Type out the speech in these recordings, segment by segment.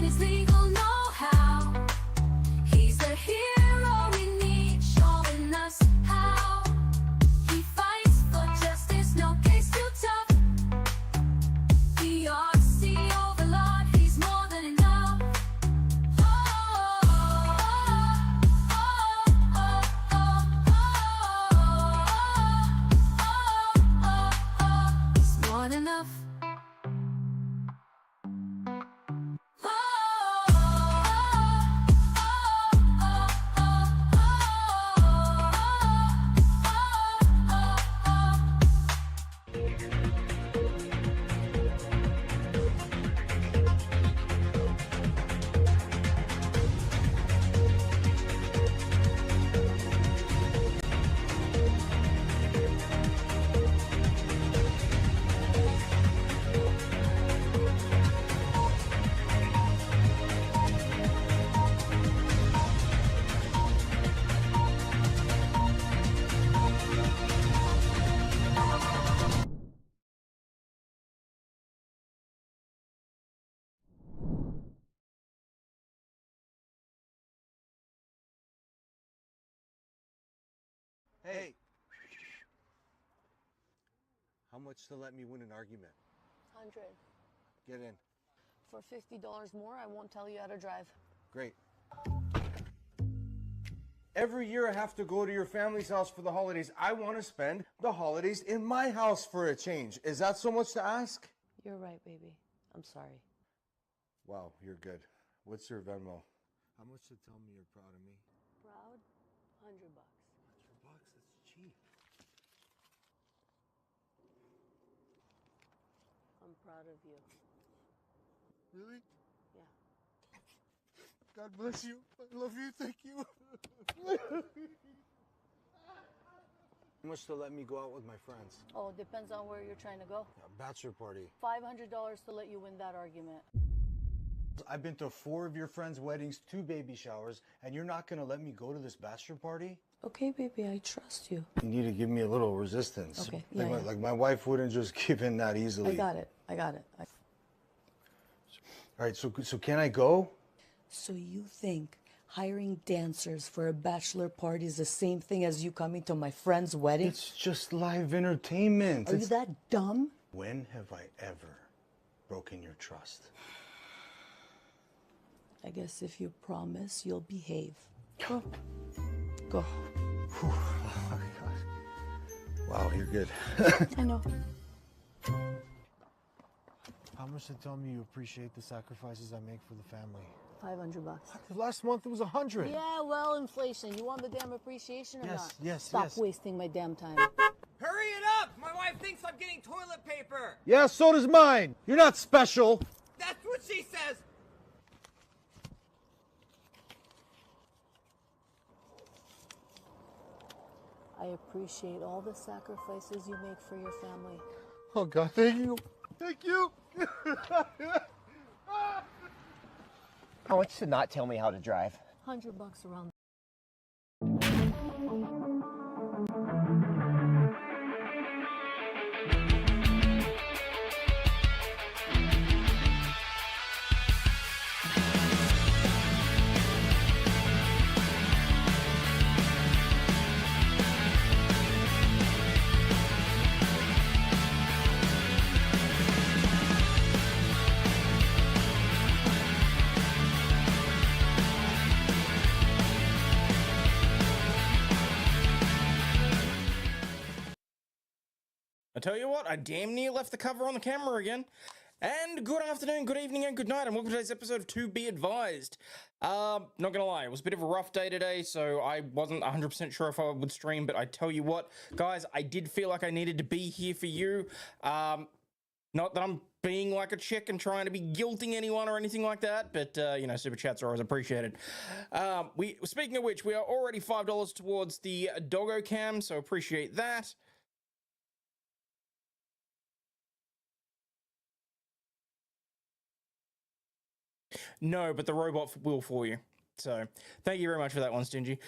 and his legal know-how. He's the hero we need, showing us how. He fights for justice, no case too tough. The RC Overlaw'd, he's more than enough. He's more than enough. Hey! How much to let me win an argument? 100. Get in. For $50 more, I won't tell you how to drive. Great. Every year I have to go to your family's house for the holidays. I want to spend the holidays in my house for a change. Is that so much to ask? You're right, baby. I'm sorry. Wow, you're good. What's your Venmo? How much to tell me you're proud of me? Proud? $100. $100, that's cheap. I'm proud of you. Really? Yeah. God bless you. I love you. Thank you. How much to let me go out with my friends? Oh, it depends on where you're trying to go. Yeah, bachelor party. $500 to let you win that argument. I've been to 4 of your friends' weddings, 2 baby showers, and you're not gonna let me go to this bachelor party? Okay, baby, I trust you. You need to give me a little resistance. Okay, Like my wife wouldn't just give in that easily. I got it. All right, so can I go? So you think hiring dancers for a bachelor party is the same thing as you coming to my friend's wedding? It's just live entertainment. Are you that dumb? When have I ever broken your trust? I guess if you promise, you'll behave. Go. Go. Whew. Oh my God. Wow, you're good. I know. How much to tell me you appreciate the sacrifices I make for the family? $500. Last month it was 100. Yeah, well, inflation. You want the damn appreciation or not? Yes. Stop wasting my damn time. Hurry it up! My wife thinks I'm getting toilet paper! Yeah, so does mine. You're not special. That's what she says! I appreciate all the sacrifices you make for your family. Oh God, thank you. Thank you. How much to not tell me how to drive? $100 around. I tell you what, I damn near left the cover on the camera again. And good afternoon, good evening, and good night, and welcome to today's episode of To Be Advised. Not gonna lie, it was a bit of a rough day today, so I wasn't 100% sure if I would stream, but I tell you what, guys, I did feel like I needed to be here for you. Not that I'm being like a chick and trying to be guilting anyone or anything like that, but, you know, super chats are always appreciated. Speaking of which, we are already $5 towards the doggo cam, so appreciate that. No, but the robot will for you. So, thank you very much for that one, Stingy.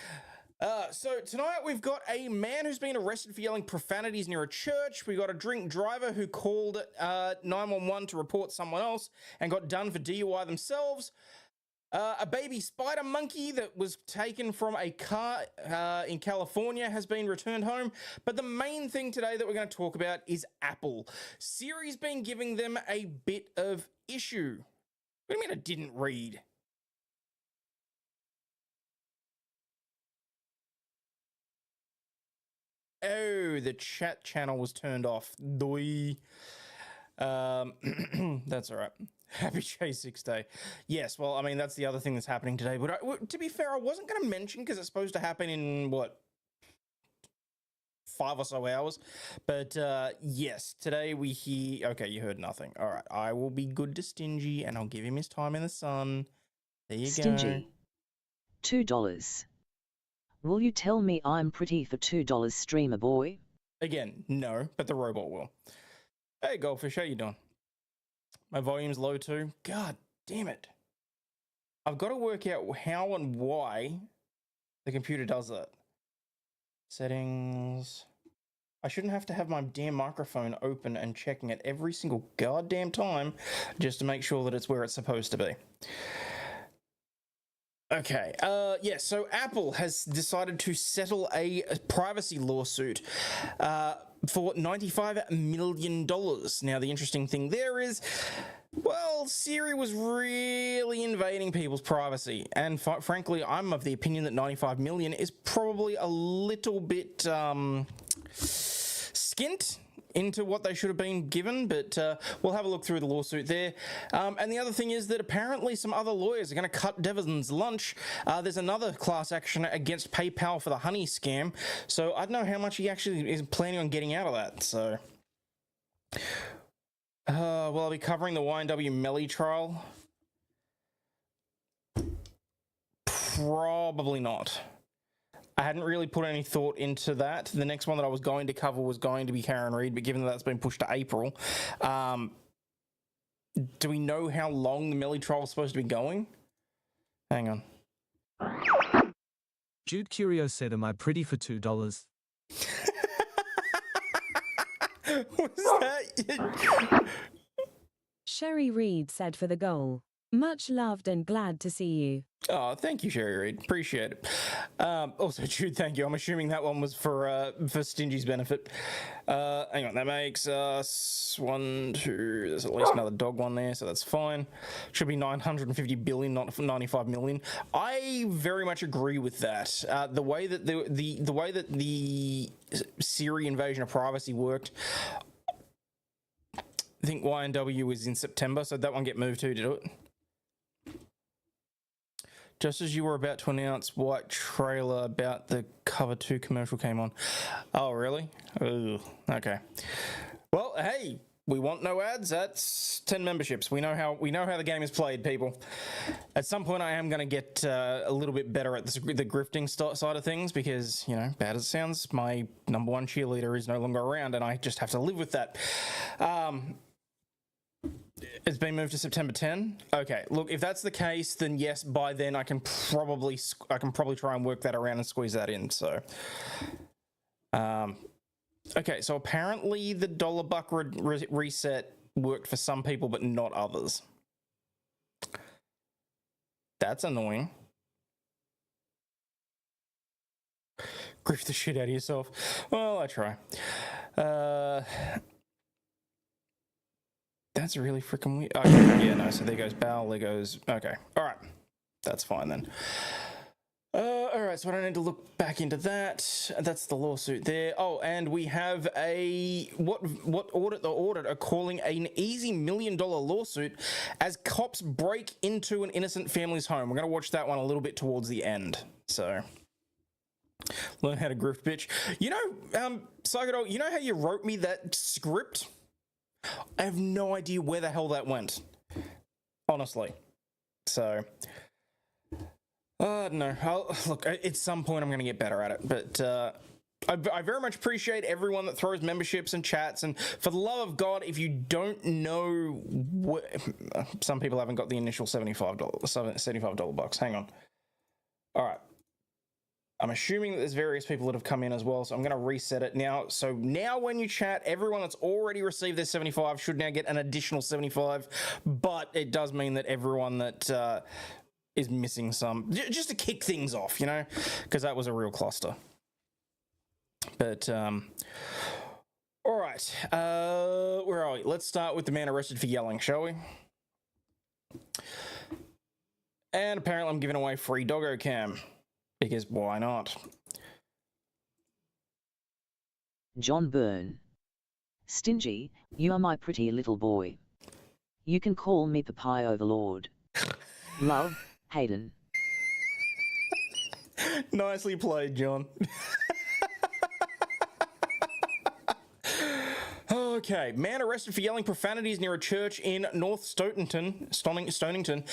So tonight we've got a man who's been arrested for yelling profanities near a church. We got a drink driver who called 911 to report someone else and got done for DUI themselves. A baby spider monkey that was taken from a car in California has been returned home. But the main thing today that we're going to talk about is Apple. Siri's been giving them a bit of issue. What do you mean I didn't read? Oh, the chat channel was turned off. Doi. That's all right. Happy J6 Day. Yes, well, I mean, that's the other thing that's happening today. But to be fair, I wasn't going to mention because it's supposed to happen in, what, 5 or so hours. But yes, today we hear... Okay, you heard nothing. All right, I will be good to Stingy and I'll give him his time in the sun. There you go. Stingy. $2. Will you tell me I'm pretty for $2, streamer boy? Again, no, but the robot will. Hey, Goldfish, how you doing? My volume's low too. God damn it. I've got to work out how and why the computer does that. Settings. I shouldn't have to have my damn microphone open and checking it every single goddamn time just to make sure that it's where it's supposed to be. Okay, yeah, so Apple has decided to settle a privacy lawsuit for $95 million. Now, the interesting thing there is, well, Siri was really invading people's privacy. And frankly, I'm of the opinion that $95 million is probably a little bit skint into what they should have been given, but we'll have a look through the lawsuit there. And the other thing is that apparently some other lawyers are going to cut Devon's lunch. There's another class action against PayPal for the honey scam, so I don't know how much he actually is planning on getting out of that. So, well, I'll be covering the Y&W Melly trial. Probably not. I hadn't really put any thought into that. The next one that I was going to cover was going to be Karen Reid, but given that that's been pushed to April, do we know how long the Melly trial is supposed to be going? Hang on. Jude Curio said, am I pretty for $2? What's that? Sherry Reid said for the goal. Much loved and glad to see you. Oh, thank you, Sherry Reid. Appreciate it. Also, Jude, thank you. I'm assuming that one was for Stingy's benefit. Hang on, that makes us 1, 2. There's at least another dog one there, so that's fine. Should be 950 billion, not 95 million. I very much agree with that. The way that the way that the Siri invasion of privacy worked. I think Y&W is in September, so that one get moved too, did it? Just as you were about to announce what trailer about the Cover 2 commercial came on. Oh, really? Ooh, okay. Well, hey, we want no ads. That's 10 memberships. We know how the game is played, people. At some point, I am going to get a little bit better at the grifting side of things because, you know, bad as it sounds, my number one cheerleader is no longer around, and I just have to live with that. It's been moved to September 10. Okay, look, if that's the case, then yes, by then I can probably try and work that around and squeeze that in. So, okay, so apparently the $1 reset worked for some people, but not others. That's annoying. Griff the shit out of yourself. Well, I try. That's really freaking weird. Okay, yeah, no, so there goes Bal, there goes... Okay, alright. That's fine then. Alright, so I don't need to look back into that. That's the lawsuit there. Oh, and we have a... What the audit are calling an easy $1 million lawsuit as cops break into an innocent family's home. We're going to watch that one a little bit towards the end. So... Learn how to grift, bitch. You know, Psychodol, you know how you wrote me that script? I have no idea where the hell that went, honestly. So, no. Look, at some point I'm going to get better at it. But I very much appreciate everyone that throws memberships and chats. And for the love of God, if you don't know, some people haven't got the initial $75 bucks. Hang on. All right. I'm assuming that there's various people that have come in as well, so I'm going to reset it now. So now when you chat, everyone that's already received their 75 should now get an additional 75, but it does mean that everyone that is missing some, just to kick things off, you know, because that was a real cluster. But, all right, where are we? Let's start with the man arrested for yelling, shall we? And apparently I'm giving away free doggo cam, because why not? John Byrne. Stingy, you are my pretty little boy. You can call me Papaya Overlaw'd. Love, Hayden. Nicely played, John. Okay, man arrested for yelling profanities near a church in North Stonington,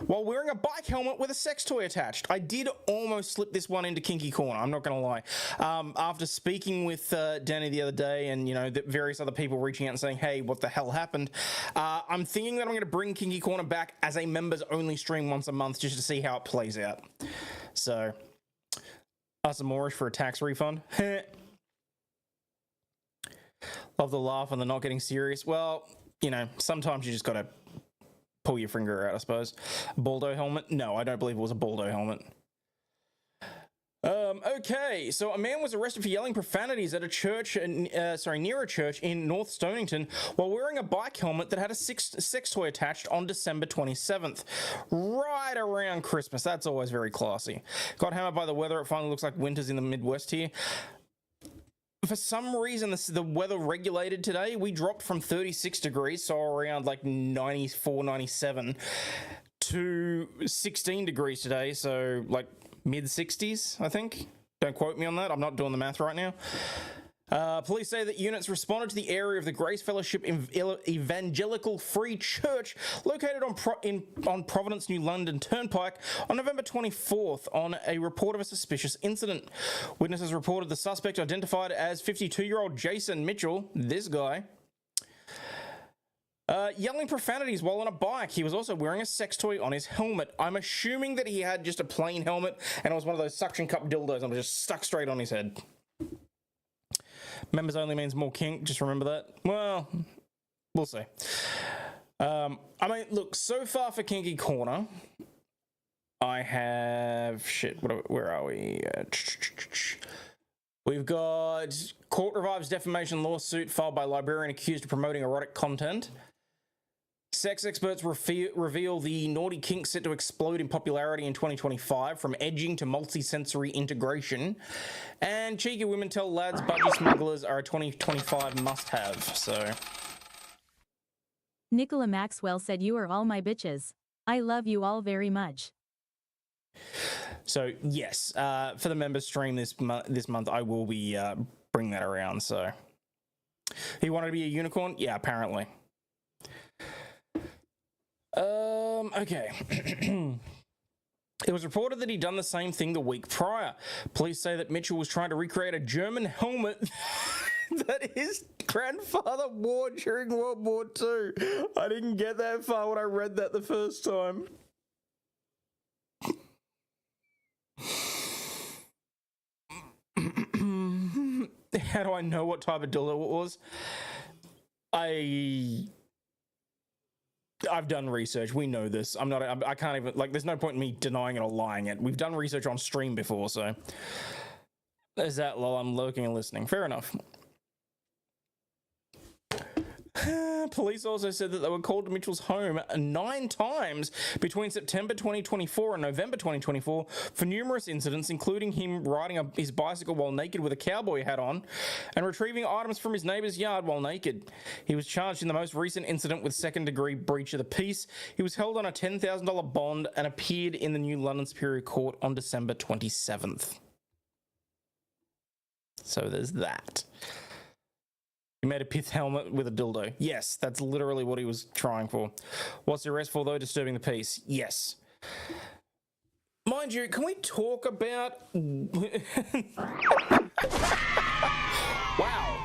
while wearing a bike helmet with a sex toy attached. I did almost slip this one into Kinky Corner, I'm not going to lie. After speaking with Danny the other day and, you know, the various other people reaching out and saying, hey, what the hell happened? I'm thinking that I'm going to bring Kinky Corner back as a members-only stream once a month just to see how it plays out. So, us a Moorish for a tax refund. Love the laugh and the not getting serious. Well, you know, sometimes you just got to pull your finger out, I suppose. Baldo helmet? No, I don't believe it was a Baldo helmet. Okay, so a man was arrested for yelling profanities at a church, near a church in North Stonington while wearing a bike helmet that had a sex toy attached on December 27th, right around Christmas. That's always very classy. Got hammered by the weather. It finally looks like winter's in the Midwest here. For some reason, the weather regulated today. We dropped from 36 degrees, so around like 94, 97, to 16 degrees today, so like mid-60s, I think. Don't quote me on that. I'm not doing the math right now. Police say that units responded to the area of the Grace Fellowship Evangelical Free Church located on Providence, New London Turnpike on November 24th on a report of a suspicious incident. Witnesses reported the suspect, identified as 52-year-old Jason Mitchell, this guy, yelling profanities while on a bike. He was also wearing a sex toy on his helmet. I'm assuming that he had just a plain helmet and it was one of those suction cup dildos and was just stuck straight on his head. Members only means more kink, just remember that. Well, we'll see. I mean, look, so far for Kinky Corner, I have... Shit, where are we? We've got court revives defamation lawsuit filed by librarian accused of promoting erotic content. Sex experts reveal the naughty kink set to explode in popularity in 2025, from edging to multi-sensory integration. And cheeky women tell lads budgie smugglers are a 2025 must-have, so... Nicola Maxwell said, you are all my bitches. I love you all very much. So, yes, for the members stream this month, I will be bringing that around, so... He wanted to be a unicorn? Yeah, apparently. Okay. It was reported that he'd done the same thing the week prior. Police say that Mitchell was trying to recreate a German helmet that his grandfather wore during World War II. I didn't get that far when I read that the first time. How do I know what type of dildo it was? I've done research. We know this. I can't even, like, there's no point in me denying it or lying it. We've done research on stream before, so. There's that, lol. I'm lurking and listening. Fair enough. Police also said that they were called to Mitchell's home 9 times between September 2024 and November 2024 for numerous incidents, including him riding his bicycle while naked with a cowboy hat on and retrieving items from his neighbor's yard while naked. He was charged in the most recent incident with second-degree breach of the peace. He was held on a $10,000 bond and appeared in the New London Superior Court on December 27th. So there's that. He made a pith helmet with a dildo. Yes, that's literally what he was trying for. What's the arrest for, though? Disturbing the peace. Yes. Mind you, can we talk about... Wow.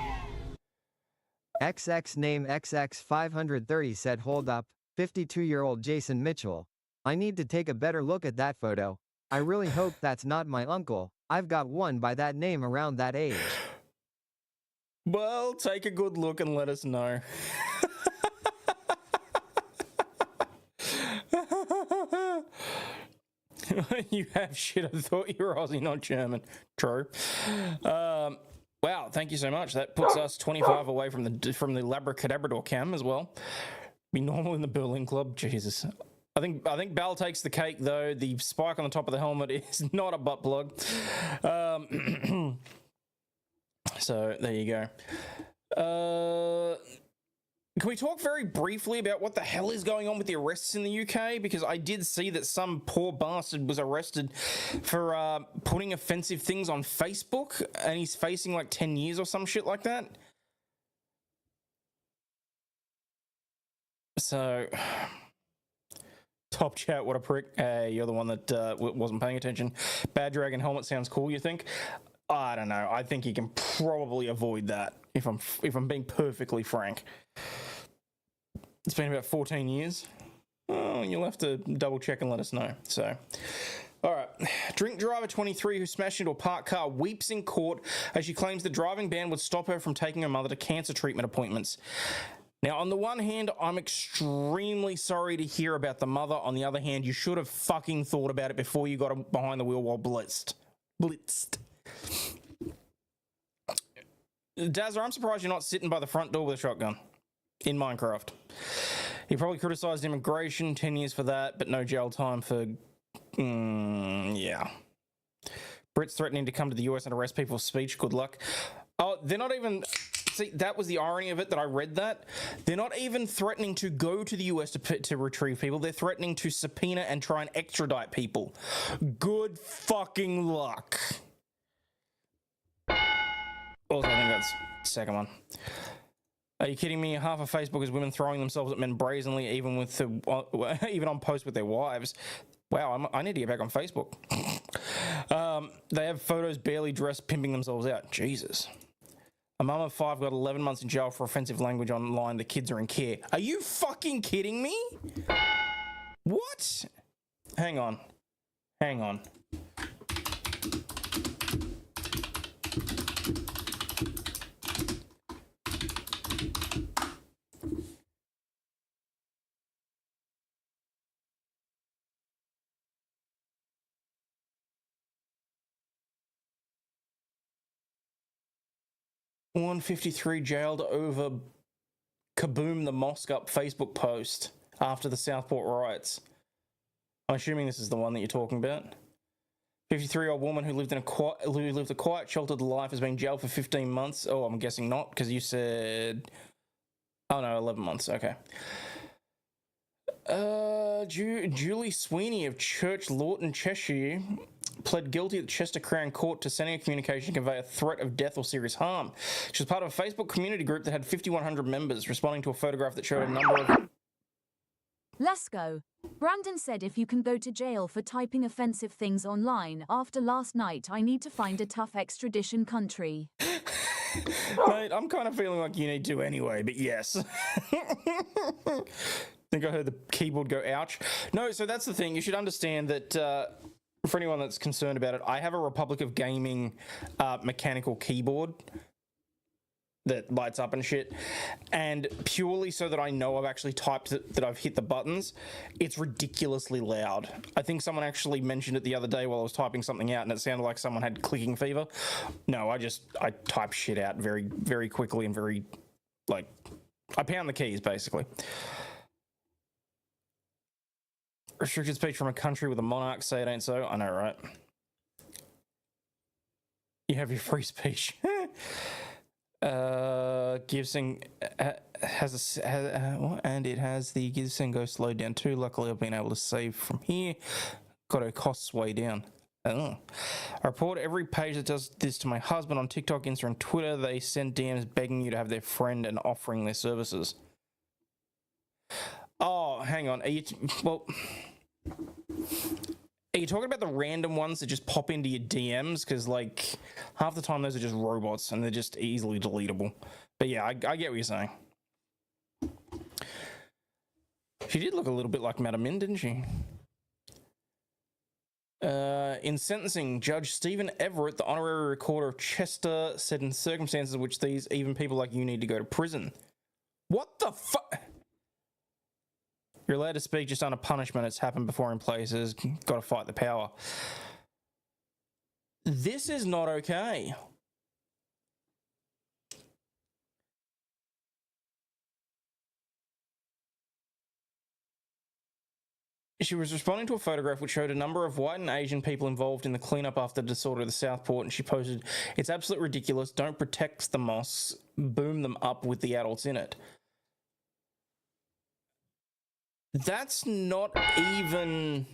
XX name XX530 said, hold up, 52-year-old Jason Mitchell. I need to take a better look at that photo. I really hope that's not my uncle. I've got one by that name around that age. Well, take a good look and let us know. You have shit. I thought you were Aussie, not German. True. Wow, thank you so much. That puts us 25 away from the Labracadabrador cam as well. Be normal in the Berlin Club. Jesus. I think Bal takes the cake though. The spike on the top of the helmet is not a butt plug. So there you go. Can we talk very briefly about what the hell is going on with the arrests in the UK? Because I did see that some poor bastard was arrested for putting offensive things on Facebook, and he's facing like 10 years or some shit like that. So, top chat, what a prick. Hey, you're the one that wasn't paying attention. Bad Dragon helmet sounds cool, you think? I don't know. I think you can probably avoid that if I'm being perfectly frank. It's been about 14 years. Oh, you'll have to double check and let us know. So, all right. Drink driver 23 who smashed into a parked car weeps in court as she claims the driving ban would stop her from taking her mother to cancer treatment appointments. Now, on the one hand, I'm extremely sorry to hear about the mother. On the other hand, you should have fucking thought about it before you got behind the wheel while blitzed. Dazza, I'm surprised you're not sitting by the front door with a shotgun in Minecraft. He probably criticised immigration, 10 years for that, but no jail time for... yeah. Brits threatening to come to the US and arrest people for speech, good luck. Oh, they're not even... See, that was the irony of it, that I read that. They're not even threatening to go to the US to retrieve people. They're threatening to subpoena and try and extradite people. Good fucking luck. Also, I think that's the second one. Are you kidding me? Half of Facebook is women throwing themselves at men brazenly, even on posts with their wives. Wow, I need to get back on Facebook. They have photos barely dressed, pimping themselves out. Jesus. A mum of 5 got 11 months in jail for offensive language online. The kids are in care. Are you fucking kidding me? What? Hang on. 153 jailed over Kaboom the Mosque Up Facebook post after the Southport riots. I'm assuming this is the one that you're talking about. 53-year-old woman who lived a quiet, sheltered life has been jailed for 15 months. Oh, I'm guessing not, because you said... Oh no, 11 months, okay. Julie Sweeney of Church Lawton, Cheshire, pled guilty at the Chester Crown Court to sending a communication to convey a threat of death or serious harm. She was part of a Facebook community group that had 5,100 members, responding to a photograph that showed a number of... Let's go. Brandon said if you can go to jail for typing offensive things online after last night, I need to find a tough extradition country. Mate, I'm kind of feeling like you need to anyway, but yes. Think I heard the keyboard go ouch. No, so that's the thing. You should understand that for anyone that's concerned about it, I have a Republic of Gaming mechanical keyboard that lights up and shit, and purely so that I know I've actually typed it, that I've hit the buttons, it's ridiculously loud. I think someone actually mentioned it the other day while I was typing something out and it sounded like someone had clicking fever. No, I type shit out very, very quickly and very, like, I pound the keys basically. Restricted speech from a country with a monarch, say it ain't so. I know, right? You have your free speech. Gibson and it has the Gibson Go slowed down too. Luckily, I've been able to save from here. Got her costs way down. Oh. I report every page that does this to my husband on TikTok, Insta, and Twitter. They send DMs begging you to have their friend and offering their services. Oh, hang on. Are you talking about the random ones that just pop into your DMs? Because, like, half the time those are just robots and they're just easily deletable. But yeah, I get what you're saying. She did look a little bit like Madam Min, didn't she? In sentencing, Judge Stephen Everett, the honorary recorder of Chester, said in circumstances in which these, even people like you need to go to prison. What the fuck? You're allowed to speak just under punishment. It's happened before in places. Got to fight the power. This is not okay. She was responding to a photograph which showed a number of white and Asian people involved in the cleanup after the disorder of the Southport, and she posted, "It's absolutely ridiculous. Don't protect the mosques. Boom them up with the adults in it." That's not even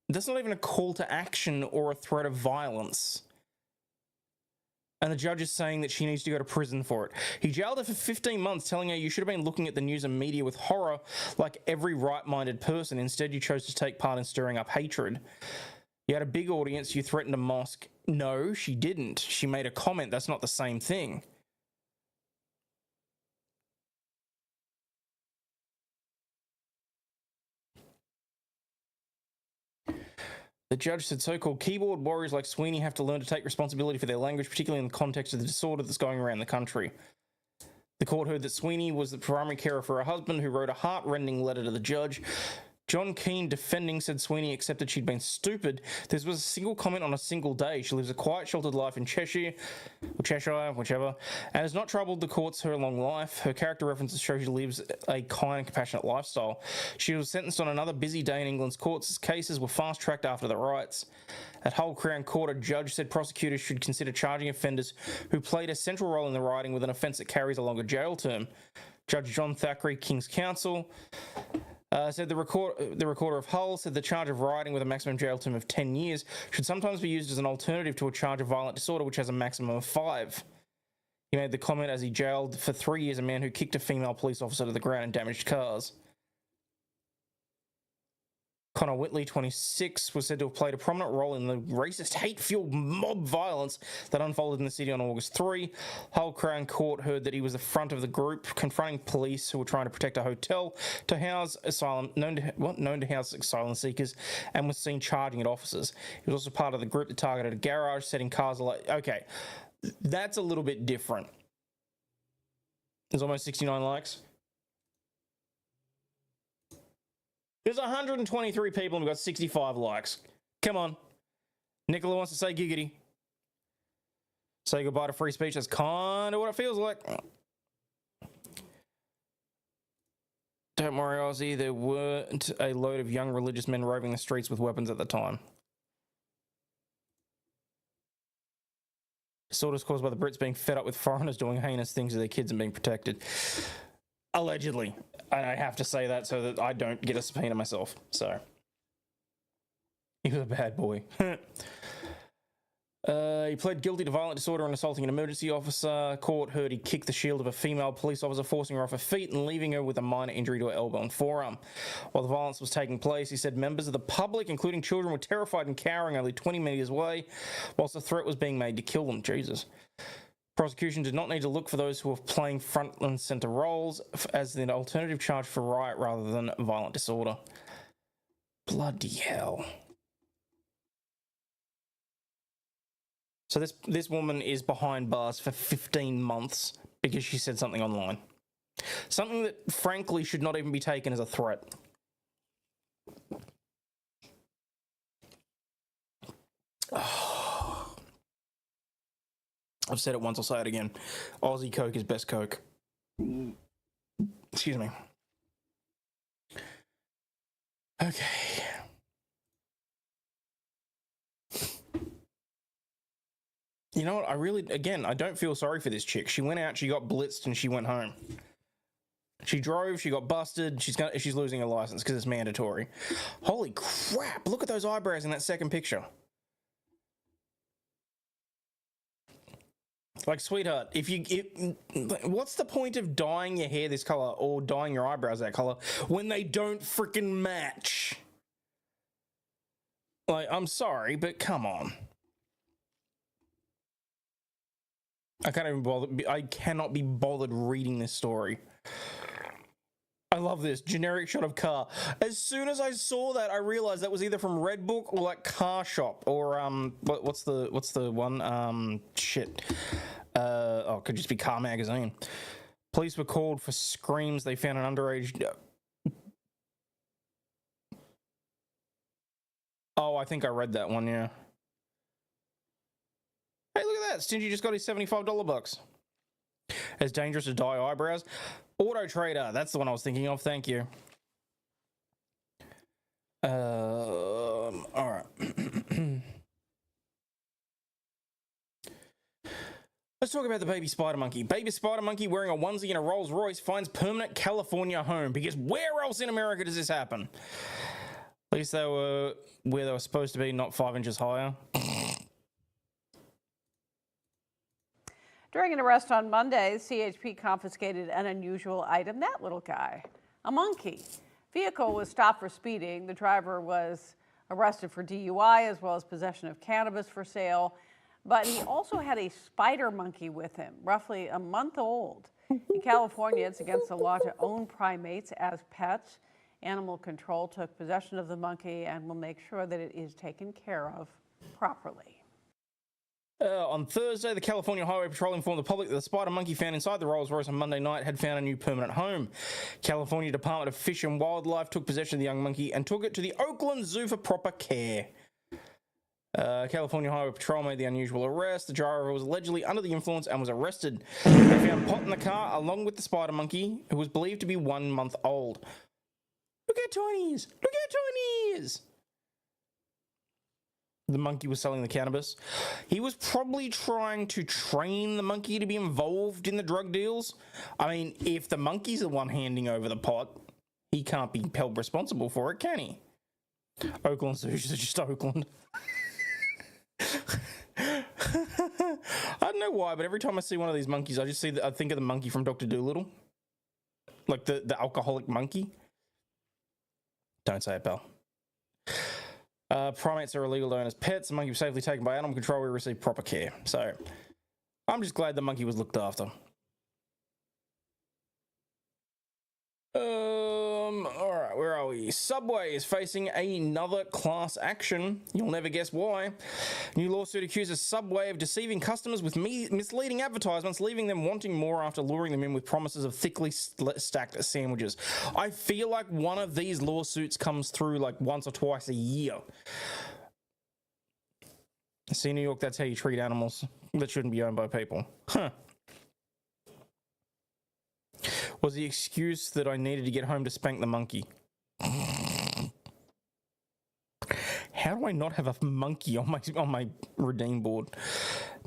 a call to action or a threat of violence. And the judge is saying that she needs to go to prison for it. He jailed her for 15 months, telling her you should have been looking at the news and media with horror like every right-minded person. Instead, you chose to take part in stirring up hatred. You had a big audience. You threatened a mosque. No, she didn't. She made a comment. That's not the same thing. The judge said so-called keyboard warriors like Sweeney have to learn to take responsibility for their language, particularly in the context of the disorder that's going around the country. The court heard that Sweeney was the primary carer for her husband, who wrote a heart-rending letter to the judge. John Keane, defending, said Sweeney accepted she'd been stupid. This was a single comment on a single day. She lives a quiet, sheltered life in Cheshire, whichever, and has not troubled the courts her long life. Her character references show she lives a kind and compassionate lifestyle. She was sentenced on another busy day in England's courts as cases were fast-tracked after the riots. At Hull Crown Court, a judge said prosecutors should consider charging offenders who played a central role in the rioting with an offence that carries a longer jail term. Judge John Thackeray, King's Counsel, said the recorder of Hull said the charge of rioting with a maximum jail term of 10 years should sometimes be used as an alternative to a charge of violent disorder, which has a maximum of 5. He made the comment as he jailed for 3 years a man who kicked a female police officer to the ground and damaged cars. Connor Whitley, 26, was said to have played a prominent role in the racist, hate-fueled mob violence that unfolded in the city on August 3. Hull Crown Court heard that he was the front of the group confronting police who were trying to protect a hotel to house known to house asylum seekers, and was seen charging at officers. He was also part of the group that targeted a garage, setting cars alight. Okay, that's a little bit different. There's almost 69 likes. There's 123 people and we've got 65 likes. Come on. Nicola wants to say giggity. Say goodbye to free speech. That's kind of what it feels like. Don't worry, Aussie. There weren't a load of young religious men roving the streets with weapons at the time. Disorders caused by the Brits being fed up with foreigners doing heinous things to their kids and being protected. Allegedly. I have to say that so that I don't get a subpoena myself. So, he was a bad boy. He pled guilty to violent disorder and assaulting an emergency officer. Court heard he kicked the shield of a female police officer, forcing her off her feet and leaving her with a minor injury to her elbow and forearm. While the violence was taking place, he said members of the public, including children, were terrified and cowering only 20 metres away, whilst the threat was being made to kill them. Jesus. Prosecution did not need to look for those who were playing front and centre roles as an alternative charge for riot rather than violent disorder. Bloody hell. So this woman is behind bars for 15 months because she said something online. Something that frankly should not even be taken as a threat. I've said it once, I'll say it again. Aussie Coke is best Coke. Excuse me. Okay. You know what? I don't feel sorry for this chick. She went out, she got blitzed, and she went home. She drove, she got busted, she's losing her license because it's mandatory. Holy crap, look at those eyebrows in that second picture. Like, sweetheart, what's the point of dyeing your hair this color or dyeing your eyebrows that color when they don't freaking match? Like, I'm sorry, but come on. I cannot be bothered reading this story. I love this generic shot of car. As soon as I saw that, I realized that was either from Redbook or like Car Shop or what's the one shit. Oh, it could just be Car Magazine. Police were called for screams they found an underage. Oh, I think I read that one. Yeah. Hey, look at that! Stingy just got his $75 bucks. As dangerous to dye eyebrows. Auto Trader, that's the one I was thinking of. Thank you. All right. Let's talk about the baby spider monkey. Baby spider monkey wearing a onesie and a Rolls Royce finds permanent California home, because where else in America does this happen? At least they were where they were supposed to be, not 5 inches higher. During an arrest on Monday, CHP confiscated an unusual item. That little guy, a monkey. Vehicle was stopped for speeding. The driver was arrested for DUI as well as possession of cannabis for sale. But he also had a spider monkey with him, roughly a month old. In California, it's against the law to own primates as pets. Animal Control took possession of the monkey and will make sure that it is taken care of properly. On Thursday, the California Highway Patrol informed the public that the spider monkey found inside the Rolls Royce on Monday night had found a new permanent home. California Department of Fish and Wildlife took possession of the young monkey and took it to the Oakland Zoo for proper care. California Highway Patrol made the unusual arrest. The driver was allegedly under the influence and was arrested. They found Pot in the car along with the spider monkey, who was believed to be 1 month old. Look how tiny he is! Look how tiny he is! The monkey was selling the cannabis. He was probably trying to train the monkey to be involved in the drug deals. I mean, if the monkey's the one handing over the pot, he can't be held responsible for it, can he? Oakland Zoos are just Oakland. I don't know why, but every time I see one of these monkeys, I think of the monkey from Dr. Dolittle. Like the alcoholic monkey. Don't say it, pal. Primates are illegal to own as pets. The monkey was safely taken by animal control. We received proper care. So, I'm just glad the monkey was looked after. Alright, where are we? Subway is facing another class action. You'll never guess why. New lawsuit accuses Subway of deceiving customers with misleading advertisements, leaving them wanting more after luring them in with promises of thickly stacked sandwiches. I feel like one of these lawsuits comes through like once or twice a year. See, New York, that's how you treat animals that shouldn't be owned by people. Huh. Was the excuse that I needed to get home to spank the monkey. How do I not have a monkey on my redeem board?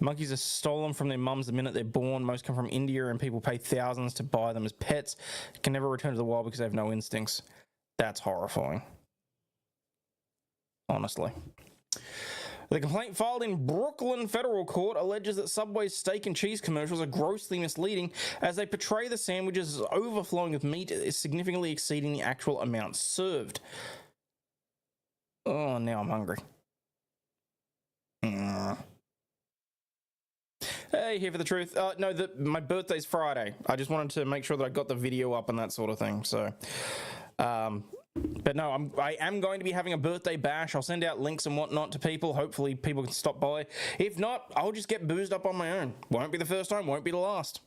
Monkeys are stolen from their mums the minute they're born. Most come from India and people pay thousands to buy them as pets. Can never return to the wild because they have no instincts. That's horrifying. Honestly. The complaint filed in Brooklyn federal court alleges that Subway's steak and cheese commercials are grossly misleading as they portray the sandwiches as overflowing with meat, significantly exceeding the actual amount served. Oh, now I'm hungry. Hey, here for the truth. No, my birthday's Friday. I just wanted to make sure that I got the video up and that sort of thing. So, but no, I am going to be having a birthday bash. I'll send out links and whatnot to people. Hopefully people can stop by. If not, I'll just get boozed up on my own. Won't be the first time, won't be the last.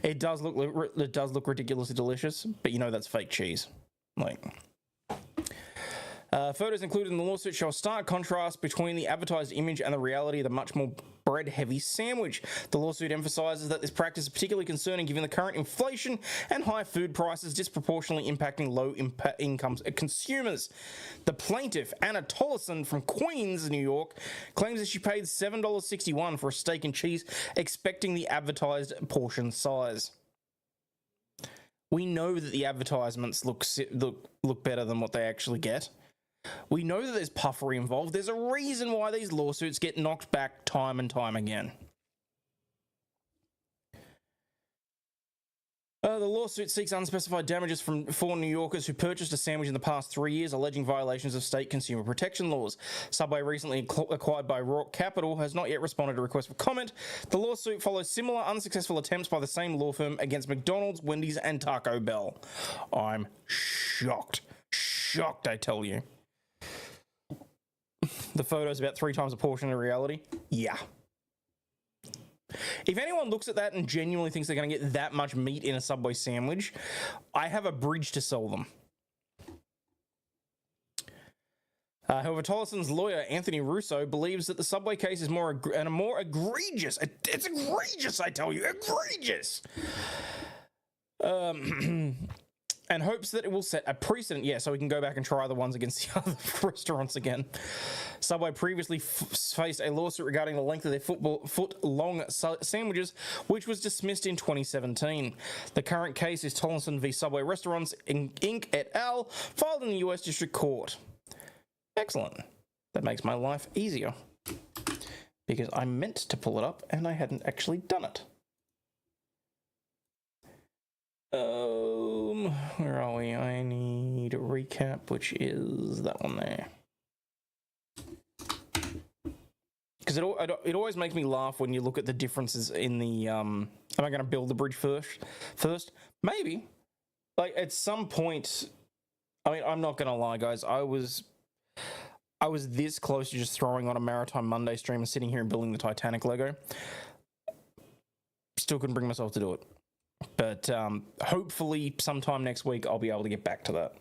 It does look ridiculously delicious, but you know that's fake cheese. Like, photos included in the lawsuit show a stark contrast between the advertised image and the reality of the much more bread-heavy sandwich. The lawsuit emphasizes that this practice is particularly concerning given the current inflation and high food prices disproportionately impacting low-income consumers. The plaintiff, Anna Tollison from Queens, New York, claims that she paid $7.61 for a steak and cheese, expecting the advertised portion size. We know that the advertisements look better than what they actually get. We know that there's puffery involved. There's a reason why these lawsuits get knocked back time and time again. The lawsuit seeks unspecified damages from 4 New Yorkers who purchased a sandwich in the past 3 years, alleging violations of state consumer protection laws. Subway, recently acquired by Rourke Capital, has not yet responded to requests for comment. The lawsuit follows similar unsuccessful attempts by the same law firm against McDonald's, Wendy's, and Taco Bell. I'm shocked. Shocked, I tell you. The photo's about 3 times a portion of reality. Yeah. If anyone looks at that and genuinely thinks they're going to get that much meat in a Subway sandwich, I have a bridge to sell them. However, Tollison's lawyer, Anthony Russo, believes that the Subway case is more egregious. It's egregious, I tell you, egregious. And hopes that it will set a precedent, so we can go back and try the ones against the other restaurants again. Subway previously faced a lawsuit regarding the length of their foot-long sandwiches, which was dismissed in 2017. The current case is Tollison v. Subway Restaurants, Inc. et al., filed in the US District Court. Excellent. That makes my life easier. Because I meant to pull it up, and I hadn't actually done it. Where are we? I need a recap, which is that one there. Because it always makes me laugh when you look at the differences in the, am I going to build the bridge first? Maybe. Like, at some point, I mean, I'm not going to lie, guys, I was this close to just throwing on a Maritime Monday stream and sitting here and building the Titanic Lego. Still couldn't bring myself to do it. But hopefully sometime next week I'll be able to get back to that.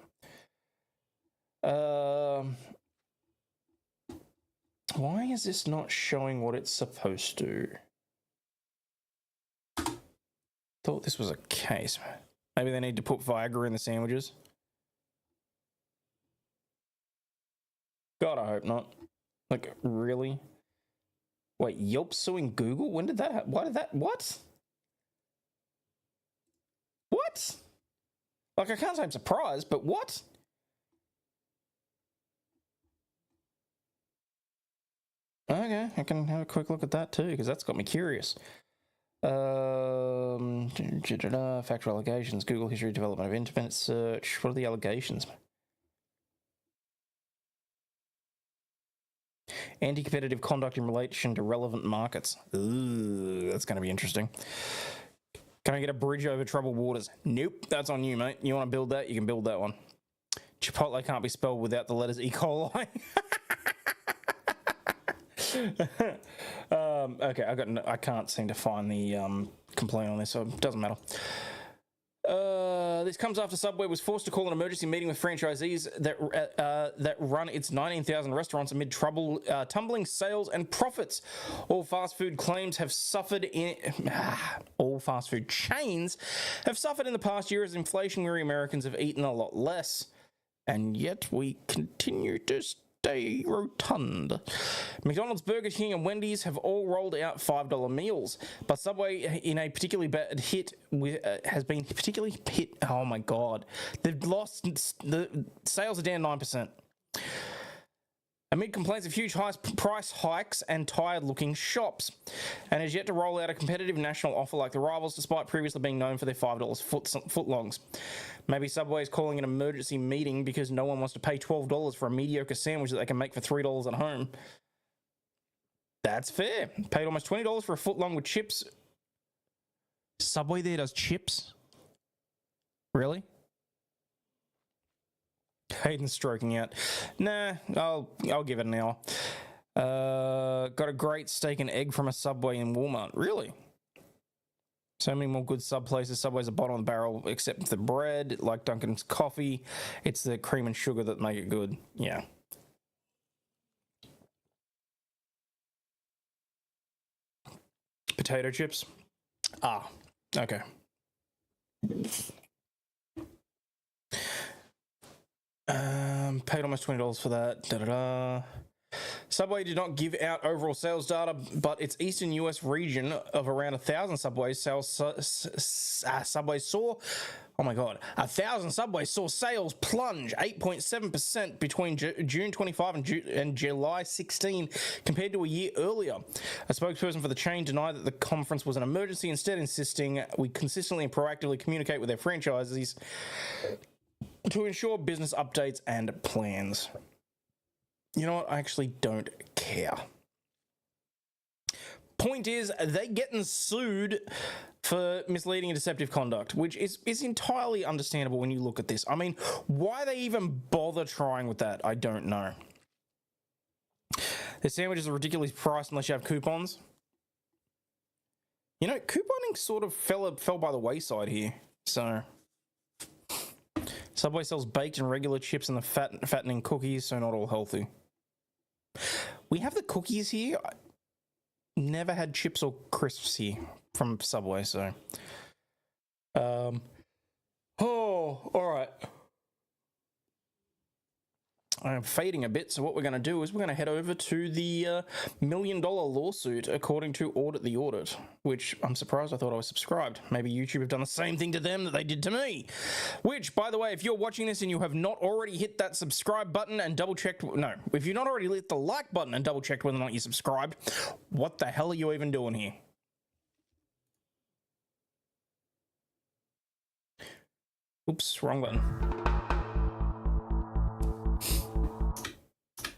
Why is this not showing what it's supposed to? Thought this was a case. Maybe they need to put Viagra in the sandwiches. God, I hope not. Like, really? Wait, Yelp suing Google? When did that happen? Why did that... What? What? Like, I can't say I'm surprised, but what? Okay, I can have a quick look at that too, because that's got me curious. Factual allegations, Google history, development of internet search. What are the allegations? Anti-competitive conduct in relation to relevant markets. Ooh, that's going to be interesting. Can I get a bridge over troubled waters? Nope, that's on you, mate. You want to build that? You can build that one. Chipotle can't be spelled without the letters E. coli. Okay, I can't seem to find the complaint on this, so it doesn't matter. This comes after Subway was forced to call an emergency meeting with franchisees that run its 19,000 restaurants amid tumbling sales and profits. All fast food chains have suffered in the past year as inflationary Americans have eaten a lot less, and yet we continue to stay rotund. McDonald's, Burger King, and Wendy's have all rolled out $5 meals, but Subway, in a particularly bad hit, has been particularly hit. Oh my God, they've lost. The sales are down 9%. Amid complaints of huge price hikes and tired-looking shops, and has yet to roll out a competitive national offer like the rivals, despite previously being known for their $5 footlongs. Maybe Subway is calling an emergency meeting because no one wants to pay $12 for a mediocre sandwich that they can make for $3 at home. That's fair. Paid almost $20 for a footlong with chips. Subway there does chips? Really? Hayden's stroking out. Nah, I'll give it an hour. Got a great steak and egg from a Subway in Walmart. Really? So many more good sub places. Subway's a bottom of the barrel, except the bread, like Dunkin's coffee. It's the cream and sugar that make it good. Yeah. Potato chips? Ah, okay. Paid almost $20 for that. Subway did not give out overall sales data, but its eastern US region of around 1,000 subways Subway saw. Oh my God, 1,000 Subways saw sales plunge 8.7% between June 25 and July 16 compared to a year earlier. A spokesperson for the chain denied that the conference was an emergency, instead insisting we consistently and proactively communicate with their franchisees to ensure business updates and plans. You know what? I actually don't care. Point is, they getting sued for misleading and deceptive conduct, which is entirely understandable when you look at this. I mean, why they even bother trying with that, I don't know. Their sandwiches are ridiculously priced unless you have coupons. You know, couponing sort of fell by the wayside here, so... Subway sells baked and regular chips and the fattening cookies, so not all healthy. We have the cookies here. I never had chips or crisps here from Subway, so. Oh, all right. I'm fading a bit, so what we're going to do is we're going to head over to the $1 million lawsuit, according to Audit the Audit, which I'm surprised I thought I was subscribed. Maybe YouTube have done the same thing to them that they did to me. Which, by the way, if you're watching this and you have not already hit that subscribe button and double-checked... No, if you've not already hit the like button and double-checked whether or not you subscribed, what the hell are you even doing here? Oops, wrong button.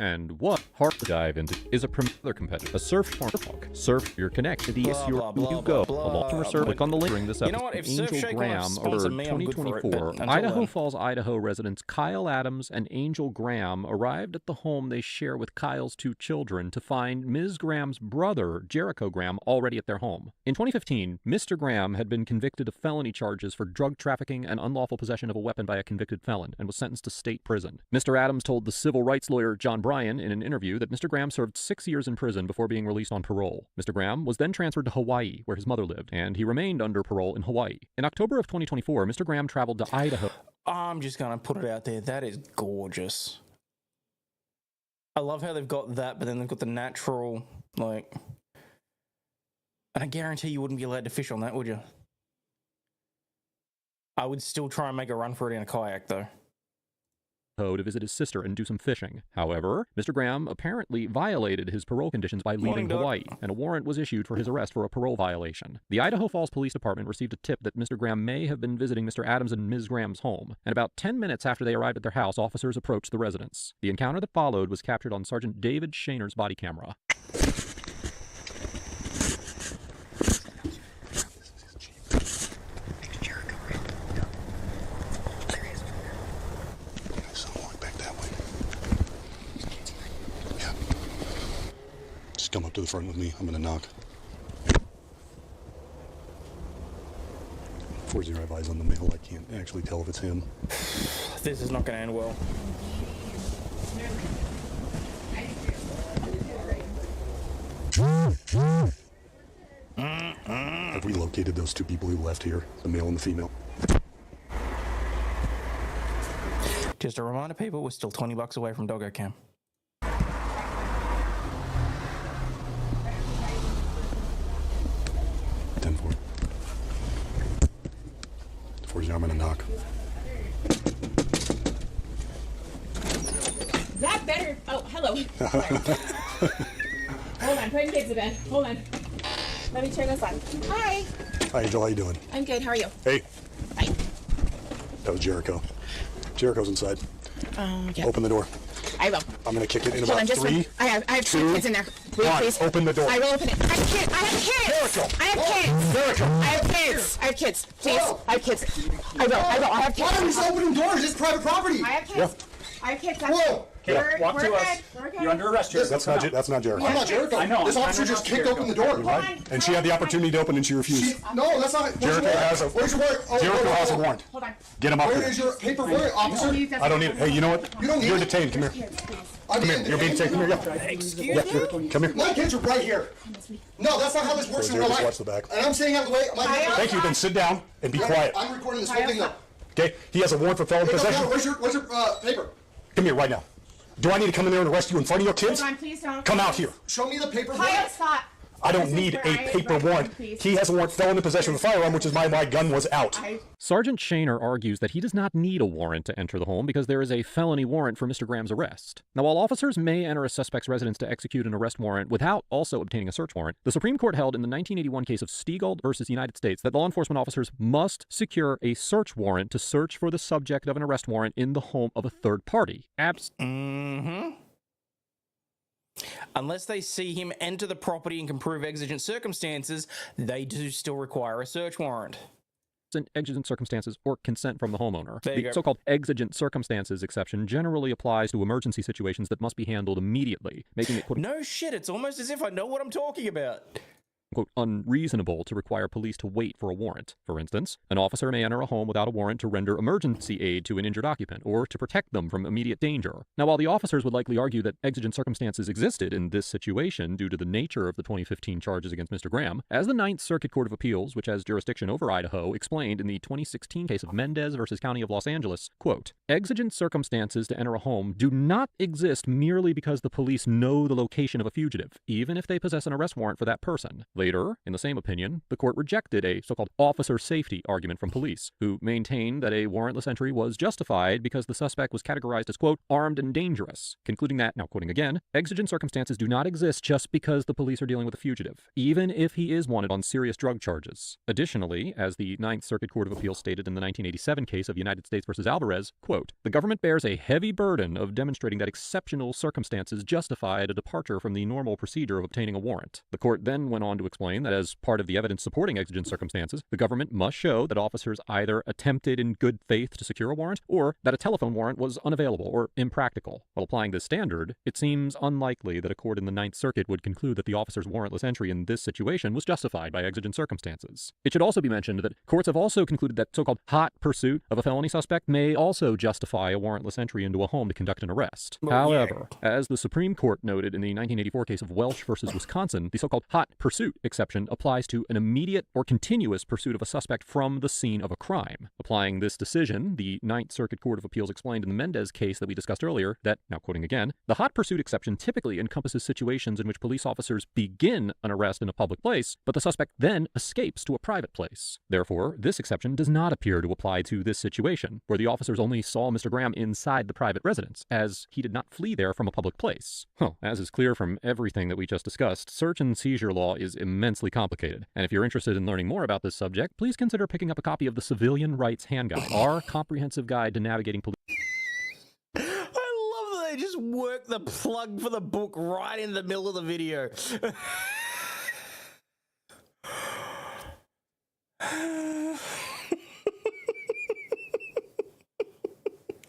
And what Hard Dive into is a premier competitor, a surf park. Surf your connection. The you go. Along to surf. Click on the link during this episode. You know what? If Angel Surfshake Graham sponsor me, I'm good for it, 2024. Idaho Falls, Idaho residents Kyle Adams and Angel Graham arrived at the home they share with Kyle's 2 children to find Ms. Graham's brother, Jericho Graham, already at their home. In 2015, Mr. Graham had been convicted of felony charges for drug trafficking and unlawful possession of a weapon by a convicted felon and was sentenced to state prison. Mr. Adams told the civil rights lawyer John Bryan in an interview that Mr. Graham served 6 years in prison before being released on parole. Mr. Graham was then transferred to Hawaii, where his mother lived, and he remained under parole in Hawaii. In October of 2024, Mr. Graham traveled to Idaho. I'm just going to put it out there. That is gorgeous. I love how they've got that, but then they've got the natural, like... And I guarantee you wouldn't be allowed to fish on that, would you? I would still try and make a run for it in a kayak, though. To visit his sister and do some fishing. However, Mr. Graham apparently violated his parole conditions by leaving Hawaii, and a warrant was issued for his arrest for a parole violation. The Idaho Falls Police Department received a tip that Mr. Graham may have been visiting Mr. Adams and Ms. Graham's home, and about 10 minutes after they arrived at their house, officers approached the residence. The encounter that followed was captured on Sergeant David Shaner's body camera. Come up to the front with me. I'm gonna knock. 4-0, I have eyes on the male. I can't actually tell if it's him. This is not gonna end well. Have we located those 2 people who left here? The male and the female? Just a reminder, people, we're still $20 away from Doggo Cam. 4-0, I'm gonna knock. That better. Oh, hello. Hold on, putting kids to bed. Hold on. Let me turn this on. Hi. Hi, Angel. How you doing? I'm good. How are you? Hey. Hi. That was Jericho. Jericho's inside. Yeah. Open the door. I will. I'm gonna kick it in Hold about on, just 3. I have 2 kids in there. Will you please? Open the door. I will open it. I have kids. Jericho. I have kids. Jericho. I have kids. I have kids. Please. I have kids. I will. I have kids. Why are we opening doors? It's private property. I have kids. Yeah. I have kids. Whoa. Walk to us. You're under arrest, Jericho. That's not Jericho. I'm not Jericho. I know. This officer just kicked open the door. Right? And she had the opportunity to open and she refused. No, that's not. Jericho has a. Where's your warrant? Oh, Jericho has a warrant. Hold on. Get him up Where here. is your paperwork, officer? I don't need it. Hey, you know what? You don't need You're it. detained. Come here. Come here. You're being taken. Come here. Yeah. Excuse me? Come here. My kids are right here. No, that's not how this works in real life. Watch the back. And I'm saying out of the way. Thank you. Then sit down and be quiet. I'm recording this whole thing up. Okay? He has a warrant for felon possession. Where's your paper? Come here right now. Do I need to come in there and arrest you in front of your kids? Hold on, please don't. Come out here. Show me the paper Kyle, warrant. stop. I don't This is need where a I paper recommend, warrant. please. He has a warrant, felon in possession of a firearm, which is why my gun was out. Sergeant Shaner argues that he does not need a warrant to enter the home because there is a felony warrant for Mr. Graham's arrest. Now, while officers may enter a suspect's residence to execute an arrest warrant without also obtaining a search warrant, the Supreme Court held in the 1981 case of Stiegald versus United States that law enforcement officers must secure a search warrant to search for the subject of an arrest warrant in the home of a third party. Unless they see him enter the property and can prove exigent circumstances, they do still require a search warrant. In exigent circumstances or consent from the homeowner. There you The go. so-called exigent circumstances exception generally applies to emergency situations that must be handled immediately, making it, quote, No shit, it's almost as if I know what I'm talking about. quote, unreasonable to require police to wait for a warrant. For instance, an officer may enter a home without a warrant to render emergency aid to an injured occupant or to protect them from immediate danger. Now, while the officers would likely argue that exigent circumstances existed in this situation due to the nature of the 2015 charges against Mr. Graham, as the Ninth Circuit Court of Appeals, which has jurisdiction over Idaho, explained in the 2016 case of Mendez versus County of Los Angeles, quote, exigent circumstances to enter a home do not exist merely because the police know the location of a fugitive, even if they possess an arrest warrant for that person. Later, in the same opinion, the court rejected a so-called officer safety argument from police, who maintained that a warrantless entry was justified because the suspect was categorized as, quote, armed and dangerous, concluding that, now quoting again, exigent circumstances do not exist just because the police are dealing with a fugitive, even if he is wanted on serious drug charges. Additionally, as the Ninth Circuit Court of Appeals stated in the 1987 case of United States versus Alvarez, quote, the government bears a heavy burden of demonstrating that exceptional circumstances justified a departure from the normal procedure of obtaining a warrant. The court then went on to explain that as part of the evidence supporting exigent circumstances, the government must show that officers either attempted in good faith to secure a warrant or that a telephone warrant was unavailable or impractical. While applying this standard, it seems unlikely that a court in the Ninth Circuit would conclude that the officer's warrantless entry in this situation was justified by exigent circumstances. It should also be mentioned that courts have also concluded that so-called hot pursuit of a felony suspect may also justify a warrantless entry into a home to conduct an arrest. However, as the Supreme Court noted in the 1984 case of Welsh versus Wisconsin, the so-called hot pursuit exception applies to an immediate or continuous pursuit of a suspect from the scene of a crime. Applying this decision, the Ninth Circuit Court of Appeals explained in the Mendez case that we discussed earlier that, now quoting again, the hot pursuit exception typically encompasses situations in which police officers begin an arrest in a public place, but the suspect then escapes to a private place. Therefore, this exception does not appear to apply to this situation, where the officers only saw Mr. Graham inside the private residence, as he did not flee there from a public place. As is clear from everything that we just discussed, search and seizure law is immensely complicated, and if you're interested in learning more about this subject, please consider picking up a copy of the Civilian Rights Handguide, our comprehensive guide to navigating police. I love that they just work the plug for the book right in the middle of the video.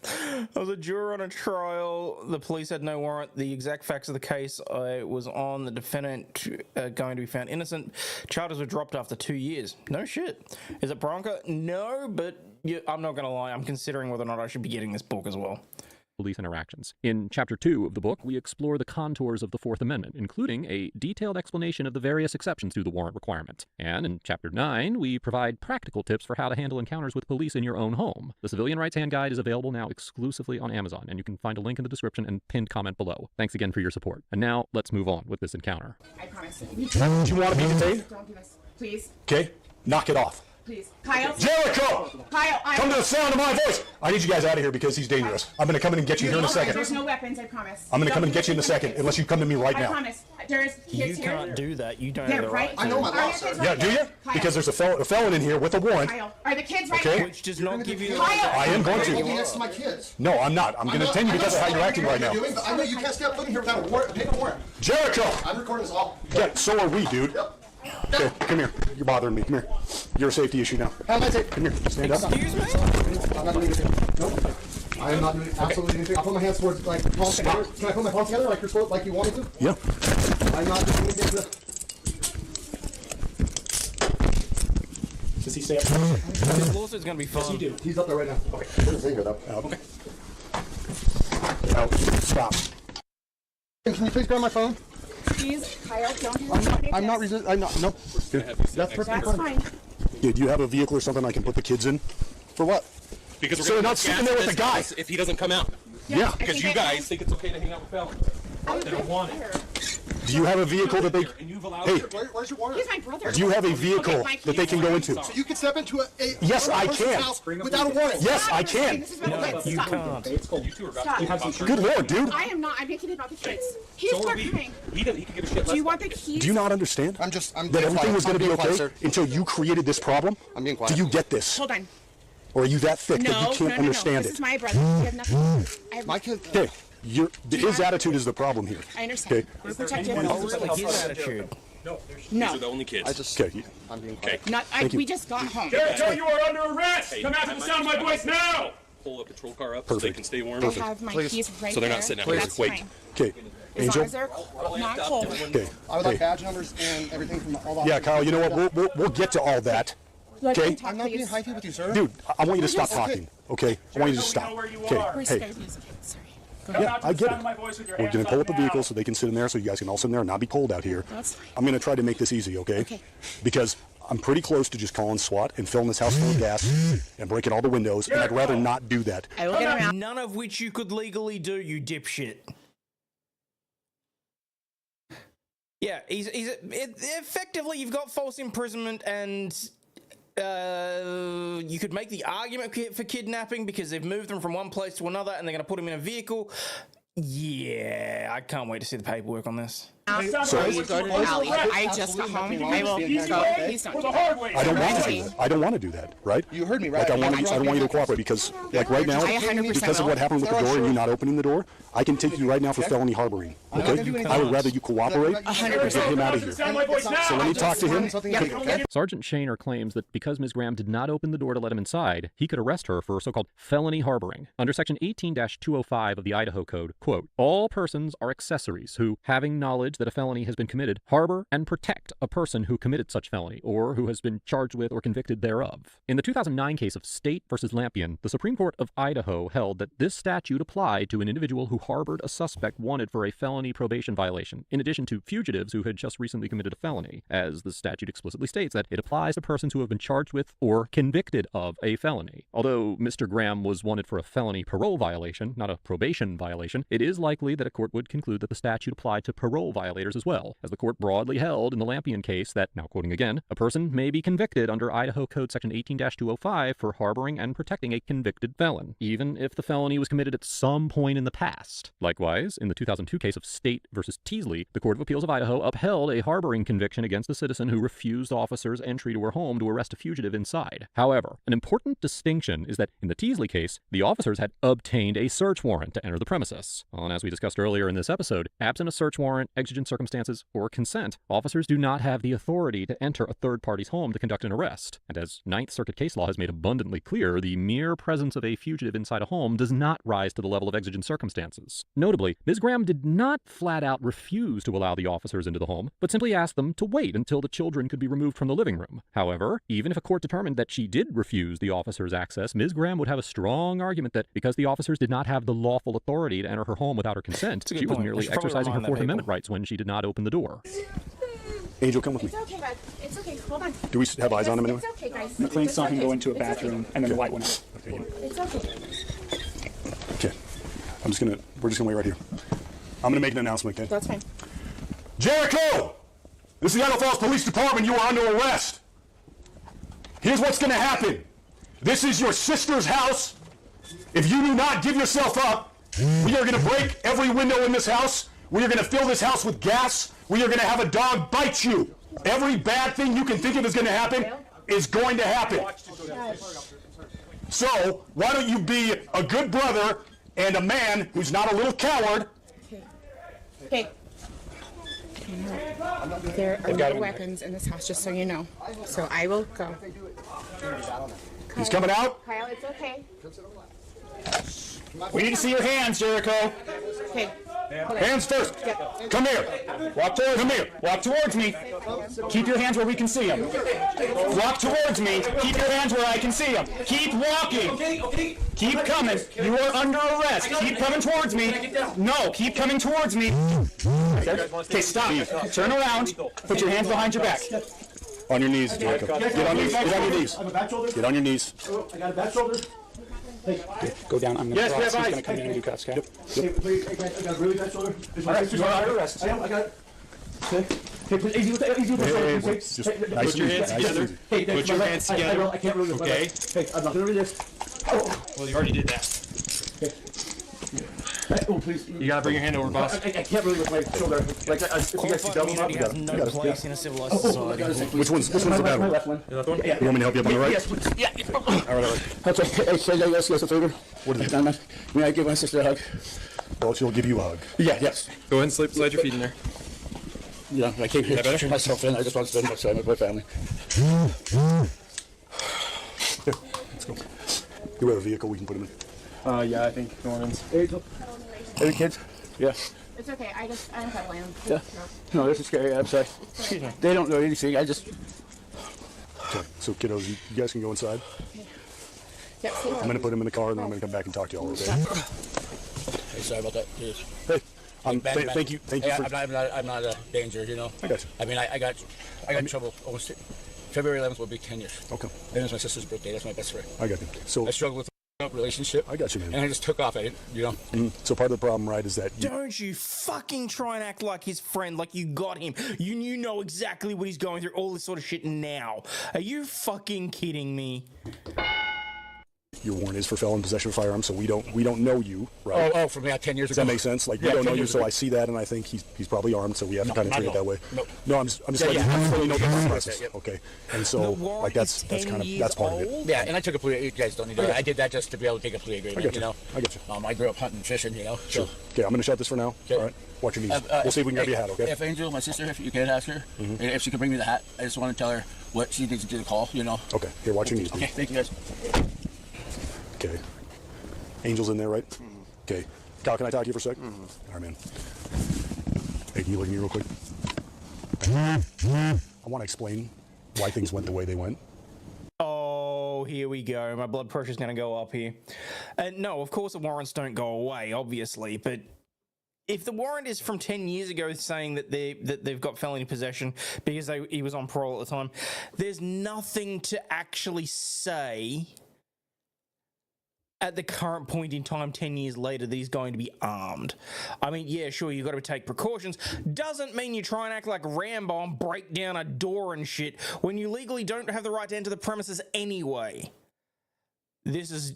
I was a juror on a trial. The police had no warrant. The exact facts of the case I was on, the defendant going to be found innocent. Charges were dropped after 2 years. No shit. Is it Bronco? No, but I'm not going to lie. I'm considering whether or not I should be getting this book as well. Police interactions. In Chapter 2 of the book, we explore the contours of the Fourth Amendment, including a detailed explanation of the various exceptions to the warrant requirement. And in Chapter 9, we provide practical tips for how to handle encounters with police in your own home. The Civilian Rights Handguide is available now exclusively on Amazon, and you can find a link in the description and pinned comment below. Thanks again for your support. And now, let's move on with this encounter. I promise. Do you want to be detained? Don't do this. Please. Okay, knock it off. Please. Kyle. Jericho! Kyle, Come to the sound of my voice! I need you guys out of here because he's dangerous. I'm going to come in and get you here in a second. There's no weapons, I promise. I'm going to come in and get you in a second unless you come to me right I now. promise. There's kids You here. can't do that. You don't Yeah, have the right. right. I know my law, sir. Yeah, do you? Kyle. Because there's a felon in here with a warrant. Kyle, are the kids right Okay. here? Which does not give you. Kyle. I am going to. Next to my kids. No, I'm not. I'm going to detain you because of how you're acting right now. I know you can't step foot in here without a paper warrant. Jericho! I'm recording this all. Yeah, so are we, dude. Yep. Okay, come here. You're bothering me. Come here. You're a safety issue now. How am I safe? Come here. Stand up. Excuse me? I'm not doing anything. Nope. I am not doing absolutely anything. I'll put my hands towards, like, palms together. Can I put my palms together like you're supposed, like you want me to? Yeah. I'm not doing anything. Does he stay up? This lawsuit's going to be fun. Yes, you do. He's up there right now. Okay. What is in here, though? Okay. Out. Stop. Can you please grab my phone? Please, Kyle, don't do this. I'm not resisting. I'm not. Nope. That's perfectly That's fine. Yeah, do you have a vehicle or something I can put the kids in? For what? Because so they're not sitting there with a guy. If he doesn't come out. Yeah. Because you guys think it's okay to hang out with felons. They don't want it. Do you have a vehicle that they? Hey, Where's your warrant? He's my brother. do you have a vehicle that they can go into? So you can step into a Yes, I person's can. house without a warrant. Yes, I can. This is about the kids. Stop. You two are about to Good Lord, dude. I am not. I'm making it about the kids. He's So are start we. crying. He can give a shit. Do you want the keys? Do you not understand I'm that being everything quiet. was going to I'm be being quiet, okay sir. until you created this problem? I'm being quiet. Do you get this? Hold on. Or are you that thick that No, you can't no. understand This it? is my brother. You have nothing to do. I have My kid. Okay, his attitude is the problem here. I understand. Okay. We're protective. His attitude. No. These are the only kids. Okay. I'm being quiet. Not. Thank you. We just got home. Jericho, you are under arrest! Come after the sound of my voice now! Pull a patrol car up so they can stay warm. I have my keys right So they're there. not sitting out here. That's Wait. fine. Okay. As long Angel. as they're not cold. Okay. I would like badge numbers and everything from all the Yeah, officers. Kyle. You know what? We'll get to all that. Let Okay. them talk, I'm not being please. high with you, sir. Dude, I want you to stop Okay. talking. Okay. I want you to stop. We're Okay. scared Hey. music. Sorry. Yeah, I get it. We're going to pull up a vehicle so they can sit in there, so you guys can all sit in there and not be cold out here. That's fine. I'm going to try to make this easy, okay? Okay. Because I'm pretty close to just calling SWAT and filling this house full of gas and breaking all the windows, and I'd rather not do that. I will get around. None of which you could legally do, you dipshit. Yeah, effectively you've got false imprisonment, and you could make the argument for kidnapping because they've moved them from one place to another and they're going to put them in a vehicle. Yeah, I can't wait to see the paperwork on this. So, You go to the alley. I just got home. I will go. Please don't. I don't want to do that. I don't want to do that, right? You heard me, right? Like, I don't want you to cooperate because, like, right now, I 100% because of what happened with the door and you not opening the door, I can take you right now for felony harboring, okay? I would rather you cooperate and get him out of here. So let me talk to him. Okay. Sergeant Shaner claims that because Ms. Graham did not open the door to let him inside, he could arrest her for so-called felony harboring. Under Section 18-205 of the Idaho Code, quote, all persons are accessories who, having knowledge that a felony has been committed, harbor and protect a person who committed such felony or who has been charged with or convicted thereof. In the 2009 case of State versus Lampion, the Supreme Court of Idaho held that this statute applied to an individual who harbored a suspect wanted for a felony probation violation, in addition to fugitives who had just recently committed a felony, as the statute explicitly states that it applies to persons who have been charged with or convicted of a felony. Although Mr. Graham was wanted for a felony parole violation, not a probation violation, it is likely that a court would conclude that the statute applied to parole violators as well, as the court broadly held in the Lampion case that, now quoting again, a person may be convicted under Idaho Code Section 18-205 for harboring and protecting a convicted felon, even if the felony was committed at some point in the past. Likewise, in the 2002 case of State versus Teasley, the Court of Appeals of Idaho upheld a harboring conviction against a citizen who refused officers entry to her home to arrest a fugitive inside. However, an important distinction is that in the Teasley case, the officers had obtained a search warrant to enter the premises. And as we discussed earlier in this episode, absent a search warrant, exigent circumstances, or consent, officers do not have the authority to enter a third party's home to conduct an arrest. And as Ninth Circuit case law has made abundantly clear, the mere presence of a fugitive inside a home does not rise to the level of exigent circumstances. Notably, Ms. Graham did not flat out refuse to allow the officers into the home, but simply asked them to wait until the children could be removed from the living room. However, even if a court determined that she did refuse the officers access, Ms. Graham would have a strong argument that because the officers did not have the lawful authority to enter her home without her consent, she was merely exercising her Fourth Amendment rights when she did not open the door. Angel, come with me. It's okay, guys. It's okay. Hold on. Do we have eyes on him anyway? It's okay, guys. McLean saw him go into a bathroom and then the light went out. It's okay. Okay. We're just gonna wait right here. I'm gonna make an announcement, okay? That's fine. Jericho! This is the Idaho Falls Police Department. You are under arrest. Here's what's gonna happen. This is your sister's house. If you do not give yourself up, we are gonna break every window in this house. We are gonna fill this house with gas. We are gonna have a dog bite you. Every bad thing you can think of is gonna happen is going to happen. So, why don't you be a good brother and a man who's not a little coward? Okay. There are no weapons in this house, just so you know. So I will go. He's coming out? Kyle, it's okay. We need to see your hands, Jericho. Okay. Hands first. Come here. Walk towards Come here. Walk towards me. Keep your hands where we can see them. Walk towards me. Keep your hands where I can see them. Keep walking. Keep coming. You are under arrest. Keep coming towards me. No, keep coming towards me. Okay, stop. Turn around. Put your hands behind your back. On your knees, Jericho. Get on your knees. Get on your knees. Get on your knees. I got a bad shoulder. Go down. I'm Yes, gonna yeah, cross. He's bye. gonna come in and do cuffs, okay? Hey, please, I got a really bad shoulder. All right, you are under arrest. I got it. Okay. Hey, please, easy with the shoulder. Just Hey, nice Put your and hands easy, nice and together. easy. Hey, Put your hands together. I can't really. Okay. Hey, I'm not gonna resist. Oh. Well, you already did that. Oh, please. You gotta bring your hand over, boss. I can't really with my shoulder. Like, if you guys can double them up, Community has no place in a civilized society. Which one's the bad my one? left one. The left one? Yeah. You want me to help you up on the right? Yes, please. Yeah. All right. Okay. Hey, yes, a favor. What is it? May I give my sister a hug? Well, she'll give you a hug. Yeah, yes. Go ahead and slide your feet in there. Yeah, I came here to turn myself in. I just want to spend much time with my family. Let's go. Do we have a vehicle we can put him in? Yeah, I think Norman's. Hey, kids. Yeah. It's okay. I don't have land. Yeah. No, this is scary. I'm sorry. They don't know anything. I just. Okay. So, kiddos, you guys can go inside. Yep. I'm going to put him in the car, and then I'm going to come back and talk to y'all, okay? Hey, sorry about that. Please. Hey, thank you. Thank you Hey, for... I'm not a danger, you know. I got you. I mean, I got in trouble almost. February 11th will be 10 years. Okay. Then it's my sister's birthday. That's my best friend. I got you. So I struggled with a relationship. I got you, man. And I just took off. I didn't, you know. So part of the problem, right, is that Don't you fucking try and act like his friend, like you got him. You know exactly what he's going through, all this sort of shit now. Are you fucking kidding me? your warrant is for felon possession of firearms, so we don't know you, right? Oh, from 10 years Does ago. that make sense? Like, we don't know you, so I see that, and I think he's probably armed, so we have to kind of treat it that way. No, I'm just letting you know the process. Okay, and so like that's kind of part of it. Yeah, and I took a plea. You guys don't need to. I did that just to be able to take a plea agreement. I get you know, I get you. I grew up hunting and fishing. You know. Sure. Okay, I'm gonna shut this for now. Okay. All right. Watch your knees. We'll see if we can grab your hat. Okay. If Angel, my sister, if you can ask her, if she can bring me the hat, I just want to tell her what she needs to do to call. You know. Okay. Here, watch your knees. Okay. Thank you guys. Okay. Angel's in there, right? Okay. Kyle, can I talk to you for a sec? All right, man. Hey, can you look at me real quick? I want to explain why things went the way they went. Oh, here we go. My blood pressure's going to go up here. No, of course the warrants don't go away, obviously, but if the warrant is from 10 years ago saying that they've got felony possession because he was on parole at the time, there's nothing to actually say at the current point in time, 10 years later, that he's going to be armed. I mean, yeah, sure, you've got to take precautions. Doesn't mean you try and act like Rambo and break down a door and shit when you legally don't have the right to enter the premises anyway. This is...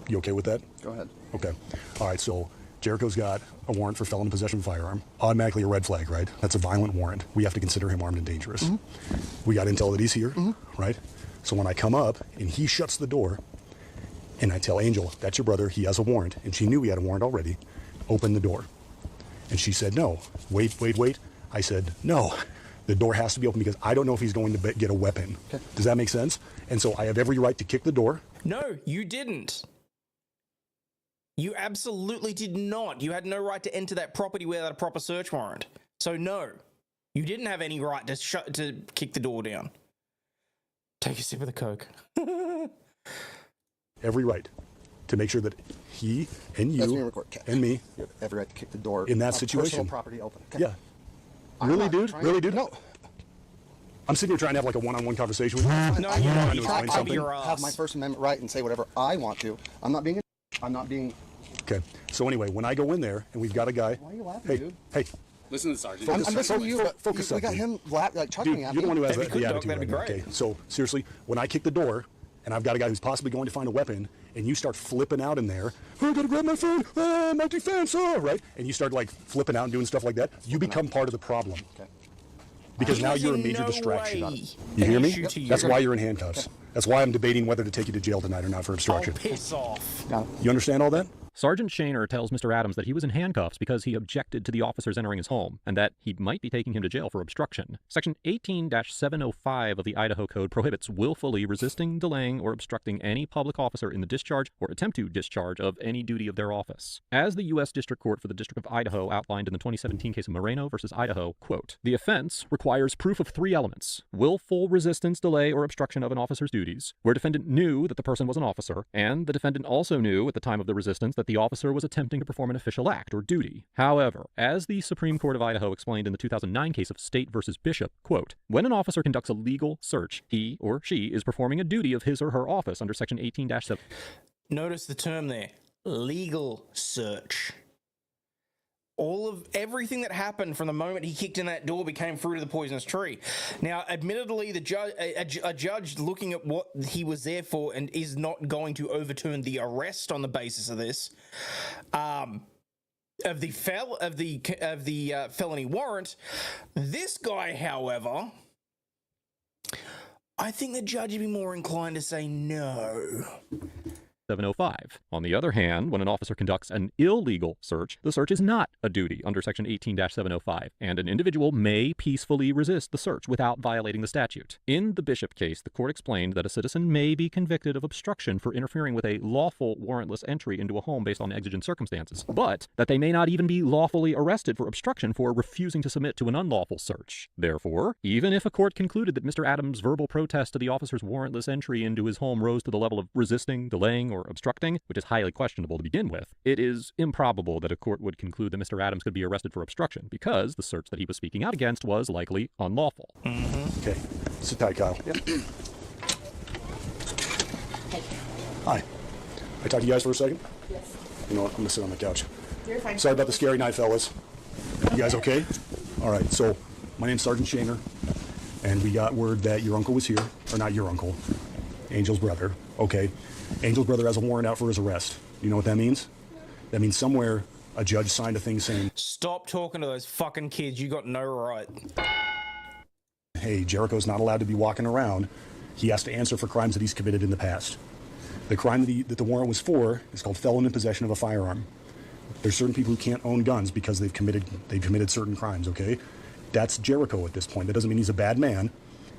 You okay with that? Go ahead. Okay. All right, so Jericho's got a warrant for felon in possession of a firearm. Automatically a red flag, right? That's a violent warrant. We have to consider him armed and dangerous. We got intel that he's here, right? So when I come up and he shuts the door and I tell Angel, that's your brother, he has a warrant, and she knew he had a warrant already, open the door. And she said, no, wait. I said, no, the door has to be open because I don't know if he's going to get a weapon. Okay. Does that make sense? And so I have every right to kick the door. No, you didn't. You absolutely did not. You had no right to enter that property without a proper search warrant. So no, you didn't have any right to kick the door down. Take a sip of the Coke. Every right to make sure that he and you and me You have every right to kick the door in that of situation. personal property open. Okay. Yeah. Really, dude? Really, dude? No. I'm sitting here trying to have like a one-on-one conversation with you. No, I'm you're trying not. to You explain can't something. Have my First Amendment right and say whatever I want to. I'm not being. Okay. So anyway, when I go in there and we've got a guy. Why are you laughing, hey, dude? Hey. Listen to the sergeant. I'm listening to you. Focus We up, got dude. him chuckling Dude, at you're the me. one who has If you the could talk, attitude. that'd be right now, great. Okay. So seriously, when I kick the door and I've got a guy who's possibly going to find a weapon, and you start flipping out in there, oh, I gotta grab my phone, my defense, right? And you start like flipping out and doing stuff like that, you become part of the problem. Okay. Because now There's you're a major no distraction. way You hear me? issue to you. That's why you're in handcuffs. That's why I'm debating whether to take you to jail tonight or not for obstruction. Oh, piss off. You understand all that? Sergeant Shaner tells Mr. Adams that he was in handcuffs because he objected to the officers entering his home, and that he might be taking him to jail for obstruction. Section 18-705 of the Idaho Code prohibits willfully resisting, delaying, or obstructing any public officer in the discharge or attempt to discharge of any duty of their office. As the U.S. District Court for the District of Idaho outlined in the 2017 case of Moreno versus Idaho, quote, the offense requires proof of 3 elements: willful resistance, delay, or obstruction of an officer's duties, where defendant knew that the person was an officer, and the defendant also knew at the time of the resistance that the officer was attempting to perform an official act or duty. However, as the Supreme Court of Idaho explained in the 2009 case of State versus Bishop, quote, when an officer conducts a legal search, he or she is performing a duty of his or her office under Section 18-7. Notice the term there, legal search. Everything that happened from the moment he kicked in that door became fruit of the poisonous tree. Now, admittedly, the judge, a judge looking at what he was there for and is not going to overturn the arrest on the basis of this, of the felony warrant. This guy, however, I think the judge would be more inclined to say no. 705. On the other hand, when an officer conducts an illegal search, the search is not a duty under Section 18-705, and an individual may peacefully resist the search without violating the statute. In the Bishop case, the court explained that a citizen may be convicted of obstruction for interfering with a lawful warrantless entry into a home based on exigent circumstances, but that they may not even be lawfully arrested for obstruction for refusing to submit to an unlawful search. Therefore, even if a court concluded that Mr. Adams' verbal protest to the officer's warrantless entry into his home rose to the level of resisting, delaying, or obstructing, which is highly questionable to begin with, it is improbable that a court would conclude that Mr. Adams could be arrested for obstruction because the search that he was speaking out against was likely unlawful. Okay, sit tight, Kyle. Yep. Hi. I talk to you guys for a second? Yes. You know what? I'm gonna sit on the couch. You're fine. Sorry about the scary night, fellas. You guys okay? All right, so my name's Sergeant Shaner, and we got word that your uncle was here, or not your uncle, Angel's brother. Okay. Angel's brother has a warrant out for his arrest. Do you know what that means? That means somewhere a judge signed a thing saying, stop talking to those fucking kids. You got no right. Hey, Jericho's not allowed to be walking around. He has to answer for crimes that he's committed in the past. The crime that the warrant was for is called felon in possession of a firearm. There's certain people who can't own guns because they've committed certain crimes, okay? That's Jericho at this point. That doesn't mean he's a bad man.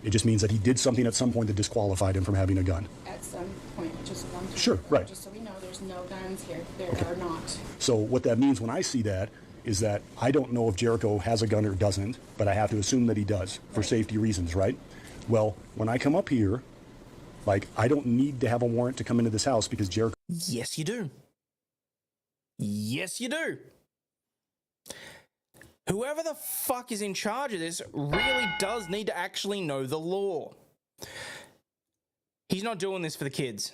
It just means that he did something at some point that disqualified him from having a gun. At some point, just one time. Sure, right. Just so we know, there's no guns here. There are not. So what that means when I see that is that I don't know if Jericho has a gun or doesn't, but I have to assume that he does for safety reasons, right? Well, when I come up here, like, I don't need to have a warrant to come into this house because Jericho... Yes, you do. Yes, you do. Whoever the fuck is in charge of this really does need to actually know the law. He's not doing this for the kids.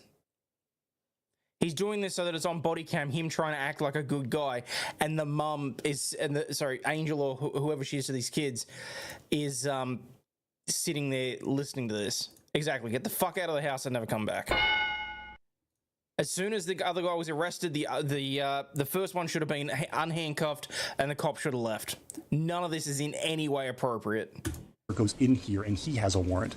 He's doing this so that it's on body cam, him trying to act like a good guy, and the mum is, Angel or whoever she is to these kids, is sitting there listening to this. Exactly. Get the fuck out of the house and never come back. As soon as the other guy was arrested, the first one should have been unhandcuffed and the cop should have left. None of this is in any way appropriate. Goes in here and he has a warrant.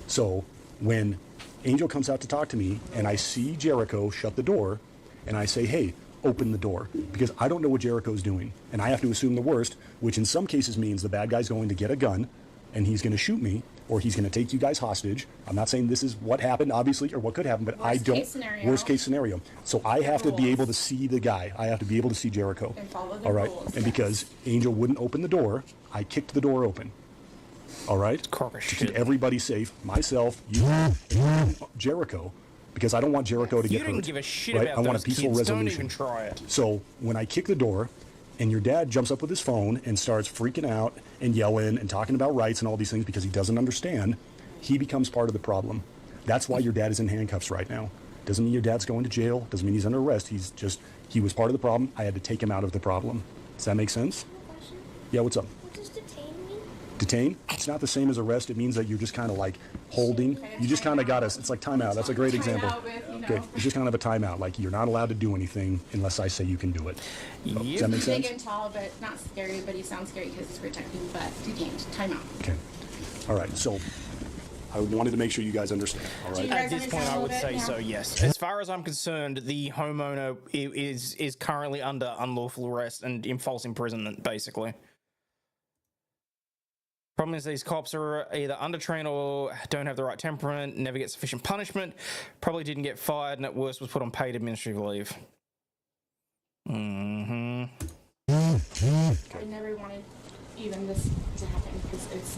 So when Angel comes out to talk to me and I see Jericho shut the door and I say, hey, open the door, because I don't know what Jericho's doing. And I have to assume the worst, which in some cases means the bad guy's going to get a gun and he's going to shoot me, or he's going to take you guys hostage. I'm not saying this is what happened, obviously, or what could happen, but I don't. Worst case scenario. So I have to be able to see the guy. I have to be able to see Jericho. And follow the all right. rules, And because Angel wouldn't open the door, I kicked the door open. All right. To keep everybody safe, myself, you, and Jericho, because I don't want Jericho to get hurt. You didn't give a shit right? about I want a those peaceful kids. resolution. Don't even try it. So when I kick the door, and your dad jumps up with his phone and starts freaking out and yelling and talking about rights and all these things because he doesn't understand, he becomes part of the problem. That's why your dad is in handcuffs right now. Doesn't mean your dad's going to jail. Doesn't mean he's under arrest. He was part of the problem. I had to take him out of the problem. Does that make sense? Yeah, what's up? What does detain mean? Detain? It's not the same as arrest. It means that you're just kind of like holding. You just kind of got us. It's like timeout. That's a great example. Okay, it's just kind of a timeout. Like, you're not allowed to do anything unless I say you can do it. So, does that make sense? Big and tall, but not scary, but he sounds scary because he's protecting, but detained. Time out. Okay. All right, so I wanted to make sure you guys understand. All right. At this point, I would say so, yes. As far as I'm concerned, the homeowner is currently under unlawful arrest and in false imprisonment, basically. Problem is these cops are either undertrained or don't have the right temperament, never get sufficient punishment, probably didn't get fired, and at worst was put on paid administrative leave. I never wanted even this to happen because it's...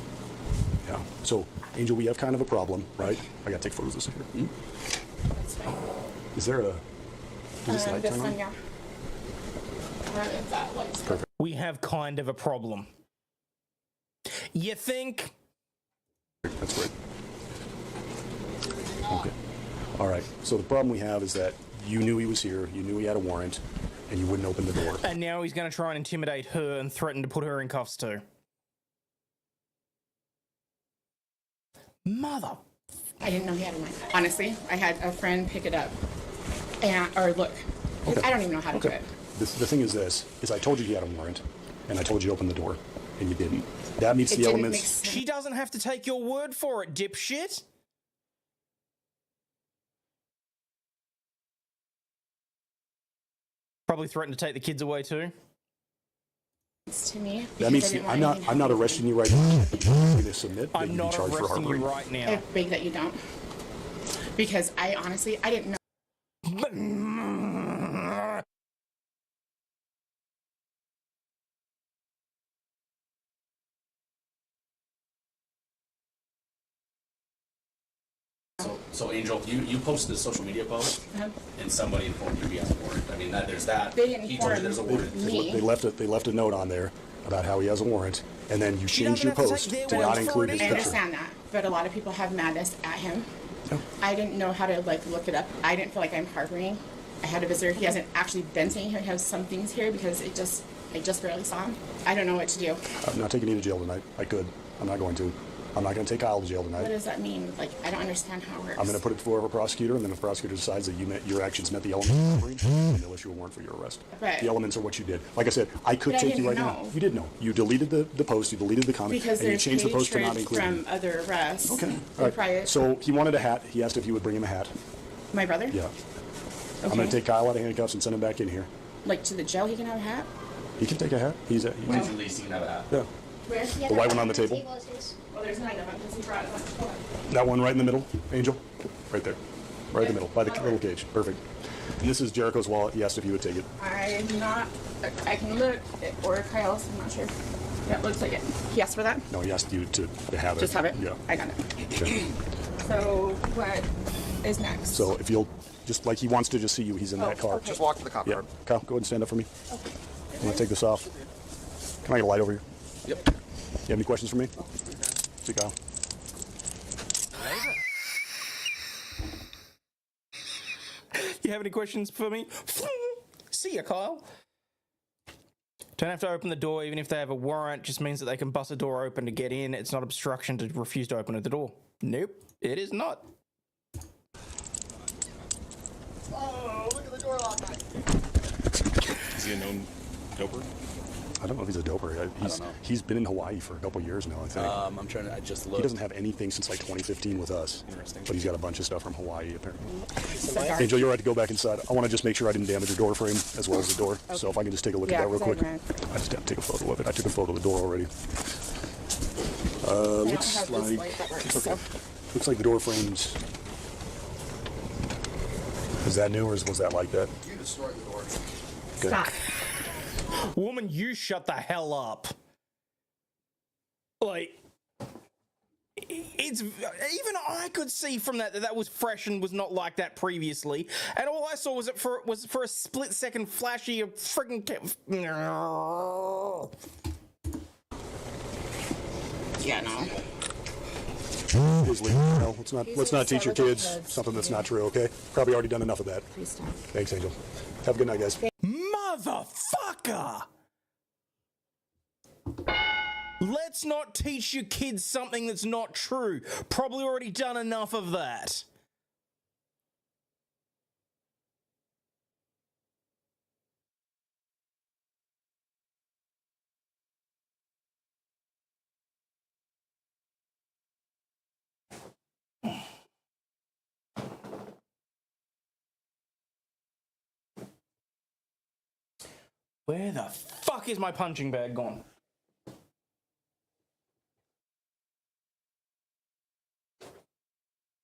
Yeah. So, Angel, we have kind of a problem, right? I gotta take photos of this here. That's fine. Is there a... Does this light This turn one, on? yeah. her if that was Perfect. We have kind of a problem. You think? That's great. Okay. All right. So the problem we have is that you knew he was here, you knew he had a warrant, and you wouldn't open the door. And now he's going to try and intimidate her and threaten to put her in cuffs too. Mother. I didn't know he had a warrant. Honestly, I had a friend pick it up or look. Okay. I don't even know how to do it. The thing is this, is I told you he had a warrant, and I told you to open the door, and you didn't. That meets the elements. She doesn't have to take your word for it, dipshit. Probably threatened to take the kids away too. To me, That means I'm not arresting you right now. I'm going to submit that I'm you be not charged for arresting you harboring. right now. I beg that you don't, because I honestly didn't know. So Angel, you posted a social media post, and somebody informed you he has a warrant. I mean, there's that. They didn't he told you there's a warrant. They left a note on there about how he has a warrant, and then you changed your post to not include his I picture. understand that, but a lot of people have madness at him. I didn't know how to look it up. I didn't feel like I'm harboring. I had a visitor. He hasn't actually been saying he has some things here because I just barely saw him. I don't know what to do. I'm not taking you to jail tonight. I could. I'm not going to. I'm not going to take Kyle to jail tonight. What does that mean? Like, I don't understand how it works. I'm going to put it before a prosecutor, and then if the prosecutor decides that your actions met the elements of harboring, then they'll issue a warrant for your arrest. But- The elements are what you did. Like I said, I could But I take you right didn't now. know. You did know. You deleted the post, you deleted the comment, Because and you there's changed the post to not hatred include from me. other arrests. Okay. They're All right. private. So he wanted a hat. He asked if you would bring him a hat. My brother? Yeah. I'm Okay. going to take Kyle out of handcuffs and send him back in here. Like, to the jail, he can have a hat? He can take a hat. He's When he's released, he can have a hat. Yeah. Where? The white one on the table. Well, there's 9 of them because he brought it up. That one right in the middle, Angel? Right there. Right in the middle, by the little cage. Perfect. And this is Jericho's wallet. He asked if you would take it. I'm not. I can look, or Kyle's, I'm not sure. Yeah, it looks like it. He asked for that? No, he asked you to have it. Just have it? Yeah. I got it. Okay. So, what is next? So if you'll, just like he wants to just see you, he's in that car. okay. Just walk to the cop Yeah. car. Kyle, go ahead and stand up for me. Okay. I'm going to take this off. Can I get a light over here? Yep. You have any questions for me? See, Kyle. You have any questions for me? See ya, Kyle. Don't have to open the door, even if they have a warrant. Just means that they can bust a door open to get in. It's not obstruction to refuse to open the door. Nope, it is not. Oh, look at the door lock. Is he a known doper? I don't know if he's a doper. He's been in Hawaii for a couple years now, I think. I'm trying to. I just looked. He doesn't have anything since like 2015 with us. Interesting. But he's got a bunch of stuff from Hawaii, apparently. Angel, you're right to go back inside. I want to just make sure I didn't damage your door frame as well as the door. So if I can just take a look at that real quick. I just have to take a photo of it. I took a photo of the door already. Looks like the door frames. Is that new or was that like that? You destroyed the door. Good. Stop. Woman, you shut the hell up. Like, it's even I could see from that was fresh and was not like that previously. And all I saw was for a split second flashy of freaking. Yeah, no. Please leave. No, let's not teach your kids something that's not true, okay? Probably already done enough of that. Please stop. Thanks, Angel. Have a good night, guys. Motherfucker! Let's not teach your kids something that's not true. Probably already done enough of that. Where the fuck is my punching bag gone?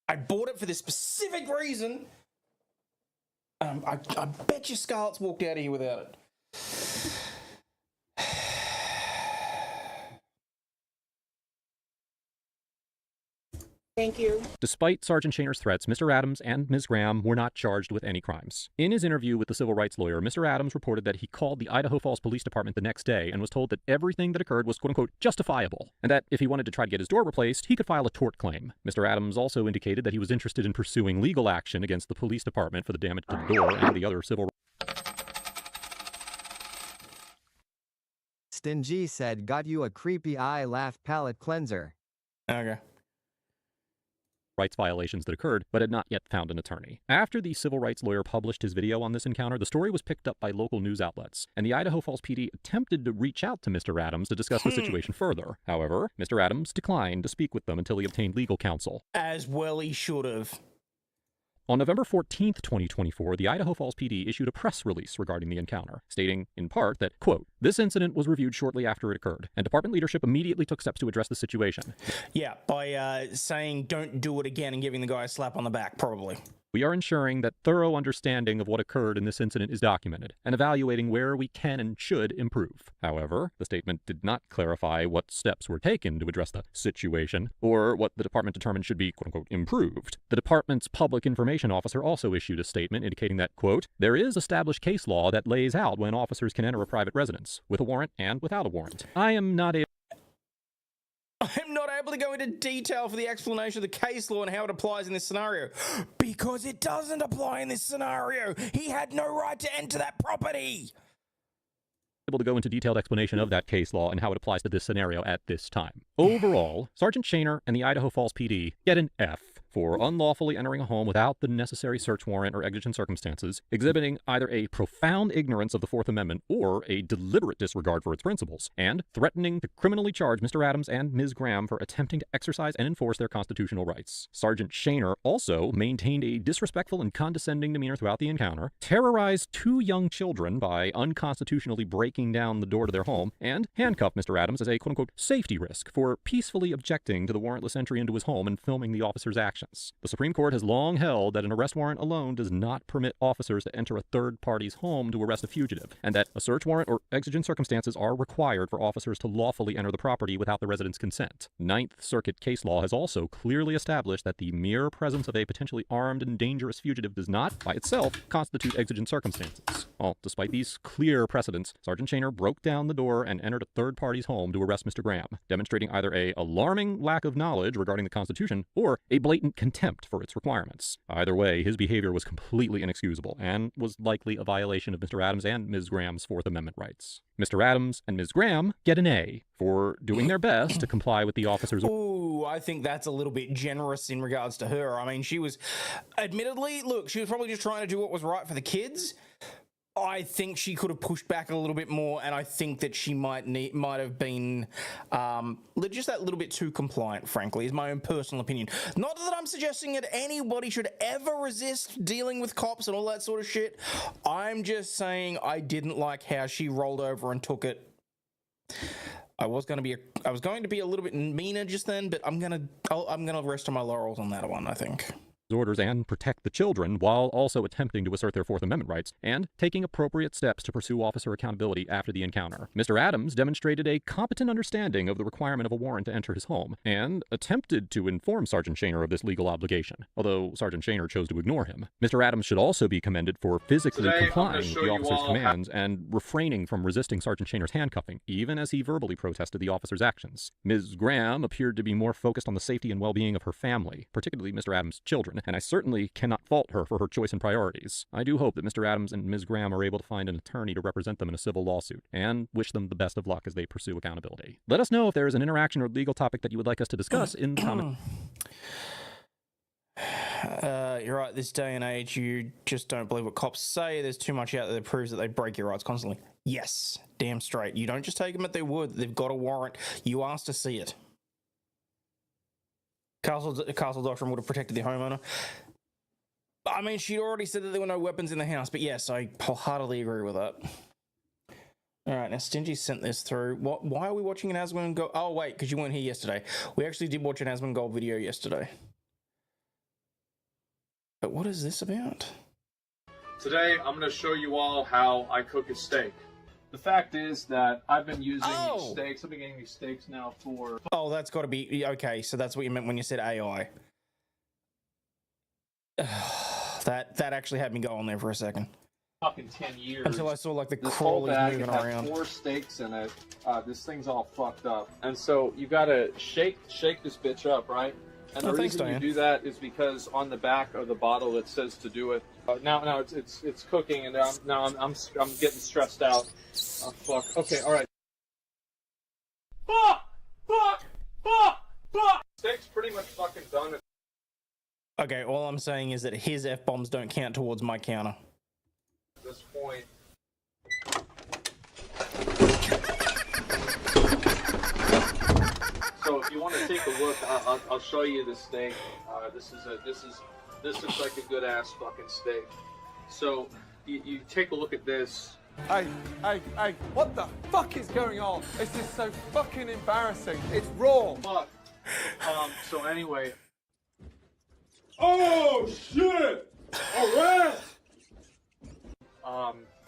I bought it for this specific reason. I bet you Scarlett's walked out of here without it. Thank you. Despite Sergeant Shainer's threats, Mr. Adams and Ms. Graham were not charged with any crimes. In his interview with the civil rights lawyer, Mr. Adams reported that he called the Idaho Falls Police Department the next day and was told that everything that occurred was quote-unquote justifiable, and that if he wanted to try to get his door replaced, he could file a tort claim. Mr. Adams also indicated that he was interested in pursuing legal action against the police department for the damage to the door and the other civil Stingy said, got you a creepy eye laugh palette cleanser. Okay. rights violations that occurred, but had not yet found an attorney. After the civil rights lawyer published his video on this encounter, the story was picked up by local news outlets, and the Idaho Falls PD attempted to reach out to Mr. Adams to discuss the situation further. However, Mr. Adams declined to speak with them until he obtained legal counsel. As well he should have. On November 14th, 2024, the Idaho Falls PD issued a press release regarding the encounter, stating, in part, that, quote, this incident was reviewed shortly after it occurred, and department leadership immediately took steps to address the situation. Yeah, by saying don't do it again and giving the guy a slap on the back, probably. We are ensuring that thorough understanding of what occurred in this incident is documented, and evaluating where we can and should improve. However, the statement did not clarify what steps were taken to address the situation, or what the department determined should be, quote-unquote, improved. The department's public information officer also issued a statement indicating that, quote, there is established case law that lays out when officers can enter a private residence, with a warrant and without a warrant. I'm not able to go into detail for the explanation of the case law and how it applies in this scenario. Because it doesn't apply in this scenario. He had no right to enter that property. Able to go into detailed explanation of that case law and how it applies to this scenario at this time. Overall, Sergeant Shainer and the Idaho Falls PD get an F for unlawfully entering a home without the necessary search warrant or exigent circumstances, exhibiting either a profound ignorance of the Fourth Amendment or a deliberate disregard for its principles, and threatening to criminally charge Mr. Adams and Ms. Graham for attempting to exercise and enforce their constitutional rights. Sergeant Shainer also maintained a disrespectful and condescending demeanor throughout the encounter, terrorized two young children by unconstitutionally breaking down the door to their home, and handcuffed Mr. Adams as a quote-unquote safety risk for peacefully objecting to the warrantless entry into his home and filming the officer's actions. The Supreme Court has long held that an arrest warrant alone does not permit officers to enter a third party's home to arrest a fugitive, and that a search warrant or exigent circumstances are required for officers to lawfully enter the property without the resident's consent. Ninth Circuit case law has also clearly established that the mere presence of a potentially armed and dangerous fugitive does not, by itself, constitute exigent circumstances. Well, despite these clear precedents, Sergeant Shainer broke down the door and entered a third party's home to arrest Mr. Graham, demonstrating either an alarming lack of knowledge regarding the Constitution or a blatant contempt for its requirements. Either way, his behavior was completely inexcusable and was likely a violation of Mr. Adams and Ms. Graham's Fourth Amendment rights. Mr. Adams and Ms. Graham get an A for doing their best to comply with the officer's... Ooh, I think that's a little bit generous in regards to her. I mean, she was, admittedly, look, she was probably just trying to do what was right for the kids. I think she could have pushed back a little bit more, and I think that she might have been just that little bit too compliant, frankly, is my own personal opinion. Not that I'm suggesting that anybody should ever resist dealing with cops and all that sort of shit. I'm just saying I didn't like how she rolled over and took it. I was going to be a little bit meaner just then, but I'm gonna rest on my laurels on that one, I think. Orders and protect the children while also attempting to assert their Fourth Amendment rights and taking appropriate steps to pursue officer accountability after the encounter. Mr. Adams demonstrated a competent understanding of the requirement of a warrant to enter his home and attempted to inform Sergeant Shainer of this legal obligation, although Sergeant Shainer chose to ignore him. Mr. Adams should also be commended for physically complying with the officer's commands and refraining from resisting Sergeant Shainer's handcuffing, even as he verbally protested the officer's actions. Ms. Graham appeared to be more focused on the safety and well-being of her family, particularly Mr. Adams' children, and I certainly cannot fault her for her choice and priorities. I do hope that Mr. Adams and Ms. Graham are able to find an attorney to represent them in a civil lawsuit, and wish them the best of luck as they pursue accountability. Let us know if there is an interaction or legal topic that you would like us to discuss in the comment. You're right, this day and age, you just don't believe what cops say. There's too much out there that proves that they break your rights constantly. Yes, damn straight. You don't just take them at their word. They've got a warrant. You asked to see it. Castle Doctrine would have protected the homeowner. I mean, she'd already said that there were no weapons in the house, but yes, I wholeheartedly agree with that. All right, now Stingy sent this through. Why are we watching an Asmongold? Oh, wait, because you weren't here yesterday. We actually did watch an Asmongold video yesterday. But what is this about? Today, I'm going to show you all how I cook a steak. The fact is that I've been using these steaks. I've been getting these steaks now for... Oh, that's got to be... Okay, so that's what you meant when you said AI. That actually had me go on there for a second. Fucking 10 years. Until I saw like the this whole crawlies bag moving had around. 4 steaks in it. This thing's all fucked up. And so you gotta shake this bitch up, right? And the thanks, reason you Diane. do that is because on the back of the bottle it says to do it. Now it's cooking, and now I'm getting stressed out. Oh fuck. Okay, all right. Fuck! Steak's pretty much fucking done. Okay, all I'm saying is that his F-bombs don't count towards my counter. At this point. So if you want to take a look, I'll show you the steak. This looks like a good ass fucking steak. So you take a look at this. Hey, what the fuck is going on? This is so fucking embarrassing. It's raw. Fuck. So anyway. Oh shit! Alright!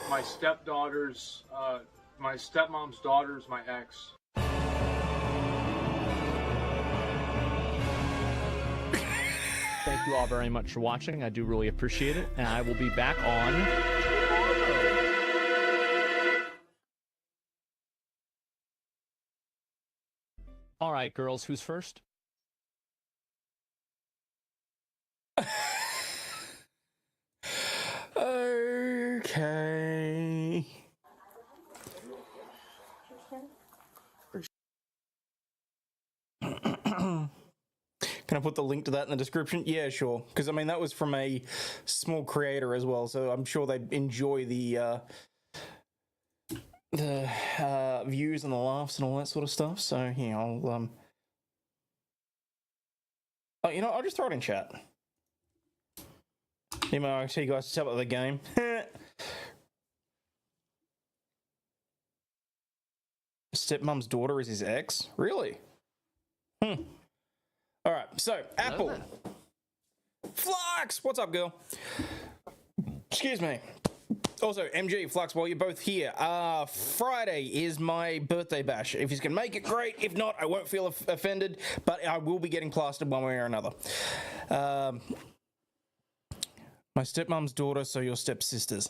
My stepdaughter's, my stepmom's daughter's my ex. Thank you all very much for watching. I do really appreciate it. And I will be back on tomorrow. All right, girls, who's first? Okay. Can I put the link to that in the description? Yeah, sure. Because I mean, that was from a small creator as well, so I'm sure they'd enjoy the views and the laughs and all that sort of stuff. So yeah, I'll oh, you know, I'll just throw it in chat. I'll tell you guys to tell about the game. Stepmom's daughter is his ex? Really? Alright, so, Apple. Flux! What's up, girl? Excuse me. Also, MG, Flux, while you're both here, Friday is my birthday bash. If he's gonna make it, great. If not, I won't feel offended, but I will be getting plastered one way or another. My stepmom's daughter, so your stepsisters.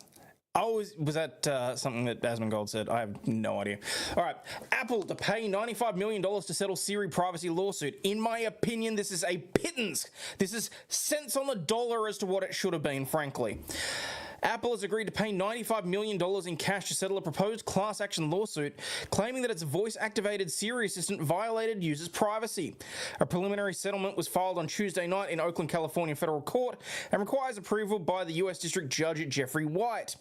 Oh, was that something that Asmongold said? I have no idea. All right, Apple to pay $95 million to settle Siri privacy lawsuit. In my opinion, this is a pittance. This is cents on the dollar as to what it should have been, frankly. Apple has agreed to pay $95 million in cash to settle a proposed class action lawsuit claiming that its voice-activated Siri assistant violated users' privacy. A preliminary settlement was filed on Tuesday night in Oakland, California federal court and requires approval by the U.S. District Judge Jeffrey White.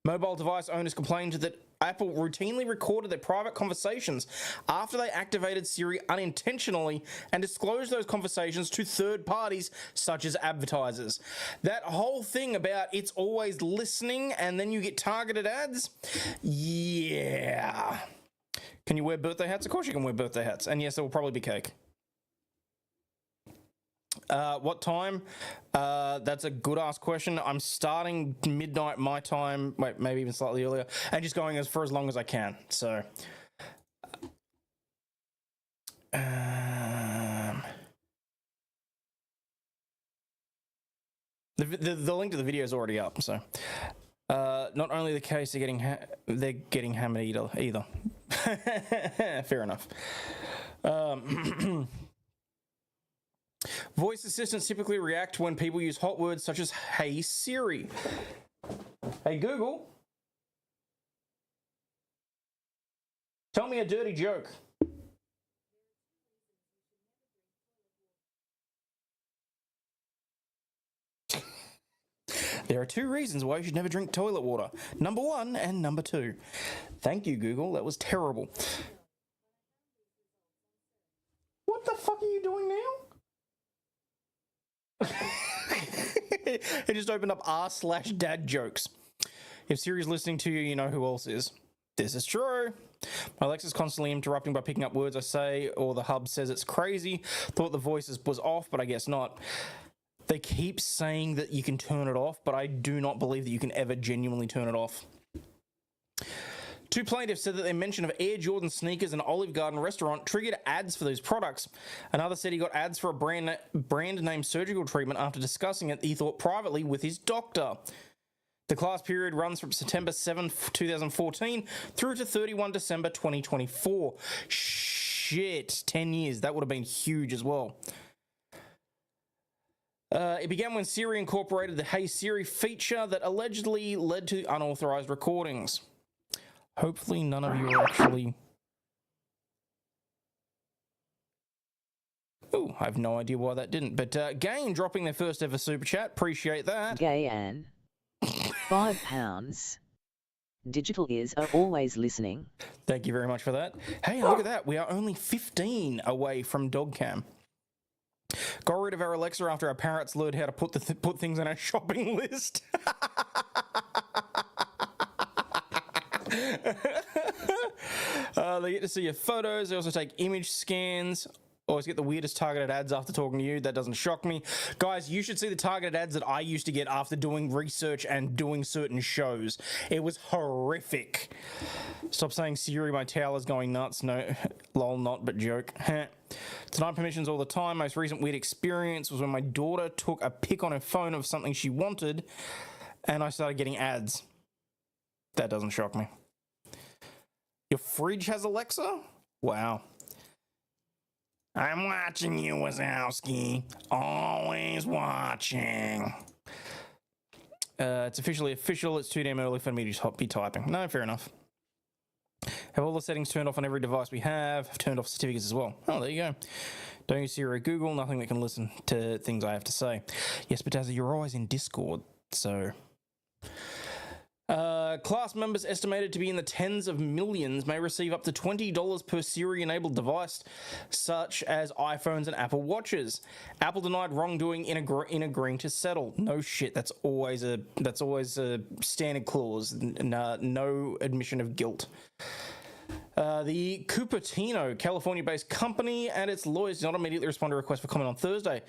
Mobile device owners complained that Apple routinely recorded their private conversations after they activated Siri unintentionally and disclosed those conversations to third parties such as advertisers. That whole thing about it's always listening and then you get targeted ads? Yeah. Can you wear birthday hats? Of course you can wear birthday hats. And yes, there will probably be cake. What time? That's a good ass question. I'm starting midnight my time, wait, maybe even slightly earlier, and just going for as long as I can. So, the link to the video is already up. So, not only the case they're getting hammered either. Fair enough. Voice assistants typically react when people use hot words such as "Hey Siri." Hey Google, tell me a dirty joke. There are 2 reasons why you should never drink toilet water. Number 1 and number 2. Thank you, Google. That was terrible. What the fuck are you doing now? It just opened up r/dad jokes. If Siri's listening to you, you know who else is. This is true. My Alexa's constantly interrupting by picking up words I say, or the hub says it's crazy. Thought the voice was off, but I guess not. They keep saying that you can turn it off, but I do not believe that you can ever genuinely turn it off. Two plaintiffs said that their mention of Air Jordan sneakers and Olive Garden restaurant triggered ads for those products. Another said he got ads for a brand name surgical treatment after discussing it, he thought privately with his doctor. The class period runs from September 7, 2014 through to 31 December 2024. Shit, 10 years. That would have been huge as well. It began when Siri incorporated the Hey Siri feature that allegedly led to unauthorized recordings. Hopefully none of you are actually... Ooh, I have no idea why that didn't. But Gain dropping their first ever super chat. Appreciate that. Gay Ann. £5. Digital ears are always listening. Thank you very much for that. Hey, look at that. We are only 15 away from dog cam. Got rid of our Alexa after our parrots learned how to put put things on our shopping list. They get to see your photos. They also take image scans. Always get the weirdest targeted ads after talking to you. That doesn't shock me. Guys, you should see the targeted ads that I used to get after doing research and doing certain shows. It was horrific. Stop saying Siri, my tower's going nuts. No, lol, not, but joke. Deny permissions all the time. Most recent weird experience was when my daughter took a pic on her phone of something she wanted, and I started getting ads. That doesn't shock me. Your fridge has Alexa? Wow. I'm watching you, Wazowski. Always watching. It's officially official. It's too damn early for me to be typing. No, fair enough. Have all the settings turned off on every device we have. I've turned off certificates as well. Oh, there you go. Don't use Siri or Google. Nothing that can listen to things I have to say. Yes, but Dazza, you're always in Discord, so... class members estimated to be in the tens of millions may receive up to $20 per Siri-enabled device, such as iPhones and Apple Watches. Apple denied wrongdoing in agreeing to settle. No shit, that's always a standard clause. No admission of guilt. The Cupertino, California-based company, and its lawyers did not immediately respond to requests for comment on Thursday.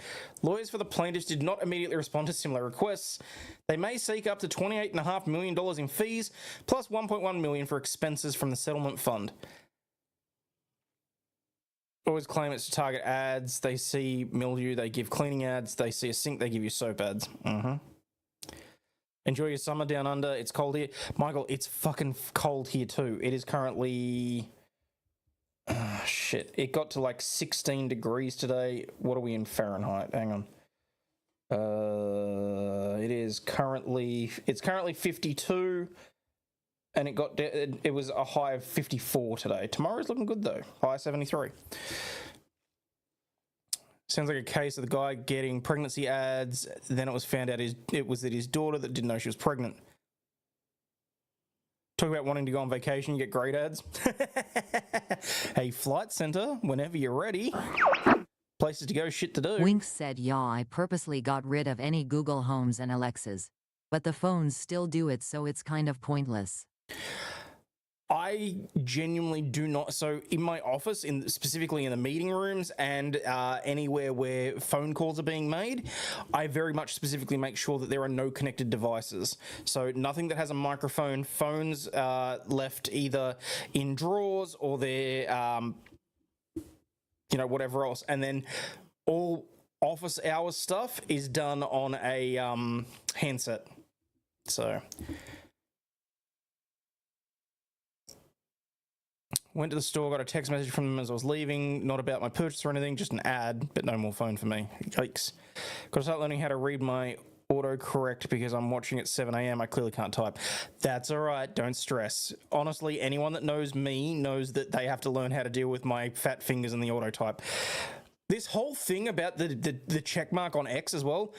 Lawyers for the plaintiffs did not immediately respond to similar requests. They may seek up to $28.5 million in fees, plus $1.1 million for expenses from the settlement fund. Always claim it's to target ads. They see mildew, they give cleaning ads. They see a sink, they give you soap ads. Enjoy your summer down under. It's cold here. Michael, it's fucking cold here too. It is currently... shit. It got to like 16 degrees today. What are we in Fahrenheit? Hang on. It's currently 52, and it was a high of 54 today. Tomorrow's looking good though. High 73. Sounds like a case of the guy getting pregnancy ads. Then it was found out it was his daughter that didn't know she was pregnant. Talk about wanting to go on vacation, you get great ads. Hey, Flight Center, whenever you're ready. Places to go, shit to do. Winks said, yeah, I purposely got rid of any Google Homes and Alexas. But the phones still do it, so it's kind of pointless. I genuinely do not. So in my office, specifically in the meeting rooms and anywhere where phone calls are being made, I very much specifically make sure that there are no connected devices. So nothing that has a microphone. Phones left either in drawers or they're, whatever else. And then all office hours stuff is done on a handset. So... Went to the store, got a text message from them as I was leaving, not about my purchase or anything, just an ad, but no more phone for me. Yikes. Got to start learning how to read my autocorrect because I'm watching at 7 a.m. I clearly can't type. That's all right, don't stress. Honestly, anyone that knows me knows that they have to learn how to deal with my fat fingers and the auto type. This whole thing about the check mark on X as well,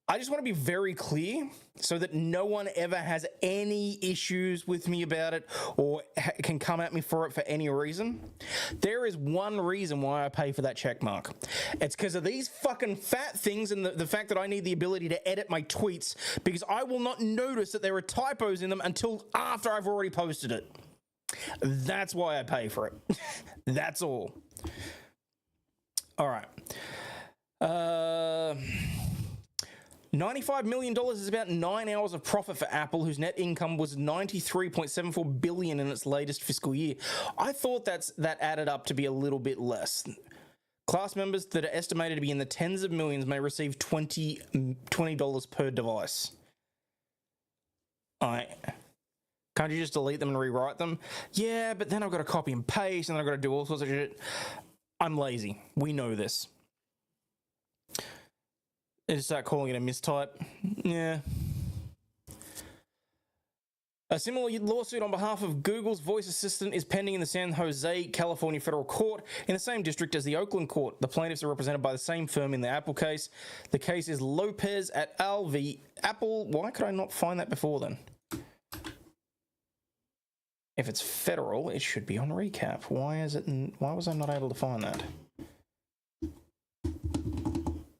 I just want to be very clear so that no one ever has any issues with me about it or can come at me for it for any reason. There is one reason why I pay for that check mark. It's because of these fucking fat things and the fact that I need the ability to edit my tweets because I will not notice that there are typos in them until after I've already posted it. That's why I pay for it. That's all. All right. $95 million is about 9 hours of profit for Apple, whose net income was $93.74 billion in its latest fiscal year. I thought that added up to be a little bit less. Class members that are estimated to be in the tens of millions may receive $20 per device. Can't you just delete them and rewrite them? Yeah, but then I've got to copy and paste, and then I've got to do all sorts of shit. I'm lazy. We know this. And start calling it a mistype. Yeah. A similar lawsuit on behalf of Google's voice assistant is pending in the San Jose, California federal court in the same district as the Oakland court. The plaintiffs are represented by the same firm in the Apple case. The case is Lopez et al. v. Apple. Why could I not find that before then? If it's federal, it should be on recap. Why was I not able to find that?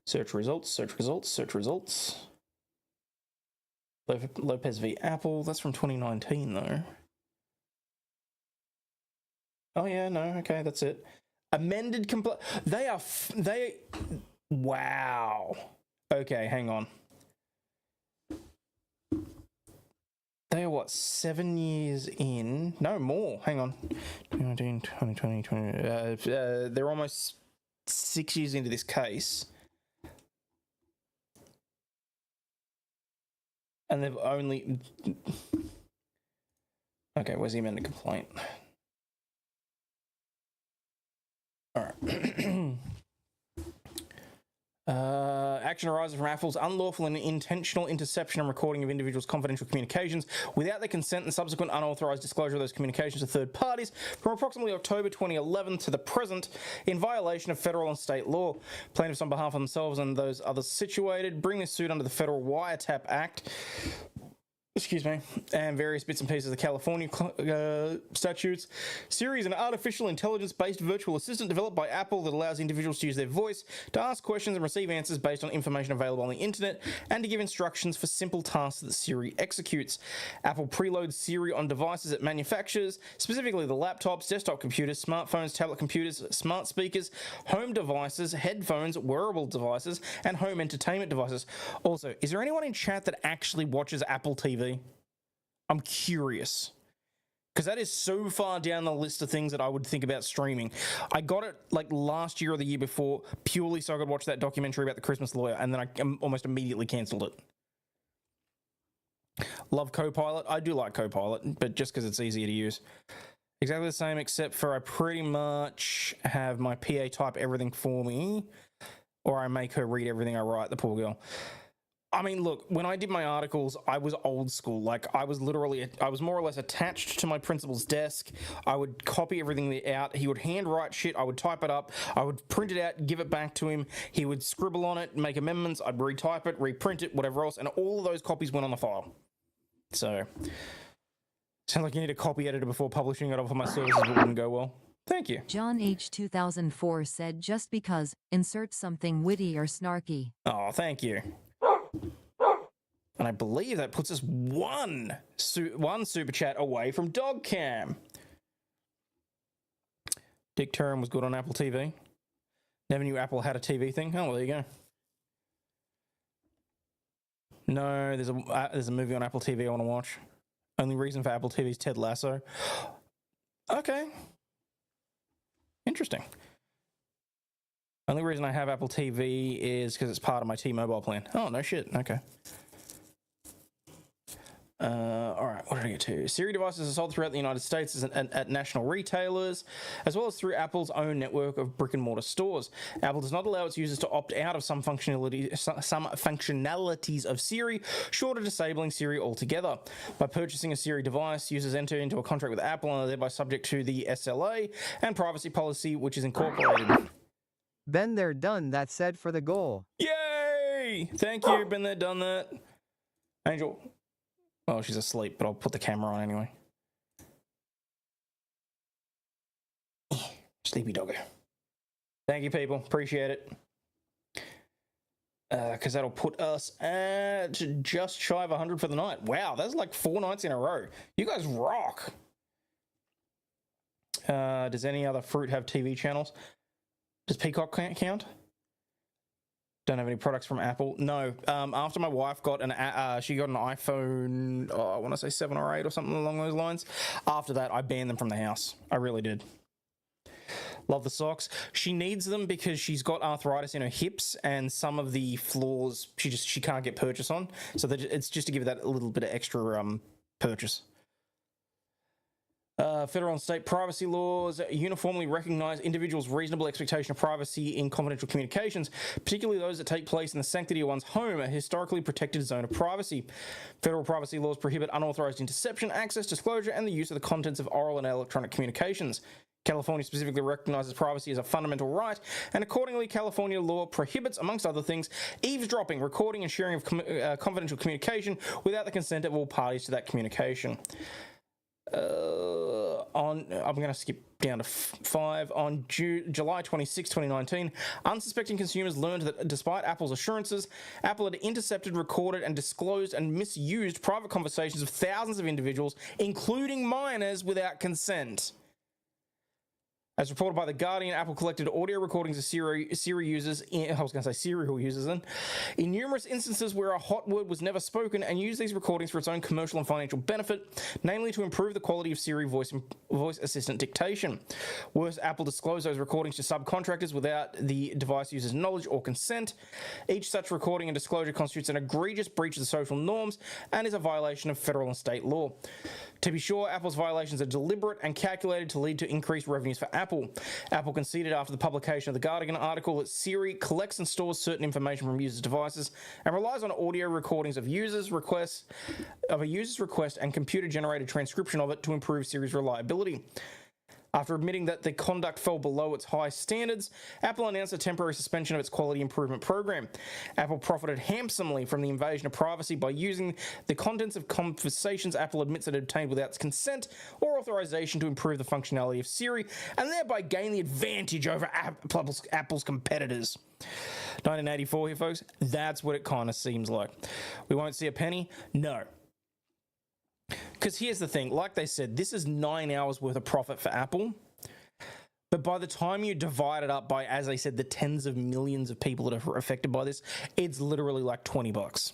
Search results, search results, search results. Lopez v. Apple, that's from 2019 though. Oh yeah, no, okay, that's it. Amended complaint. Wow. Okay, hang on. They are what, 7 years in? No, more. Hang on. 2019, 2020, 20. They're almost 6 years into this case. And they've only... Okay, where's the amended complaint? Alright. Action arises from Apple's unlawful and intentional interception and recording of individuals' confidential communications without their consent and subsequent unauthorized disclosure of those communications to third parties from approximately October 2011 to the present in violation of federal and state law. Plaintiffs on behalf of themselves and those others situated bring this suit under the Federal Wiretap Act, and various bits and pieces of the California statutes. Siri is an artificial intelligence-based virtual assistant developed by Apple that allows individuals to use their voice to ask questions and receive answers based on information available on the internet and to give instructions for simple tasks that Siri executes. Apple preloads Siri on devices it manufactures, specifically the laptops, desktop computers, smartphones, tablet computers, smart speakers, home devices, headphones, wearable devices, and home entertainment devices. Also, is there anyone in chat that actually watches Apple TV? I'm curious, because that is so far down the list of things that I would think about streaming. I got it like last year or the year before purely so I could watch that documentary about the Christmas lawyer, and then I almost immediately cancelled it. Love Copilot. I do like Copilot, but just because it's easier to use. Exactly the same, except for I pretty much have my PA type everything for me, or I make her read everything I write, the poor girl. I mean, look, when I did my articles, I was old school. Like, I was more or less attached to my principal's desk. I would copy everything out. He would handwrite shit. I would type it up. I would print it out, give it back to him. He would scribble on it, make amendments. I'd retype it, reprint it, whatever else. And all of those copies went on the file. So, sounds like you need a copy editor before publishing it off of my services. It wouldn't go well. Thank you. John H. 2004 said, just because, insert something witty or snarky. Oh, thank you. And I believe that puts us one super chat away from Dog Cam. Dick Turin was good on Apple TV. Never knew Apple had a TV thing. Oh, well, there you go. No, there's a movie on Apple TV I want to watch. Only reason for Apple TV is Ted Lasso. Okay. Interesting. Only reason I have Apple TV is because it's part of my T-Mobile plan. Oh, no shit. Okay. All right, what did I get to? Siri devices are sold throughout the United States at national retailers, as well as through Apple's own network of brick-and-mortar stores. Apple does not allow its users to opt out of some functionalities of Siri, short of disabling Siri altogether. By purchasing a Siri device, users enter into a contract with Apple and are thereby subject to the SLA and privacy policy, which is incorporated. Been there, done that, said for the goal. Yay! Thank you, been there, done that. Angel. Oh, she's asleep, but I'll put the camera on anyway. Sleepy doggo. Thank you, people. Appreciate it. Because that'll put us at just shy of 100 for the night. Wow, that's like 4 nights in a row. You guys rock. Does any other fruit have TV channels? Does Peacock count? Don't have any products from Apple. No. After my wife got she got an iPhone, I want to say 7 or 8 or something along those lines. After that, I banned them from the house. I really did. Love the socks. She needs them because she's got arthritis in her hips, and some of the floors she can't get purchase on. So it's just to give her that a little bit of extra purchase. Federal and state privacy laws uniformly recognize individuals' reasonable expectation of privacy in confidential communications, particularly those that take place in the sanctity of one's home, a historically protected zone of privacy. Federal privacy laws prohibit unauthorized interception, access, disclosure, and the use of the contents of oral and electronic communications. California specifically recognizes privacy as a fundamental right, and accordingly, California law prohibits, amongst other things, eavesdropping, recording, and sharing of confidential communication without the consent of all parties to that communication. I'm going to skip down to 5. On July 26, 2019, unsuspecting consumers learned that despite Apple's assurances, Apple had intercepted, recorded, and disclosed and misused private conversations of thousands of individuals, including minors, without consent. As reported by The Guardian, Apple collected audio recordings of Siri users, serial users, in numerous instances where a hot word was never spoken, and used these recordings for its own commercial and financial benefit, namely to improve the quality of Siri voice assistant dictation. Worse, Apple disclosed those recordings to subcontractors without the device user's knowledge or consent. Each such recording and disclosure constitutes an egregious breach of the social norms and is a violation of federal and state law. To be sure, Apple's violations are deliberate and calculated to lead to increased revenues for Apple. Apple conceded after the publication of the Guardian article that Siri collects and stores certain information from users' devices and relies on audio recordings of a user's request and computer-generated transcription of it to improve Siri's reliability. After admitting that the conduct fell below its high standards, Apple announced a temporary suspension of its quality improvement program. Apple profited handsomely from the invasion of privacy by using the contents of conversations Apple admits it obtained without its consent or authorization to improve the functionality of Siri and thereby gain the advantage over Apple's competitors. 1984 here, folks. That's what it kind of seems like. We won't see a penny? No. Because here's the thing, like they said, this is 9 hours worth of profit for Apple. But by the time you divide it up by, as I said, the tens of millions of people that are affected by this, it's literally like $20.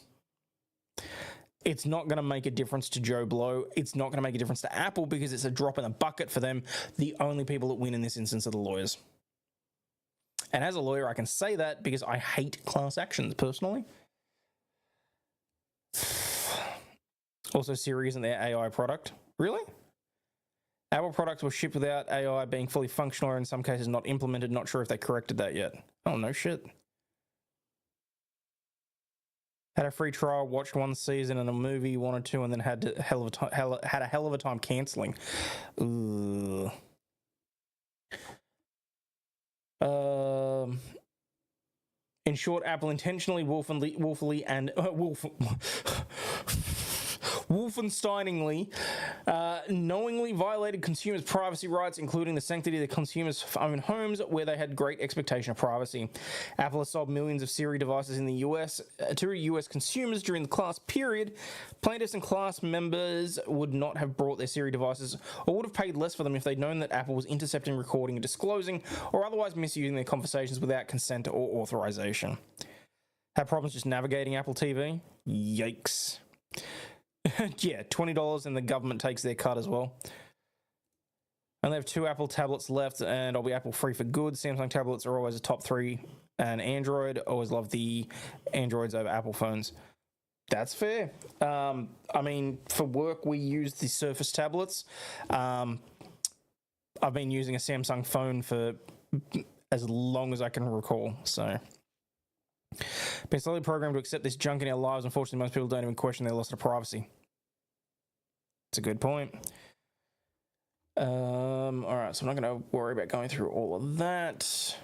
It's not going to make a difference to Joe Blow. It's not going to make a difference to Apple because it's a drop in the bucket for them. The only people that win in this instance are the lawyers. And as a lawyer, I can say that because I hate class actions personally. Also, Siri isn't their AI product. Really? Apple products were shipped without AI being fully functional or in some cases not implemented. Not sure if they corrected that yet. Oh, no shit. Had a free trial, watched one season and a movie, wanted to, and then had a hell of a time cancelling. Ugh. In short, Apple intentionally, Wolfensteiningly, knowingly violated consumers' privacy rights, including the sanctity of the consumers' own homes, where they had great expectation of privacy. Apple has sold millions of Siri devices in the US to US consumers during the class period. Plaintiffs and class members would not have brought their Siri devices or would have paid less for them if they'd known that Apple was intercepting, recording, and disclosing, or otherwise misusing their conversations without consent or authorization. Had problems just navigating Apple TV? Yikes. Yeah, $20 and the government takes their cut as well. I only have 2 Apple tablets left and I'll be Apple free for good. Samsung tablets are always a top 3 and Android. Always love the Androids over Apple phones. That's fair. I mean, for work we use the Surface tablets. I've been using a Samsung phone for as long as I can recall, so... Been slowly programmed to accept this junk in our lives. Unfortunately, most people don't even question their loss of privacy. It's a good point. Alright, so I'm not going to worry about going through all of that.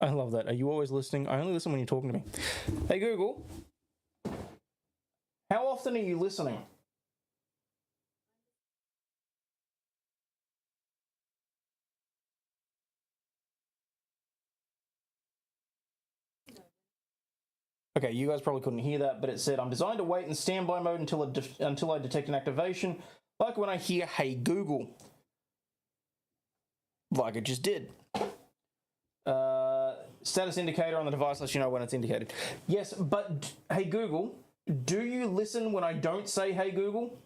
I love that. Are you always listening? I only listen when you're talking to me. Hey Google, how often are you listening? Okay, you guys probably couldn't hear that, but it said, I'm designed to wait in standby mode until I detect an activation, like when I hear, hey Google. Like it just did. Status indicator on the device lets you know when it's indicated. Yes, but hey Google, do you listen when I don't say hey Google?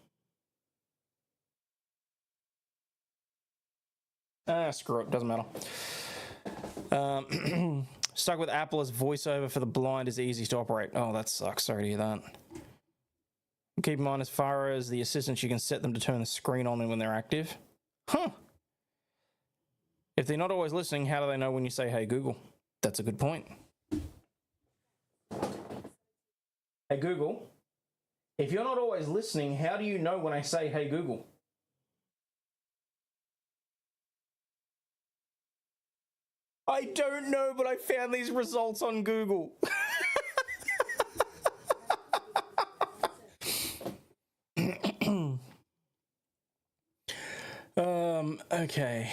Screw it, doesn't matter. Stuck with Apple as voiceover for the blind is easy to operate. Oh, that sucks. Sorry to hear that. Keep in mind, as far as the assistants, you can set them to turn the screen on when they're active. Huh. If they're not always listening, how do they know when you say, hey, Google? That's a good point. Hey, Google, if you're not always listening, how do you know when I say, hey, Google? I don't know, but I found these results on Google. Okay.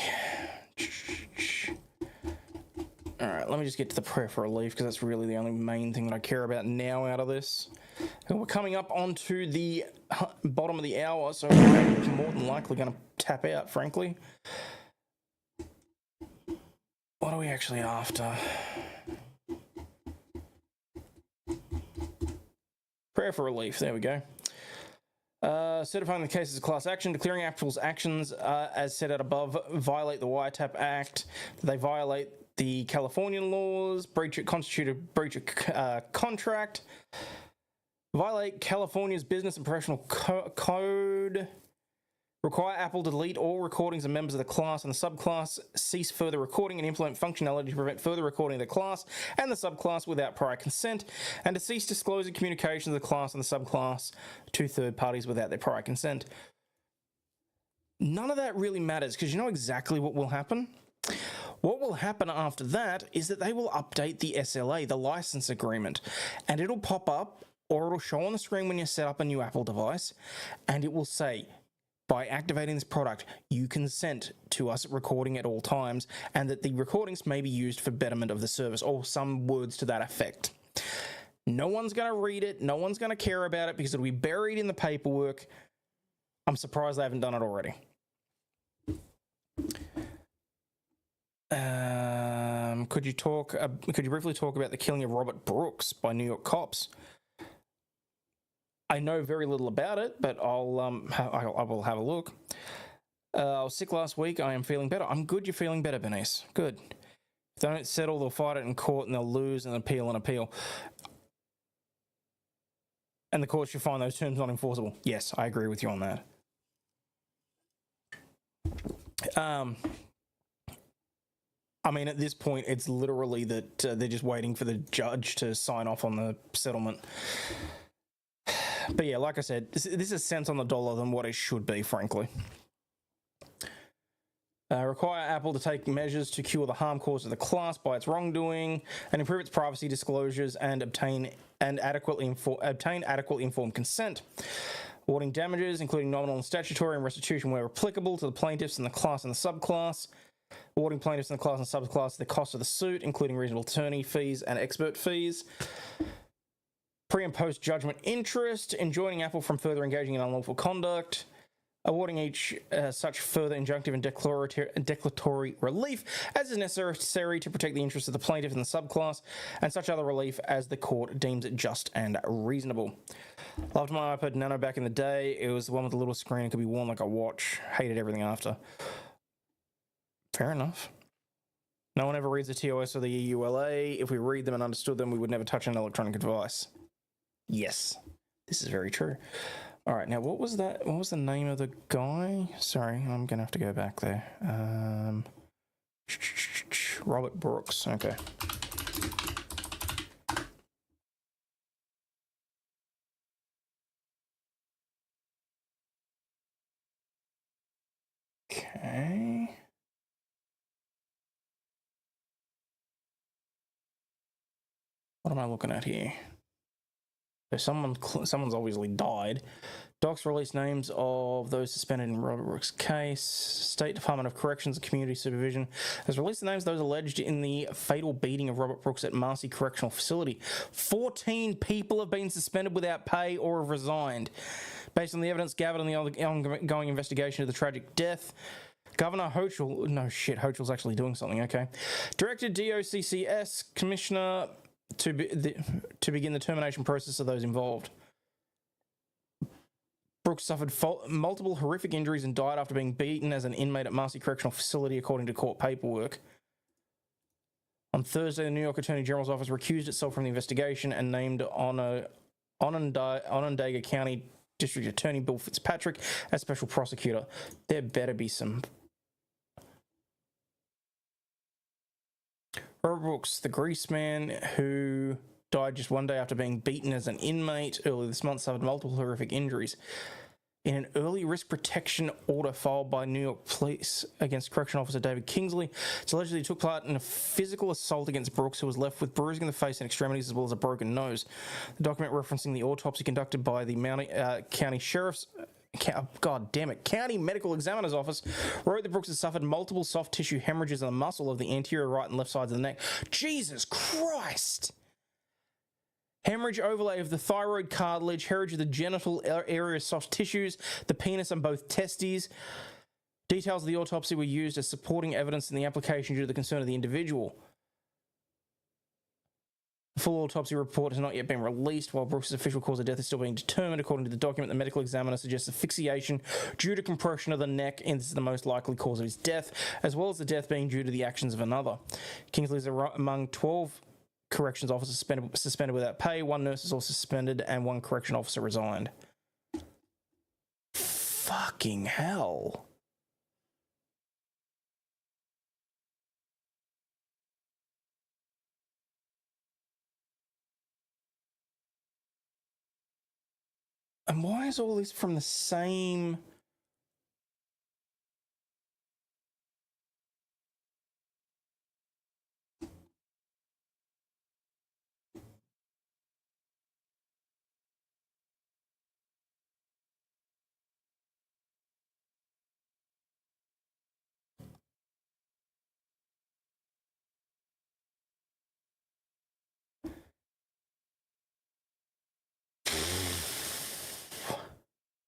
All right, let me just get to the prayer for relief because that's really the only main thing that I care about now out of this. And we're coming up onto the bottom of the hour, so I'm more than likely going to tap out, frankly. What are we actually after? Prayer for relief, there we go. Certifying the case as a class action, declaring Apple's actions as set out above violate the Wiretap Act. They violate the Californian laws, constitute a breach of contract, violate California's business and professional code, require Apple to delete all recordings of members of the class and the subclass, cease further recording and implement functionality to prevent further recording of the class and the subclass without prior consent, and to cease disclosing communications of the class and the subclass to third parties without their prior consent. None of that really matters because you know exactly what will happen? What will happen after that is that they will update the SLA, the license agreement, and it'll pop up or it'll show on the screen when you set up a new Apple device, and it will say, by activating this product, you consent to us recording at all times, and that the recordings may be used for betterment of the service, or some words to that effect. No one's going to read it, no one's going to care about it because it'll be buried in the paperwork. I'm surprised they haven't done it already. Could you briefly talk about the killing of Robert Brooks by New York cops? I know very little about it, but I will have a look. I was sick last week. I am feeling better. I'm good. You're feeling better, Bernice. Good. If they don't settle, they'll fight it in court and they'll lose and appeal and appeal. And the court should find those terms not enforceable. Yes, I agree with you on that. I mean, at this point, it's literally that they're just waiting for the judge to sign off on the settlement. But yeah, like I said, this is cents on the dollar than what it should be, frankly. Require Apple to take measures to cure the harm caused to the class by its wrongdoing and improve its privacy disclosures and obtain adequately informed consent. Awarding damages, including nominal and statutory and restitution where applicable to the plaintiffs in the class and the subclass. Awarding plaintiffs in the class and subclass the cost of the suit, including reasonable attorney fees and expert fees. Pre- and post-judgment interest, enjoining Apple from further engaging in unlawful conduct, awarding each such further injunctive and declaratory relief as is necessary to protect the interests of the plaintiff and the subclass, and such other relief as the court deems just and reasonable. Loved my iPod Nano back in the day. It was the one with the little screen. It could be worn like a watch. Hated everything after. Fair enough. No one ever reads the TOS or the EULA. If we read them and understood them, we would never touch an electronic device. Yes, this is very true. All right, now what was that? What was the name of the guy? Sorry, I'm gonna have to go back there. Robert Brooks. Okay. Okay. What am I looking at here? So someone's obviously died. Docs released names of those suspended in Robert Brooks' case. State Department of Corrections and Community Supervision has released the names of those alleged in the fatal beating of Robert Brooks at Marcy Correctional Facility. 14 people have been suspended without pay or have resigned. Based on the evidence gathered in the ongoing investigation of the tragic death, Governor Hochul, no shit, Hochul's actually doing something, okay. Directed DOCCS Commissioner to begin the termination process of those involved. Brooks suffered multiple horrific injuries and died after being beaten as an inmate at Marcy Correctional Facility, according to court paperwork. On Thursday, the New York Attorney General's office recused itself from the investigation and named Onondaga County District Attorney Bill Fitzpatrick as special prosecutor. There better be some... Robert Brooks, the grease man who died just one day after being beaten as an inmate earlier this month, suffered multiple horrific injuries. In an early risk protection order filed by New York Police against Correctional Officer David Kingsley, it's alleged that he took part in a physical assault against Brooks, who was left with bruising in the face and extremities as well as a broken nose. The document referencing the autopsy conducted by the County Sheriff's County Medical Examiner's Office wrote that Brooks had suffered multiple soft tissue hemorrhages in the muscle of the anterior right and left sides of the neck. Jesus Christ! Hemorrhage overlay of the thyroid cartilage, hemorrhage of the genital area soft tissues, the penis and both testes. Details of the autopsy were used as supporting evidence in the application due to the concern of the individual. The full autopsy report has not yet been released, while Brooks' official cause of death is still being determined. According to the document, the medical examiner suggests asphyxiation due to compression of the neck is the most likely cause of his death, as well as the death being due to the actions of another. Kingsley is among 12 corrections officers suspended without pay. One nurse is also suspended, and one correction officer resigned. Fucking hell. And why is all this from the same...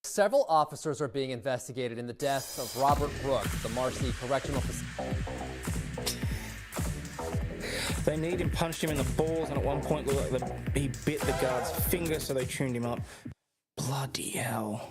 Several officers are being investigated in the death of Robert Brooks at the Marcy Correctional Facility. They kneed him, punched him in the balls, and at one point looked like he bit the guard's finger, so they tuned him up. Bloody hell.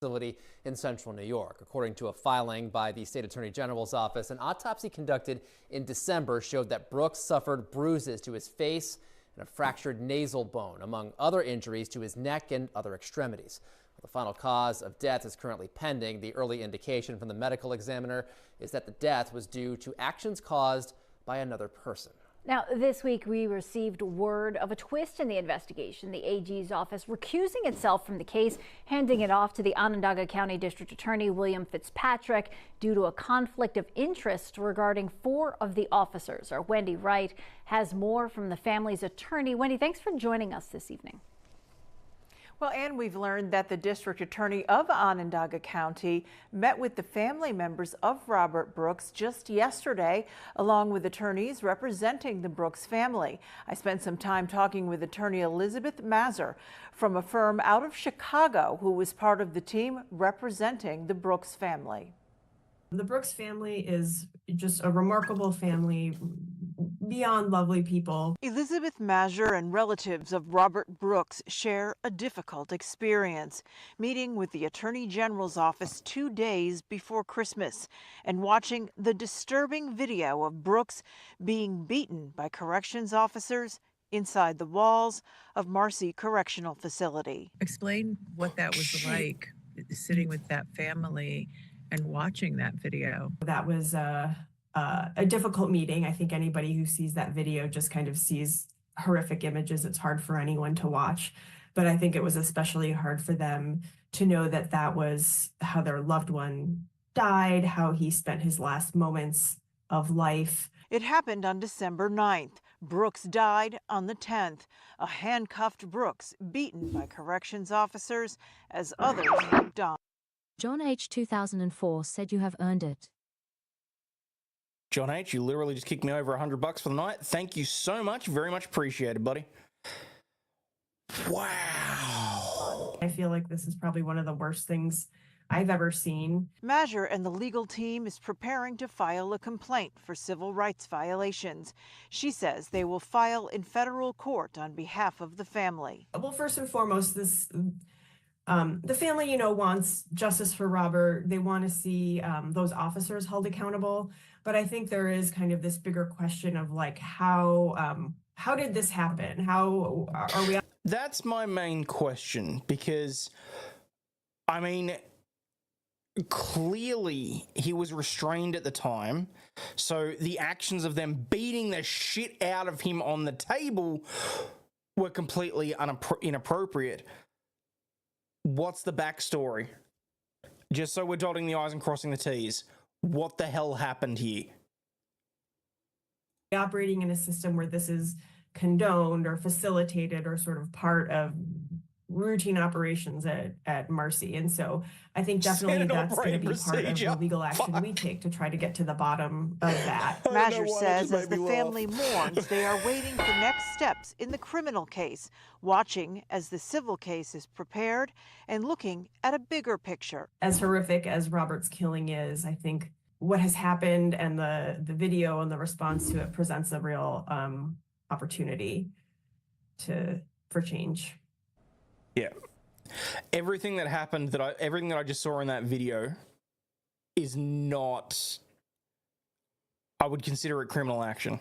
Facility in central New York. According to a filing by the State Attorney General's office, an autopsy conducted in December showed that Brooks suffered bruises to his face and a fractured nasal bone, among other injuries to his neck and other extremities. The final cause of death is currently pending. The early indication from the medical examiner is that the death was due to actions caused by another person. Now, this week we received word of a twist in the investigation. The AG's office recusing itself from the case, handing it off to the Onondaga County District Attorney William Fitzpatrick due to a conflict of interest regarding 4 of the officers. Our Wendy Wright has more from the family's attorney. Wendy, thanks for joining us this evening. Well, and we've learned that the district attorney of Onondaga County met with the family members of Robert Brooks just yesterday, along with attorneys representing the Brooks family. I spent some time talking with attorney Elizabeth Mazur from a firm out of Chicago who was part of the team representing the Brooks family. The Brooks family is just a remarkable family, beyond lovely people. Elizabeth Mazur and relatives of Robert Brooks share a difficult experience, meeting with the Attorney General's office 2 days before Christmas and watching the disturbing video of Brooks being beaten by corrections officers inside the walls of Marcy Correctional Facility. Explain what that was like, sitting with that family and watching that video. That was a difficult meeting. I think anybody who sees that video just kind of sees horrific images. It's hard for anyone to watch, but I think it was especially hard for them to know that that was how their loved one died, how he spent his last moments of life. It happened on December 9th. Brooks died on the 10th. A handcuffed Brooks beaten by corrections officers as others looked on. John H. 2004 said you have earned it. John H., you literally just kicked me over $100 for the night. Thank you so much. Very much appreciated, buddy. Wow. I feel like this is probably one of the worst things I've ever seen. Mazur and the legal team is preparing to file a complaint for civil rights violations. She says they will file in federal court on behalf of the family. Well, first and foremost, the family, wants justice for Robert. They want to see those officers held accountable. But I think there is kind of this bigger question of like, how did this happen? How are we? That's my main question, because, I mean, clearly he was restrained at the time, so the actions of them beating the shit out of him on the table were completely inappropriate. What's the backstory? Just so we're dotting the I's and crossing the T's. What the hell happened here? Operating in a system where this is condoned or facilitated or sort of part of routine operations at Marcy. And so I think definitely that's going to be part of the legal action we take to try to get to the bottom of that. Mazur says as the family mourns, they are waiting for next steps in the criminal case, watching as the civil case is prepared and looking at a bigger picture. As horrific as Robert's killing is, I think what has happened and the video and the response to it presents a real opportunity for change. Yeah. Everything that happened, everything that I just saw in that video is not, I would consider it criminal action.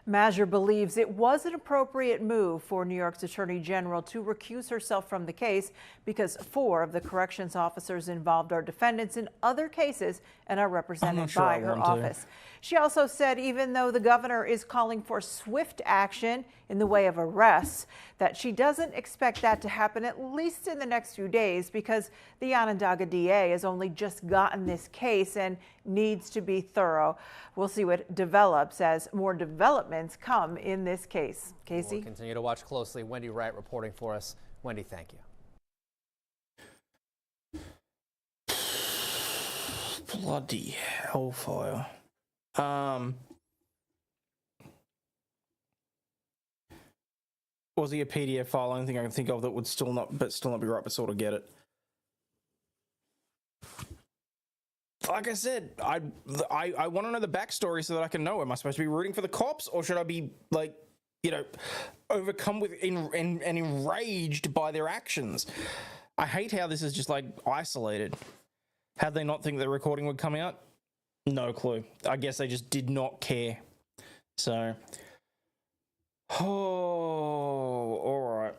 Mazur believes it was an appropriate move for New York's Attorney General to recuse herself from the case because 4 of the corrections officers involved are defendants in other cases and are represented by her office. She also said even though the governor is calling for swift action in the way of arrests, that she doesn't expect that to happen at least in the next few days because the Onondaga DA has only just gotten this case and needs to be thorough. We'll see what develops as more developments come in this case. Casey? We'll continue to watch closely. Wendy Wright reporting for us. Wendy, thank you. Bloody hellfire. Was he a PDF file? Only thing I can think of that would still not be right, but sort of get it. Like I said, I want to know the backstory so that I can know. Am I supposed to be rooting for the cops, or should I be like, overcome with and enraged by their actions? I hate how this is just like isolated. Had they not think the recording would come out? No clue. I guess they just did not care. So, all right.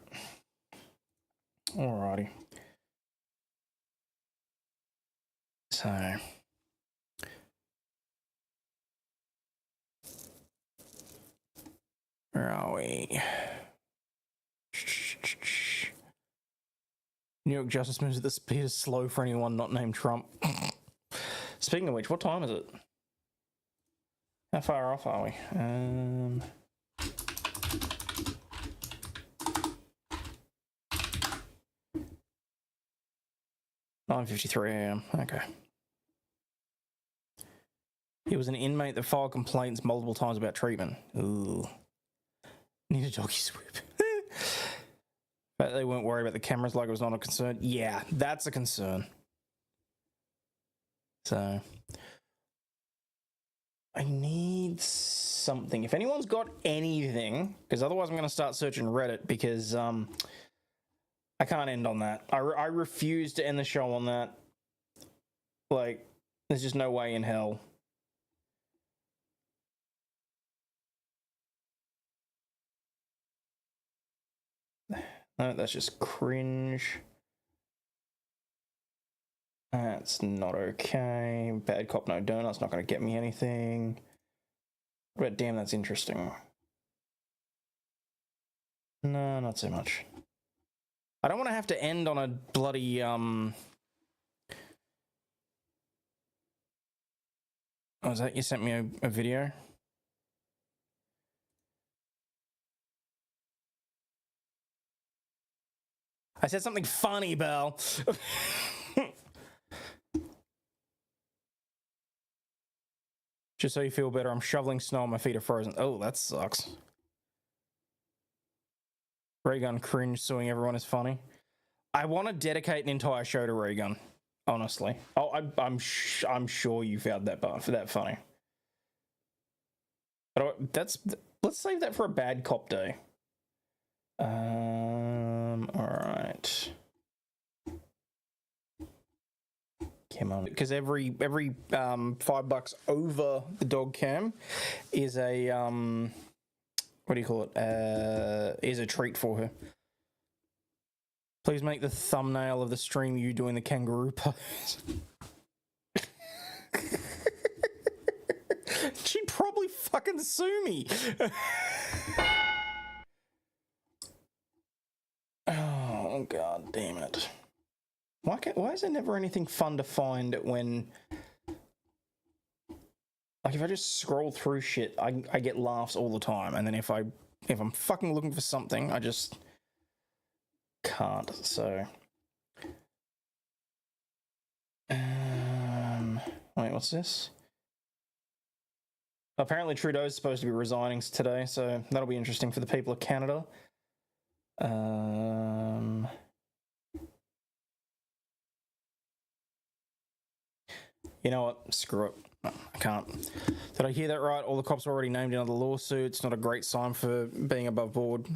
Alrighty. So, where are we? New York justice moves at the speed of slow for anyone not named Trump. Speaking of which, what time is it? How far off are we? 9:53 a.m. Okay. He was an inmate that filed complaints multiple times about treatment. Ooh. Need a doggy swoop. But they weren't worried about the cameras like it was not a concern. Yeah, that's a concern. So I need something. If anyone's got anything, because otherwise I'm going to start searching Reddit because I can't end on that. I refuse to end the show on that. Like, there's just no way in hell. No, that's just cringe. That's not okay. Bad cop, no donut's not going to get me anything. But damn, that's interesting. No, not so much. I don't want to have to end on a bloody, Oh, is that you sent me a video? I said something funny, Belle. Just so you feel better, I'm shoveling snow and my feet are frozen. Oh, that sucks. Ray Gun cringe suing everyone is funny. I want to dedicate an entire show to Reagan. Honestly, I'm sure you found that funny. But let's save that for a bad cop day. All right. Come on, because every $5 over the dog cam is a what do you call it? Is a treat for her. Please make the thumbnail of the stream you doing the kangaroo pose. She'd probably fucking sue me. Oh, god damn it. Why is there never anything fun to find when... Like, if I just scroll through shit, I get laughs all the time, and then if I'm fucking looking for something, I just... can't, so... Wait, what's this? Apparently Trudeau's supposed to be resigning today, so that'll be interesting for the people of Canada. You know what? Screw it. No, I can't. Did I hear that right? All the cops are already named in other lawsuits. Not a great sign for being above board.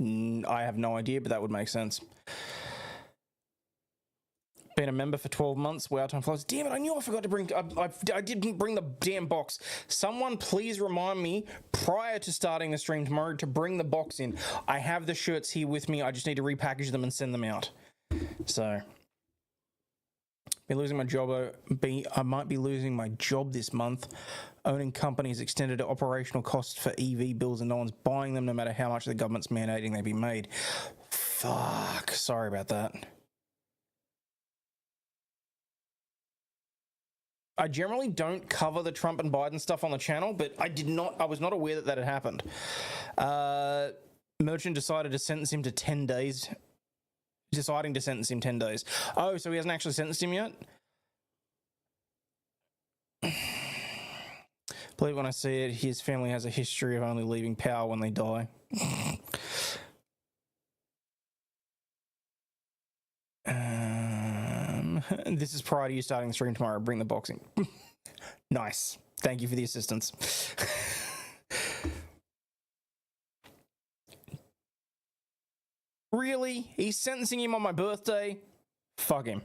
I have no idea, but that would make sense. Been a member for 12 months. Wow, time flies. Damn it, I knew I forgot to bring... I didn't bring the damn box. Someone please remind me prior to starting the stream tomorrow to bring the box in. I have the shirts here with me. I just need to repackage them and send them out. So... losing my job. I might be losing my job this month. Owning companies extended operational costs for EV bills and no one's buying them no matter how much the government's mandating they be made. Fuck. Sorry about that. I generally don't cover the Trump and Biden stuff on the channel, but I was not aware that had happened. Merchant decided to sentence him to 10 days. Deciding to sentence him 10 days. Oh, so he hasn't actually sentenced him yet? Believe when I see it, his family has a history of only leaving power when they die. This is prior to you starting the stream tomorrow. Bring the boxing. Nice. Thank you for the assistance. Really? He's sentencing him on my birthday? Fuck him.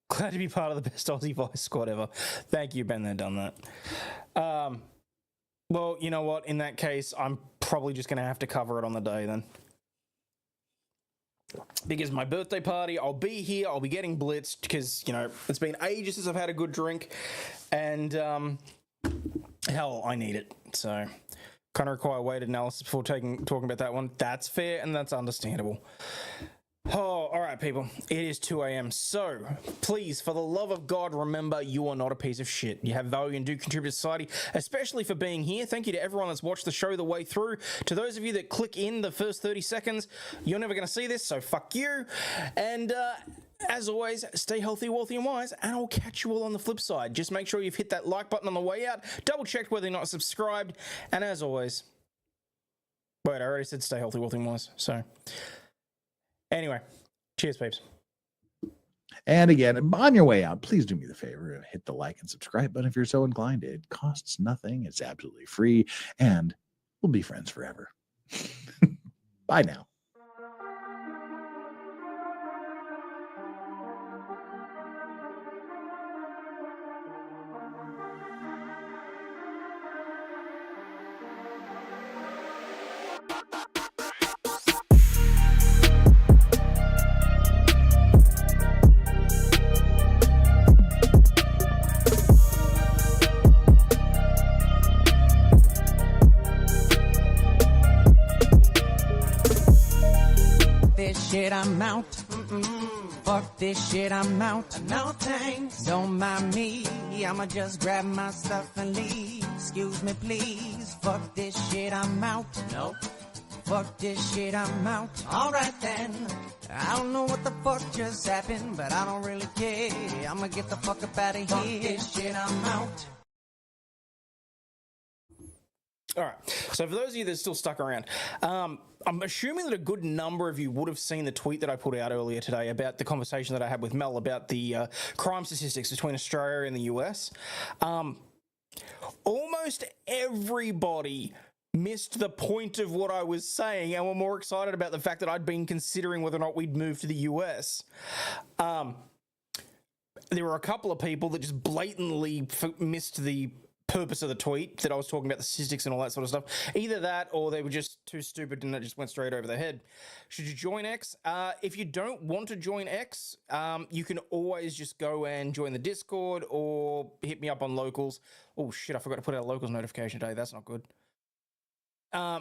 Glad to be part of the best Aussie Vice squad ever. Thank you, Ben, that done that. Well, you know what? In that case, I'm probably just going to have to cover it on the day then. Because my birthday party, I'll be here, I'll be getting blitzed, because, you know, it's been ages since I've had a good drink, and, hell, I need it, so... Kind of require weighted analysis before talking about that one. That's fair and that's understandable. Oh, all right, people. It is 2 a.m. So, please, for the love of God, remember you are not a piece of shit. You have value and do contribute to society, especially for being here. Thank you to everyone that's watched the show the way through. To those of you that click in the first 30 seconds, you're never going to see this, so fuck you. And, as always, stay healthy, wealthy, and wise, and I'll catch you all on the flip side. Just make sure you've hit that like button on the way out, double-checked whether you're not subscribed, and as always... Wait, I already said stay healthy, wealthy, and wise, so... Anyway, cheers, peeps. And again, on your way out, please do me the favor, hit the like and subscribe button if you're so inclined. It costs nothing, it's absolutely free, and we'll be friends forever. Bye now. I'm out. Fuck this shit, I'm out. No thanks. Don't mind me. I'ma just grab my stuff and leave. Excuse me, please. Fuck this shit, I'm out. Nope. Fuck this shit, I'm out. Alright then. I don't know what the fuck just happened, but I don't really care. I'ma get the fuck up out of here. Fuck this shit, I'm out. All right. So for those of you that are still stuck around, I'm assuming that a good number of you would have seen the tweet that I put out earlier today about the conversation that I had with Mel about the crime statistics between Australia and the US. Almost everybody missed the point of what I was saying and were more excited about the fact that I'd been considering whether or not we'd move to the US. There were a couple of people that just blatantly missed the purpose of the tweet, that I was talking about the statistics and all that sort of stuff. Either that or they were just too stupid and it just went straight over their head. Should you join X? If you don't want to join X, you can always just go and join the Discord or hit me up on locals. Oh shit, I forgot to put out a locals notification today. That's not good.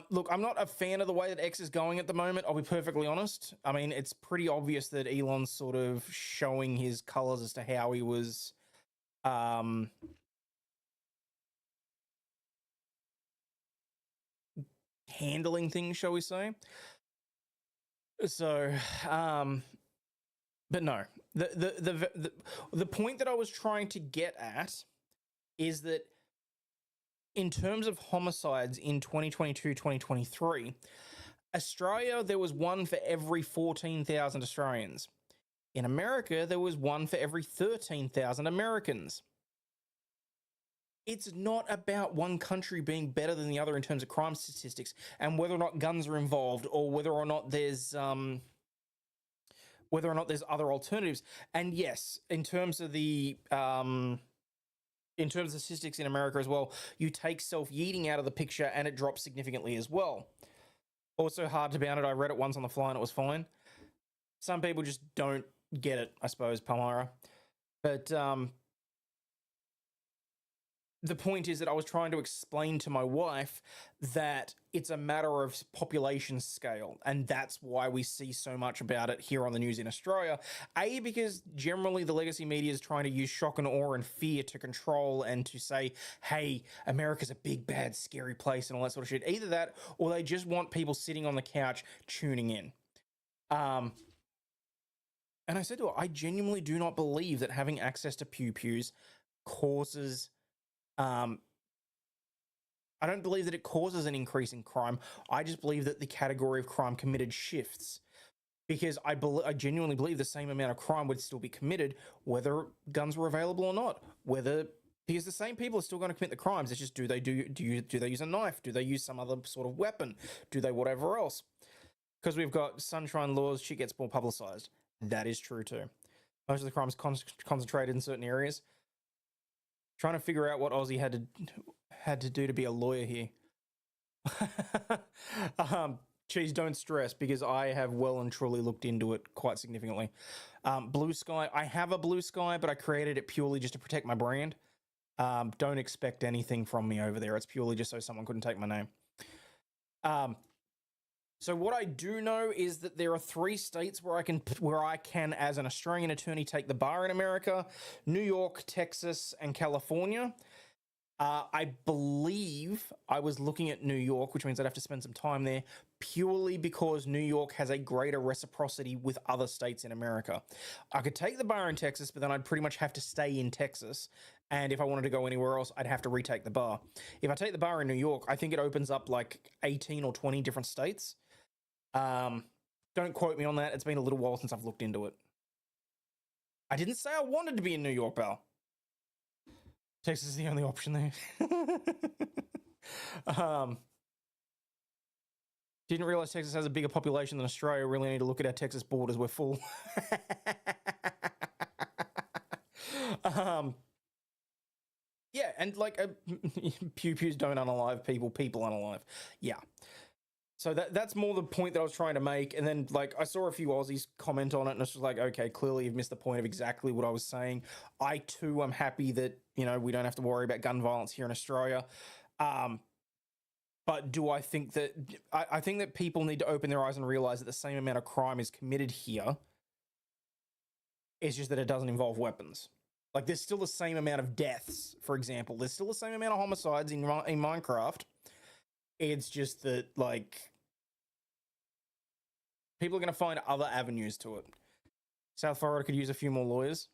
Look, I'm not a fan of the way that X is going at the moment, I'll be perfectly honest. I mean, it's pretty obvious that Elon's sort of showing his colors as to how he was handling things, shall we say. So, but no. The point that I was trying to get at is that in terms of homicides in 2022-2023, Australia, there was one for every 14,000 Australians. In America, there was one for every 13,000 Americans. It's not about one country being better than the other in terms of crime statistics and whether or not guns are involved or whether or not there's other alternatives. And yes, in terms of statistics in America as well, you take self-yeeting out of the picture and it drops significantly as well. Also hard to bound it. I read it once on the fly and it was fine. Some people just don't get it, I suppose, Palmyra. But the point is that I was trying to explain to my wife that it's a matter of population scale, and that's why we see so much about it here on the news in Australia. A, because generally the legacy media is trying to use shock and awe and fear to control and to say, hey, America's a big, bad, scary place and all that sort of shit. Either that, or they just want people sitting on the couch tuning in. And I said to her, I genuinely do not believe that having access to pew-pews causes... I don't believe that it causes an increase in crime. I just believe that the category of crime committed shifts, because I genuinely believe the same amount of crime would still be committed whether guns were available or not. Because the same people are still going to commit the crimes. It's just do they use a knife? Do they use some other sort of weapon? Do they whatever else? Because we've got sunshine laws, shit gets more publicized. That is true too. Most of the crimes concentrated in certain areas. Trying to figure out what Aussie had to do to be a lawyer here. Cheese, don't stress, because I have well and truly looked into it quite significantly. Blue Sky, I have a Blue Sky, but I created it purely just to protect my brand. Don't expect anything from me over there. It's purely just so someone couldn't take my name. So what I do know is that there are 3 states where I can, as an Australian attorney, take the bar in America: New York, Texas, and California. I believe I was looking at New York, which means I'd have to spend some time there, purely because New York has a greater reciprocity with other states in America. I could take the bar in Texas, but then I'd pretty much have to stay in Texas. And if I wanted to go anywhere else, I'd have to retake the bar. If I take the bar in New York, I think it opens up like 18 or 20 different states. Don't quote me on that. It's been a little while since I've looked into it. I didn't say I wanted to be in New York, pal. Texas is the only option there. Didn't realize Texas has a bigger population than Australia. Really need to look at our Texas borders. We're full. Yeah, and like pew-pews don't unalive people. People unalive. Yeah. So that's more the point that I was trying to make. And then, like, I saw a few Aussies comment on it, and it's just like, okay, clearly you've missed the point of exactly what I was saying. I, too, am happy that, you know, we don't have to worry about gun violence here in Australia. But do I think that... I think that people need to open their eyes and realise that the same amount of crime is committed here. It's just that it doesn't involve weapons. Like, there's still the same amount of deaths, for example. There's still the same amount of homicides in Minecraft. It's just that, like, people are going to find other avenues to it. South Florida could use a few more lawyers.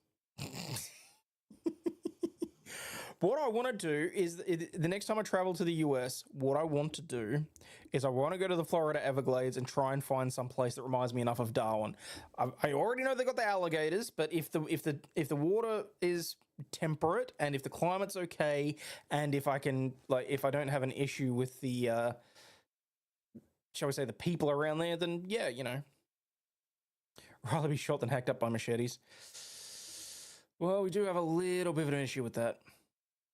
What I want to do is the next time I travel to the US, what I want to do is I want to go to the Florida Everglades and try and find some place that reminds me enough of Darwin. I already know they got the alligators, but if the water is temperate and if the climate's okay and if I can if I don't have an issue with the shall we say the people around there, then yeah, you know, rather be shot than hacked up by machetes. Well, we do have a little bit of an issue with that.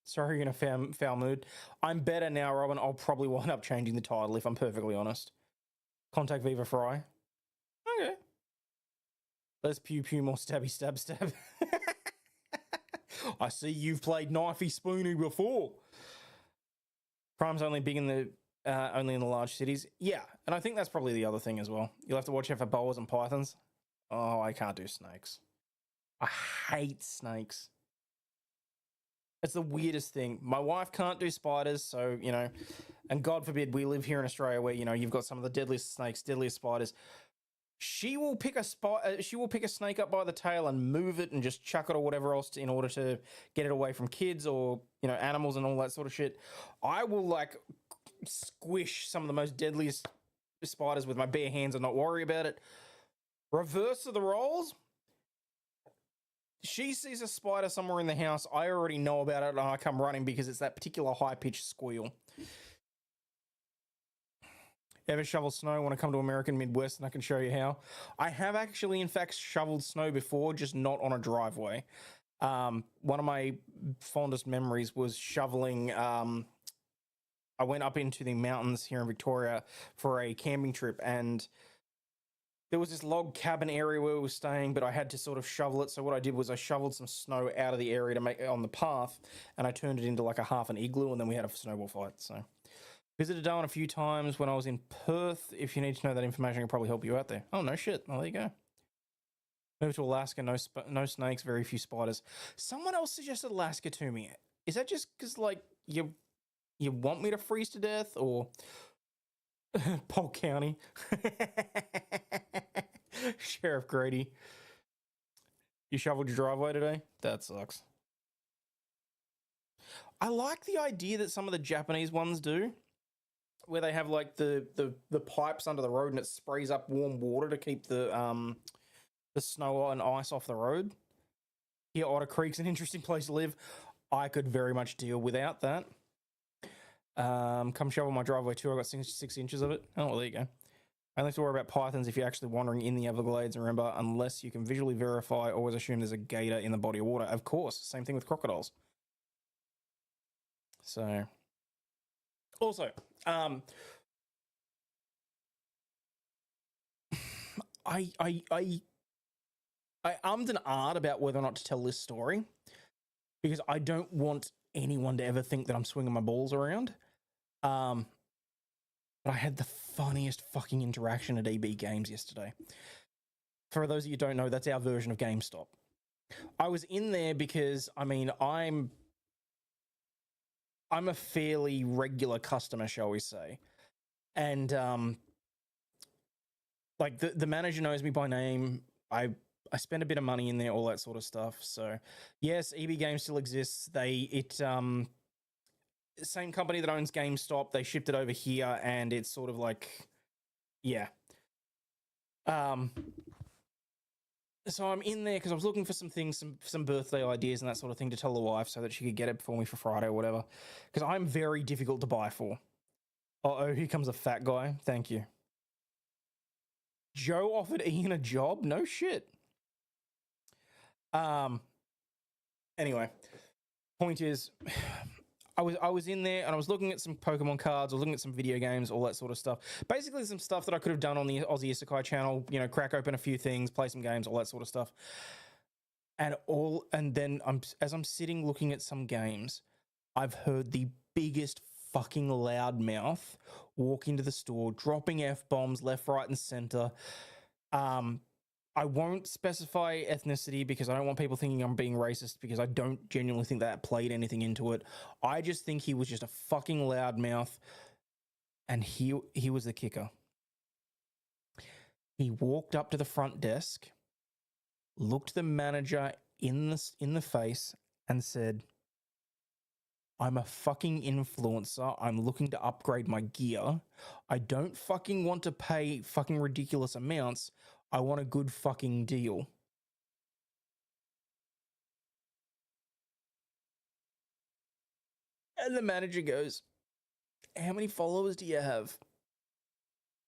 Sorry, you're in a foul mood. I'm better now, Robin. I'll probably wind up changing the title if I'm perfectly honest. Contact Viva Fry. Okay. Less pew pew, more stabby stab stab. I see you've played knifey spoony before. Crime's only big in the only in the large cities. Yeah, and I think that's probably the other thing as well. You'll have to watch out for boas and pythons. Oh, I can't do snakes. I hate snakes. It's the weirdest thing. My wife can't do spiders, so, you know, and God forbid we live here in Australia where, you know, you've got some of the deadliest snakes, deadliest spiders. She will pick a snake up by the tail and move it and just chuck it or whatever else in order to get it away from kids or, you know, animals and all that sort of shit. I will like squish some of the most deadliest spiders with my bare hands and not worry about it. Reverse of the roles. She sees a spider somewhere in the house. I already know about it and I come running because it's that particular high-pitched squeal. Ever shovel snow? Want to come to American Midwest and I can show you how? I have actually, in fact, shoveled snow before, just not on a driveway. One of my fondest memories was shoveling. I went up into the mountains here in Victoria for a camping trip and there was this log cabin area where we were staying, but I had to sort of shovel it. So what I did was I shoveled some snow out of the area to make on the path, and I turned it into like a half an igloo, and then we had a snowball fight. So visited Darwin a few times when I was in Perth. If you need to know that information, I can probably help you out there. Oh, no shit. Oh, there you go. Moved to Alaska, no snakes, very few spiders. Someone else suggested Alaska to me. Is that just because like you want me to freeze to death, or Polk County? Sheriff Grady. You shoveled your driveway today? That sucks. I like the idea that some of the Japanese ones do, where they have like the pipes under the road and it sprays up warm water to keep the snow and ice off the road. Yeah, Otter Creek's an interesting place to live. I could very much deal without that. Come shovel my driveway too. I got 6 inches of it. Oh, well, there you go. I only have to worry about pythons if you're actually wandering in the Everglades. And remember, unless you can visually verify, always assume there's a gator in the body of water. Of course, same thing with crocodiles. So, also, I ummed and ahed about whether or not to tell this story because I don't want anyone to ever think that I'm swinging my balls around. But I had the funniest fucking interaction at EB Games yesterday. For those of you who don't know, that's our version of GameStop. I was in there because, I mean, I'm a fairly regular customer, shall we say. And, like, the manager knows me by name. I spend a bit of money in there, all that sort of stuff. So, yes, EB Games still exists. Same company that owns GameStop, they shipped it over here, and it's sort of like, yeah. So I'm in there because I was looking for some things, some birthday ideas and that sort of thing to tell the wife so that she could get it for me for Friday or whatever. Because I'm very difficult to buy for. Uh-oh, here comes a fat guy. Thank you. Joe offered Ian a job? No shit. Anyway, point is, I was in there and I was looking at some Pokemon cards, I was looking at some video games, all that sort of stuff. Basically, some stuff that I could have done on the Aussie Isekai channel, you know, crack open a few things, play some games, all that sort of stuff. And then as I'm sitting looking at some games, I've heard the biggest fucking loudmouth walk into the store, dropping F-bombs left, right, and center. I won't specify ethnicity because I don't want people thinking I'm being racist because I don't genuinely think that played anything into it. I just think he was just a fucking loudmouth, and he was the kicker. He walked up to the front desk, looked the manager in the face, and said, I'm a fucking influencer. I'm looking to upgrade my gear. I don't fucking want to pay fucking ridiculous amounts. I want a good fucking deal. And the manager goes, how many followers do you have?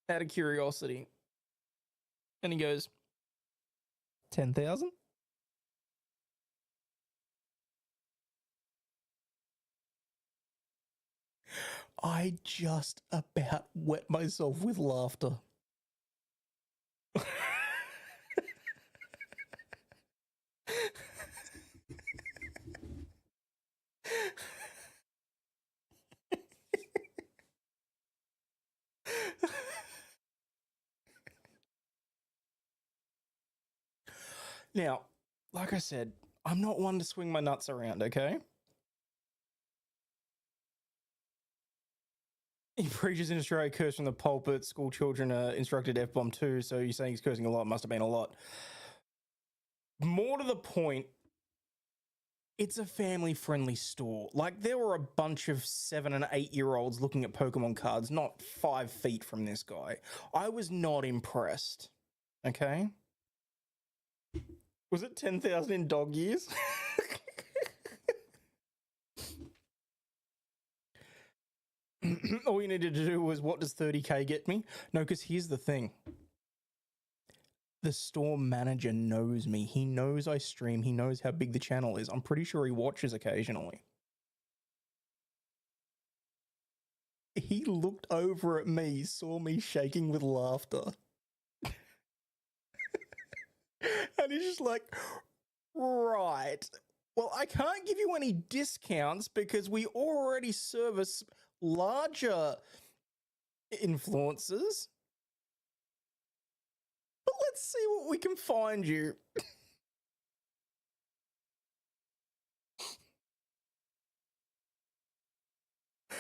Out of curiosity. And he goes, 10,000? I just about wet myself with laughter. Now, like I said, I'm not one to swing my nuts around, okay? He preaches in Australia, curse from the pulpit, school children are instructed F-bomb too, so you're saying he's cursing a lot, must have been a lot. More to the point, it's a family-friendly store. Like, there were a bunch of 7 and 8-year-olds looking at Pokemon cards not 5 feet from this guy. I was not impressed, okay? Was it 10,000 in dog years? All you needed to do was, what does 30k get me? No, because here's the thing. The store manager knows me. He knows I stream. He knows how big the channel is. I'm pretty sure he watches occasionally. He looked over at me, saw me shaking with laughter. And he's just like, right. Well, I can't give you any discounts because we already service larger influencers. But let's see what we can find you.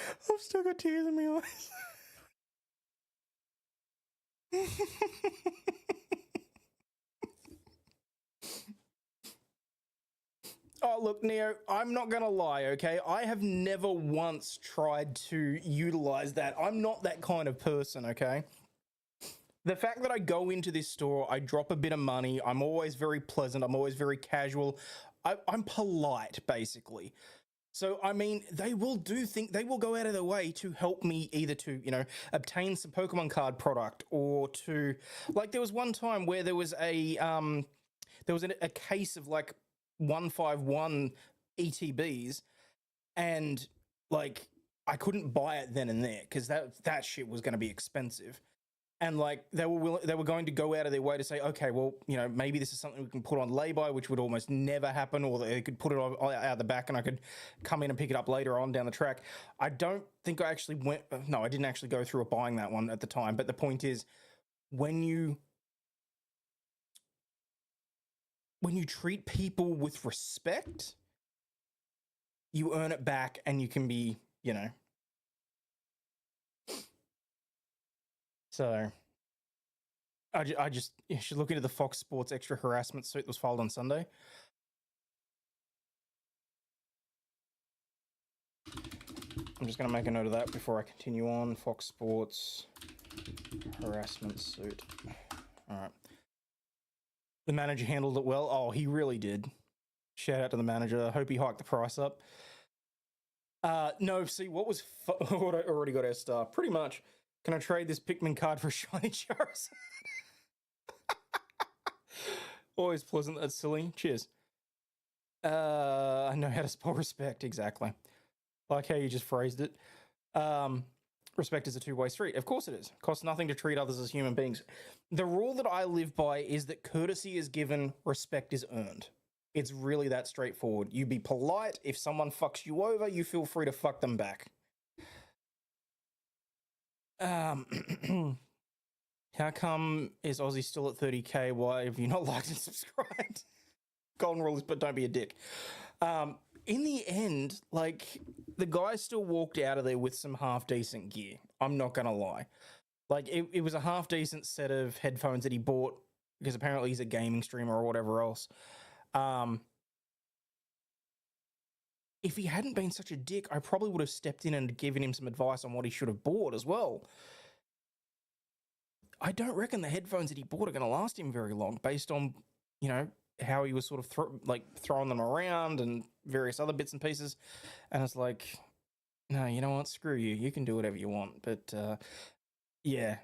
I've still got tears in my eyes. Oh, look, Neo, I'm not going to lie, okay? I have never once tried to utilize that. I'm not that kind of person, okay? The fact that I go into this store, I drop a bit of money, I'm always very pleasant, I'm always very casual. I'm polite, basically. So, I mean, they will go out of their way to help me either to, you know, obtain some Pokemon card product or to, like, there was one time where there was a case of, like, 151 ETBs, and like I couldn't buy it then and there because that shit was going to be expensive, and like they were going to go out of their way to say, okay, well, you know, maybe this is something we can put on lay-by, which would almost never happen, or they could put it out the back and I could come in and pick it up later on down the track. I don't think I actually I didn't actually go through buying that one at the time, but the point is, when you treat people with respect, you earn it back and you can be, you know. So, you should look into the Fox Sports extra harassment suit that was filed on Sunday. I'm just going to make a note of that before I continue on. Fox Sports harassment suit. All right. The manager handled it well. Oh, he really did. Shout out to the manager. I hope he hiked the price up. No, see, what I already got our star. Pretty much. Can I trade this Pikmin card for a shiny Charizard? Always pleasant. That's silly. Cheers. I know how to spell respect. Exactly. Like how you just phrased it. Respect is a two-way street. Of course it is. Costs nothing to treat others as human beings. The rule that I live by is that courtesy is given, respect is earned. It's really that straightforward. You be polite. If someone fucks you over, you feel free to fuck them back. How come is Aussie still at 30k? Why have you not liked and subscribed? Golden rule is, but don't be a dick. In the end, like, the guy still walked out of there with some half-decent gear. I'm not going to lie. Like, it was a half-decent set of headphones that he bought because apparently he's a gaming streamer or whatever else. if he hadn't been such a dick, I probably would have stepped in and given him some advice on what he should have bought as well. I don't reckon the headphones that he bought are going to last him very long based on, you know, how he was sort of throwing them around and various other bits and pieces. And it's like, no, you know what? Screw you. You can do whatever you want. But, yeah.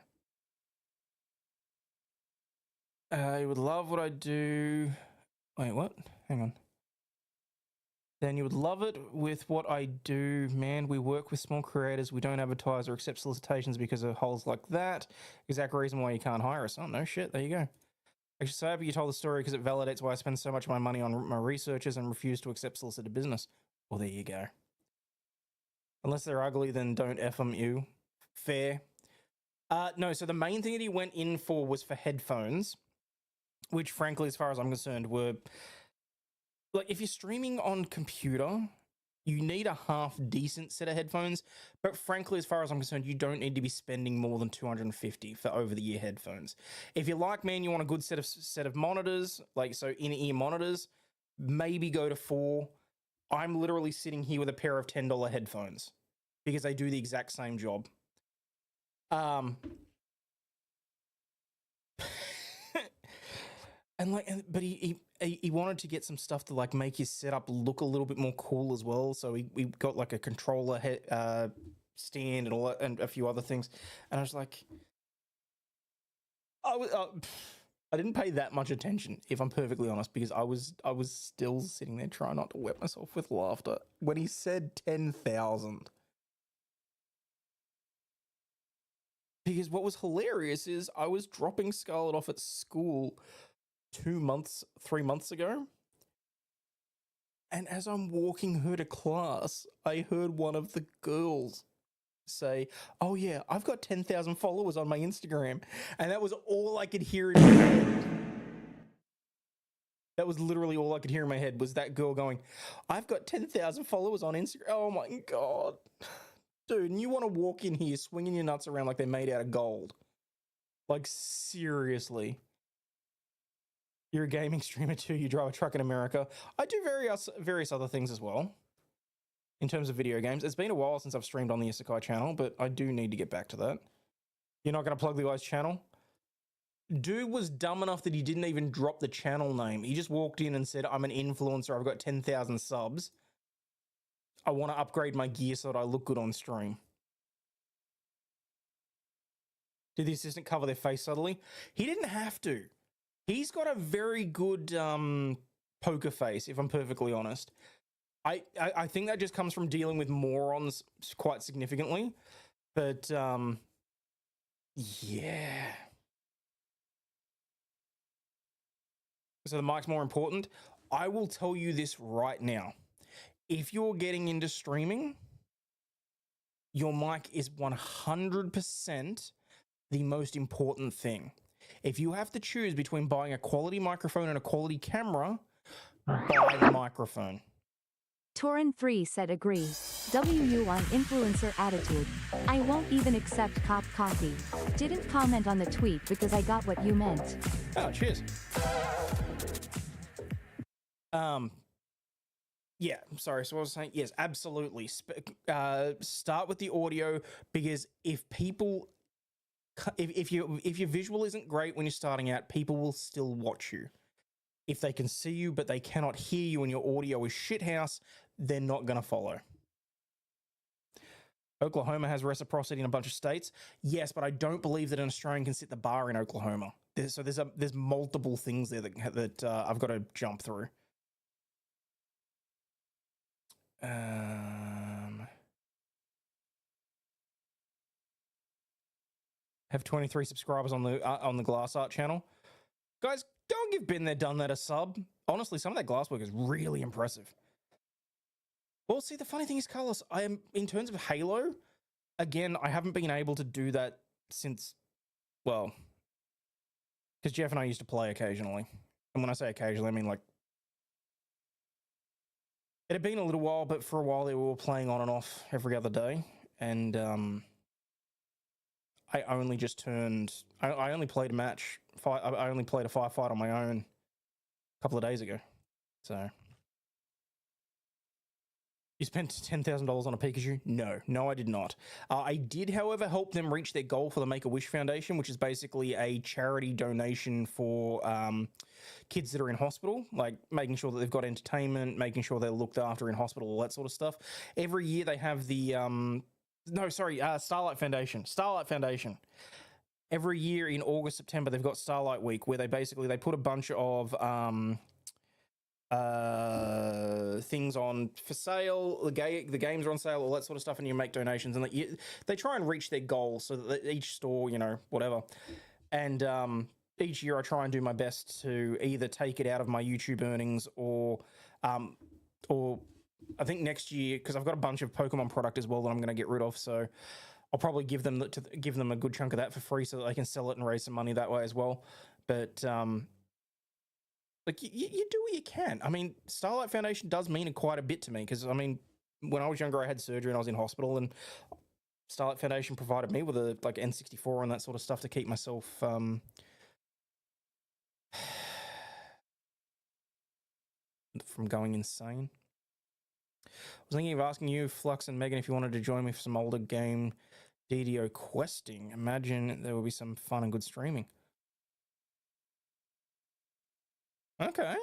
You would love what I do. Wait, what? Hang on. Then you would love it with what I do. Man, we work with small creators. We don't advertise or accept solicitations because of holes like that. Exact reason why you can't hire us. Oh, no shit. There you go. Actually, so happy you told the story because it validates why I spend so much of my money on my researchers and refuse to accept solicited business. Well, there you go. Unless they're ugly, then don't F them, you. Fair. No, so the main thing that he went in for was for headphones, which frankly, as far as I'm concerned, were... Like, if you're streaming on computer, you need a half-decent set of headphones, but frankly, as far as I'm concerned, you don't need to be spending more than $250 for over-the-ear headphones. If you're like me and you want a good set of monitors, like, so in-ear monitors, maybe go to 4. I'm literally sitting here with a pair of $10 headphones because they do the exact same job. And like, but he wanted to get some stuff to like make his setup look a little bit more cool as well. So he got like a controller stand and all that, and a few other things. And I was like, I didn't pay that much attention, if I'm perfectly honest, because I was still sitting there trying not to wet myself with laughter when he said 10,000. Because what was hilarious is I was dropping Scarlett off at school 3 months ago. And as I'm walking her to class, I heard one of the girls say, oh yeah, I've got 10,000 followers on my Instagram. And that was all I could hear in my head. That was literally all I could hear in my head was that girl going, I've got 10,000 followers on Instagram. Oh my God. Dude, and you want to walk in here swinging your nuts around like they're made out of gold. Like, seriously. You're a gaming streamer too. You drive a truck in America. I do various other things as well. In terms of video games. It's been a while since I've streamed on the Isekai channel, but I do need to get back to that. You're not going to plug the guy's channel? Dude was dumb enough that he didn't even drop the channel name. He just walked in and said, I'm an influencer. I've got 10,000 subs. I want to upgrade my gear so that I look good on stream. Did the assistant cover their face subtly? He didn't have to. He's got a very good poker face, if I'm perfectly honest. I think that just comes from dealing with morons quite significantly. But, yeah. So the mic's more important. I will tell you this right now. If you're getting into streaming, your mic is 100% the most important thing. If you have to choose between buying a quality microphone and a quality camera, buy the microphone. Torin3 said agree. WU on influencer attitude. I won't even accept cop coffee. Didn't comment on the tweet because I got what you meant. Oh, cheers. Yeah, I'm sorry. So I was saying, yes, absolutely. Start with the audio because if people, if your visual isn't great when you're starting out, people will still watch you. If they can see you but they cannot hear you and your audio is shithouse, they're not going to follow. Oklahoma has reciprocity in a bunch of states. Yes, but I don't believe that an Australian can sit the bar in Oklahoma. There's multiple things there that I've got to jump through. Have 23 subscribers on the Glass Art channel. Guys, go and give Been There Done That a sub. Honestly, some of that glasswork is really impressive. Well, see, the funny thing is, Carlos, in terms of Halo, again, I haven't been able to do that since, well, because Jeff and I used to play occasionally. And when I say occasionally, I mean like, it had been a little while, but for a while we were playing on and off every other day. And I only just turned, I only played a match, I only played a firefight on my own a couple of days ago. So You spent $10,000 on a Pikachu? No, I did not. I did, however, help them reach their goal for the Make-A-Wish Foundation, which is basically a charity donation for kids that are in hospital, like making sure that they've got entertainment, making sure they're looked after in hospital, all that sort of stuff. Every year they have the Starlight Foundation. Starlight Foundation. Every year in August, September, they've got Starlight Week, where they put a bunch of things on for sale. The games are on sale, all that sort of stuff, and you make donations, and they try and reach their goal so that each store, whatever. And each year I try and do my best to either take it out of my YouTube earnings or I think next year, because I've got a bunch of Pokemon product as well that I'm going to get rid of, so I'll probably give them a good chunk of that for free so that they can sell it and raise some money that way as well. But like you do what you can. I mean, Starlight Foundation does mean quite a bit to me because, I mean, when I was younger, I had surgery and I was in hospital, and Starlight Foundation provided me with a like N64 and that sort of stuff to keep myself from going insane. I was thinking of asking you, Flux and Megan, if you wanted to join me for some older game DDO questing. Imagine there will be some fun and good streaming. Okay.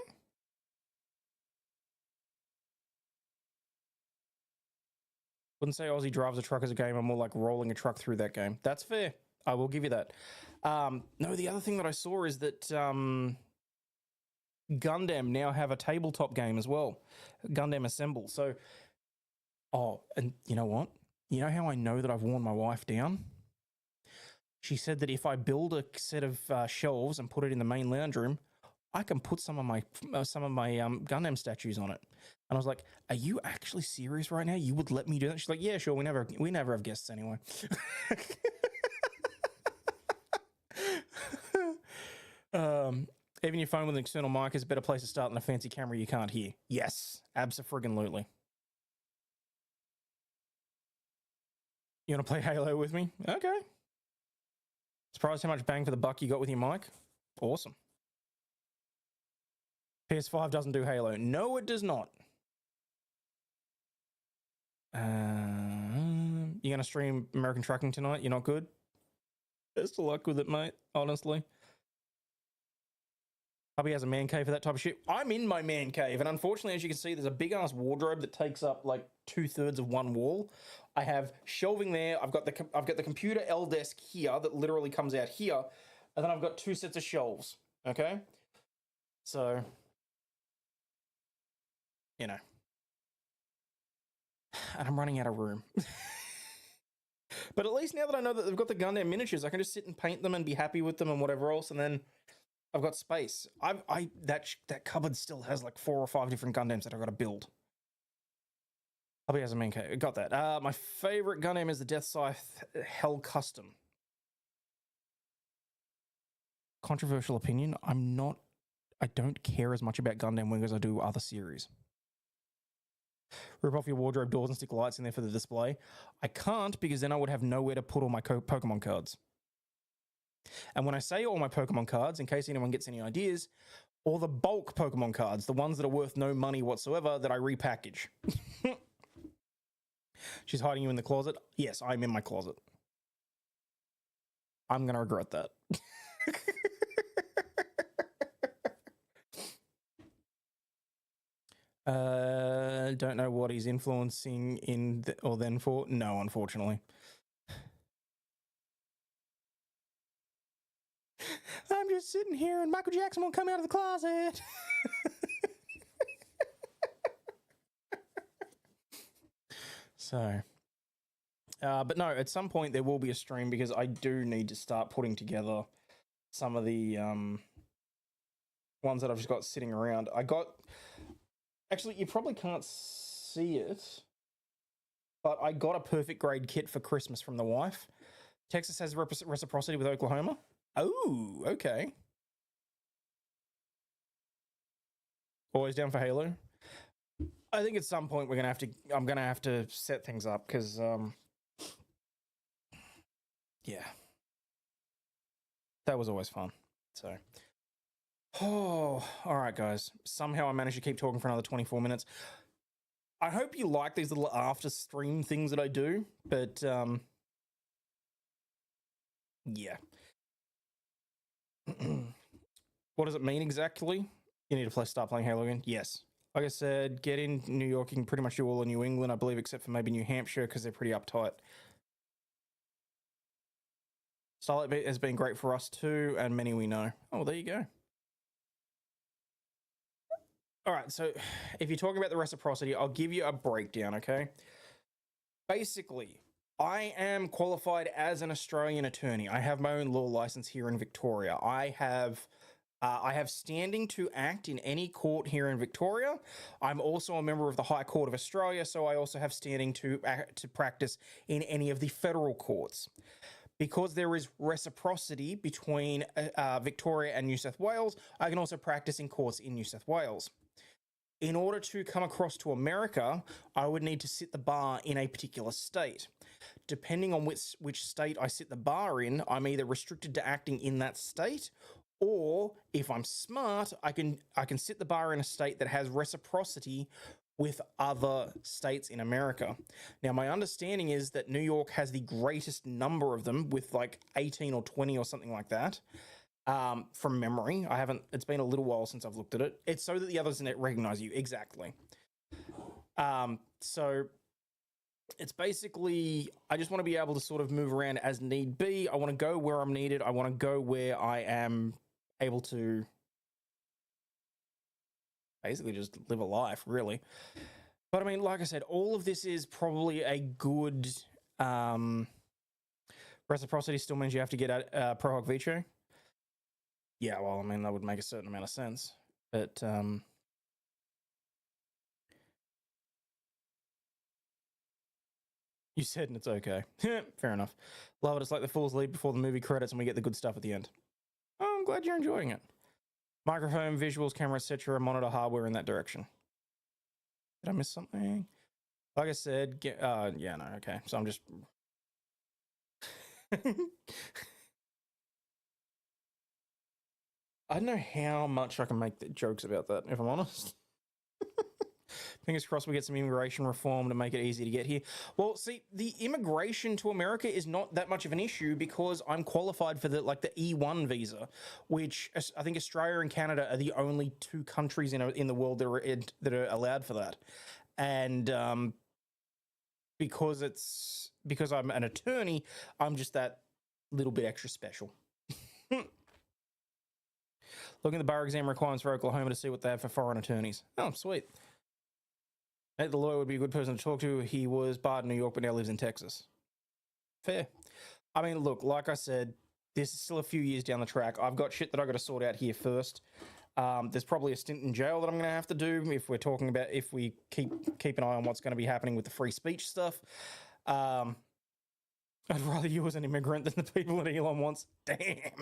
Wouldn't say Aussie drives a truck as a game. I'm more like rolling a truck through that game. That's fair. I will give you that. No, the other thing that I saw is that Gundam now have a tabletop game as well. Gundam Assemble. So, and you know what? You know how I know that I've worn my wife down? She said that if I build a set of shelves and put it in the main lounge room, I can put some of my Gundam statues on it. And I was like, "Are you actually serious right now? You would let me do that?" She's like, "Yeah, sure. We never have guests anyway." Even your phone with an external mic is a better place to start than a fancy camera you can't hear. Yes, abso-friggin-lutely. You want to play Halo with me? Okay. Surprised how much bang for the buck you got with your mic? Awesome. PS5 doesn't do Halo. No, it does not. You're going to stream American Trucking tonight? You're not good? Best of luck with it, mate, honestly. Hubby has a man cave for that type of shit. I'm in my man cave, and unfortunately, as you can see, there's a big-ass wardrobe that takes up like 2/3 of one wall. I have shelving there. I've got the computer L desk here that literally comes out here, and then I've got 2 sets of shelves. Okay, so and I'm running out of room. But at least now that I know that they've got the Gundam miniatures, I can just sit and paint them and be happy with them and whatever else, and then I've got space. That cupboard still has like 4 or 5 different Gundams that I've got to build. Hubby has a main cave. Got that. My favorite Gundam is the Death Scythe Hell Custom. Controversial opinion. I don't care as much about Gundam Wing as I do other series. Rip off your wardrobe doors and stick lights in there for the display. I can't, because then I would have nowhere to put all my Pokemon cards. And when I say all my Pokemon cards, in case anyone gets any ideas, all the bulk Pokemon cards, the ones that are worth no money whatsoever, that I repackage. She's hiding you in the closet? Yes, I'm in my closet. I'm going to regret that. Don't know what he's influencing or then for. No, unfortunately. I'm just sitting here and Michael Jackson won't come out of the closet. So, but no, at some point there will be a stream, because I do need to start putting together some of the ones that I've just got sitting around. Actually, you probably can't see it, but I got a perfect grade kit for Christmas from the wife. Texas has reciprocity with Oklahoma. Oh, okay. Always down for Halo. I think at some point I'm gonna have to set things up, because yeah, that was always fun. So, all right, guys. Somehow I managed to keep talking for another 24 minutes. I hope you like these little after stream things that I do, but yeah. What does it mean exactly? You need to start playing Halo again? Yes. Like I said, get in New York. You can pretty much do all of New England, I believe, except for maybe New Hampshire, because they're pretty uptight. Starlight has been great for us too, and many we know. Oh, there you go. All right, so if you're talking about the reciprocity, I'll give you a breakdown, okay? Basically, I am qualified as an Australian attorney. I have my own law license here in Victoria. I have standing to act in any court here in Victoria. I'm also a member of the High Court of Australia, so I also have standing to practice in any of the federal courts. Because there is reciprocity between Victoria and New South Wales, I can also practice in courts in New South Wales. In order to come across to America, I would need to sit the bar in a particular state. Depending on which state I sit the bar in, I'm either restricted to acting in that state, or if I'm smart, I can sit the bar in a state that has reciprocity with other states in America. Now, my understanding is that New York has the greatest number of them, with like 18 or 20 or something like that. From memory, it's been a little while since I've looked at it. It's so that the others recognize you. Exactly. So it's basically, I just want to be able to sort of move around as need be. I want to go where I'm needed. I want to go where I am able to basically just live a life, really. But I mean, like I said, all of this is probably a good, reciprocity still means you have to get a pro hoc veto. Yeah, well, I mean, that would make a certain amount of sense, but you said, and it's okay. Fair enough. Love it. It's like the Fool's Lead before the movie credits, and we get the good stuff at the end. Oh, I'm glad you're enjoying it. Microphone, visuals, camera, etc., monitor hardware in that direction. Did I miss something? Like I said, yeah, no, okay. So I'm just. I don't know how much I can make the jokes about that, if I'm honest. Fingers crossed we get some immigration reform to make it easy to get here. Well, see, the immigration to America is not that much of an issue because I'm qualified for the E1 visa, which I think Australia and Canada are the only two countries in the world that are allowed for that. And because I'm an attorney, I'm just that little bit extra special. Looking at the bar exam requirements for Oklahoma to see what they have for foreign attorneys. Oh, sweet. Hey, the lawyer would be a good person to talk to. He was barred in New York, but now lives in Texas. Fair. I mean, look, like I said, this is still a few years down the track. I've got shit that I've got to sort out here first. There's probably a stint in jail that I'm going to have to do if we're talking about if we keep an eye on what's going to be happening with the free speech stuff. I'd rather you as an immigrant than the people that Elon wants. Damn.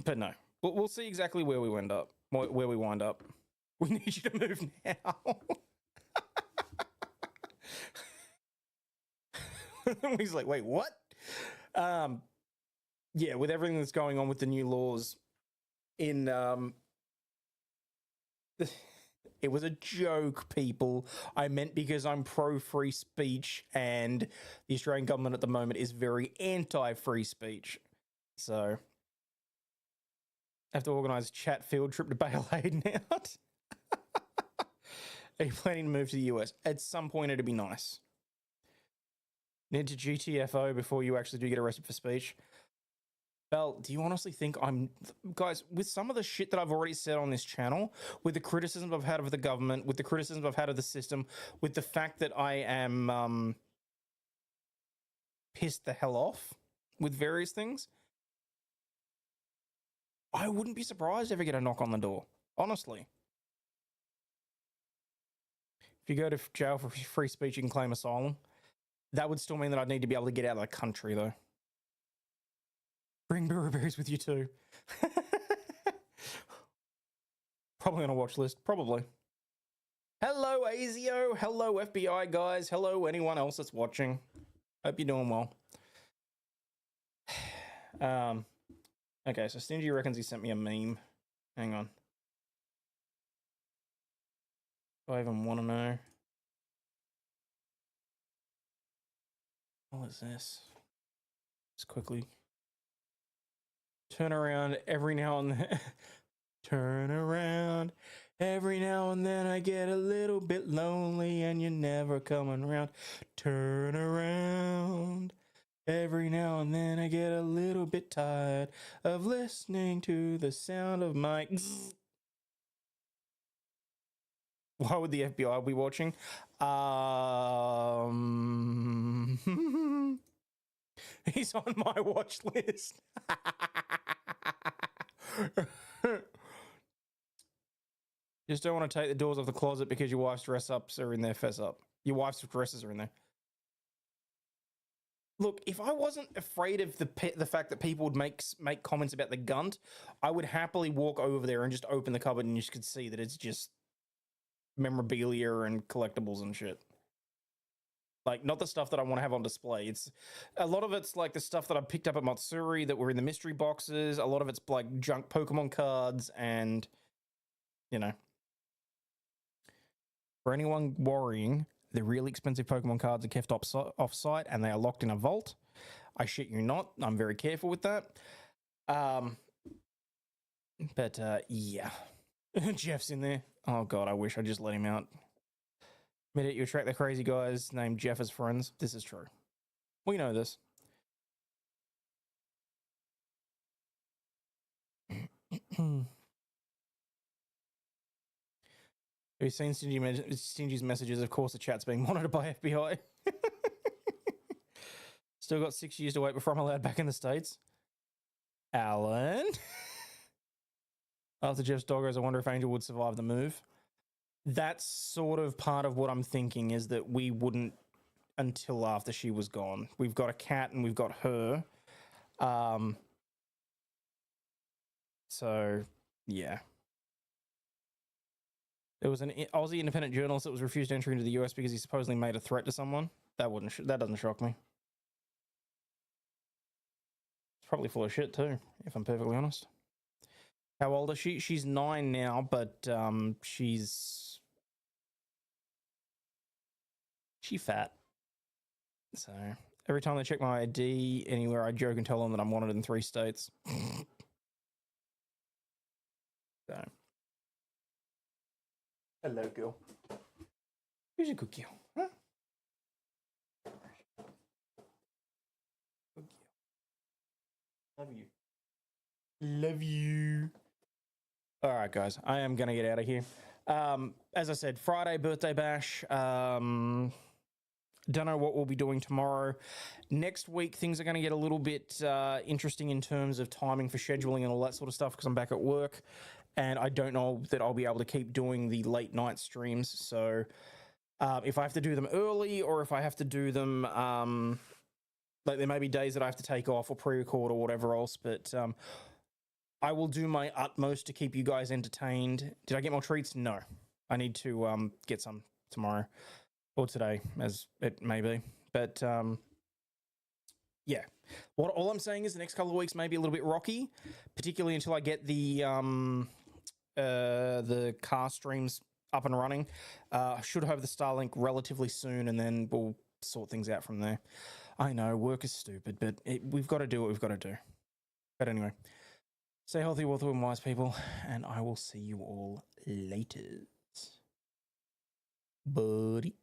But no, we'll see exactly where we wind up. We need you to move now. He's like, wait, what? Yeah, with everything that's going on with the new laws in it was a joke, people. I meant because I'm pro free speech and the Australian government at the moment is very anti free speech. So I have to organise a chat field trip to bail Hayden out. Are you planning to move to the US? At some point, it'd be nice. Need to GTFO before you actually do get arrested for speech. Bell, do you honestly think guys, with some of the shit that I've already said on this channel, with the criticisms I've had of the government, with the criticisms I've had of the system, with the fact that I am pissed the hell off with various things, I wouldn't be surprised if I get a knock on the door, honestly. If you go to jail for free speech, you can claim asylum. That would still mean that I'd need to be able to get out of the country, though. Bring berries with you, too. Probably on a watch list. Probably. Hello, ASIO. Hello, FBI guys. Hello, anyone else that's watching. Hope you're doing well. Okay, so Stingy reckons he sent me a meme. Hang on. Do I even want to know? What is this? Just quickly. Turn around every now and then. Turn around. Every now and then I get a little bit lonely and you're never coming around. Turn around. Every now and then I get a little bit tired of listening to the sound of my... Why would the FBI be watching? He's on my watch list. Just don't want to take the doors off the closet because your wife's dress-ups are in there, fess up. Your wife's dresses are in there. Look, if I wasn't afraid of the fact that people would make comments about the gunt, I would happily walk over there and just open the cupboard and you could see that it's just memorabilia and collectibles and shit. Like, not the stuff that I want to have on display. It's a lot of it's like the stuff that I picked up at Matsuri that were in the mystery boxes. A lot of it's like junk Pokemon cards and, you know. For anyone worrying, the really expensive Pokemon cards are kept off-site and they are locked in a vault. I shit you not. I'm very careful with that. Yeah. Jeff's in there. Oh, God, I wish I just let him out. Minute you attract the crazy guys named Jeff as friends. This is true. We know this. Have you seen Stingy's messages? Of course, the chat's being monitored by FBI. Still got 6 years to wait before I'm allowed back in the States. Alan? After Jeff's doggos, I wonder if Angel would survive the move. That's sort of part of what I'm thinking, is that we wouldn't until after she was gone. We've got a cat and we've got her. So, yeah. There was an Aussie independent journalist that was refused entry into the US because he supposedly made a threat to someone. That doesn't shock me. It's probably full of shit too, if I'm perfectly honest. How old is she? She's 9 now, but she's fat. So every time they check my ID anywhere, I joke and tell them that I'm wanted in 3 states. So. Hello, girl. Who's a good girl? Huh? Good girl. Love you. Love you. All right, guys. I am going to get out of here. As I said, Friday, birthday bash. Don't know what we'll be doing tomorrow. Next week, things are going to get a little bit interesting in terms of timing for scheduling and all that sort of stuff because I'm back at work. And I don't know that I'll be able to keep doing the late night streams. So if I have to do them early or if I have to do them, like there may be days that I have to take off or pre-record or whatever else. But I will do my utmost to keep you guys entertained. Did I get more treats? No. I need to get some tomorrow or today, as it may be. But yeah. All I'm saying is the next couple of weeks may be a little bit rocky, particularly until I get the car streams up and running. I should have the Starlink relatively soon, and then we'll sort things out from there. I know, work is stupid, but we've got to do what we've got to do. But anyway, stay healthy, wealthy, and wise, people, and I will see you all later. Buddy.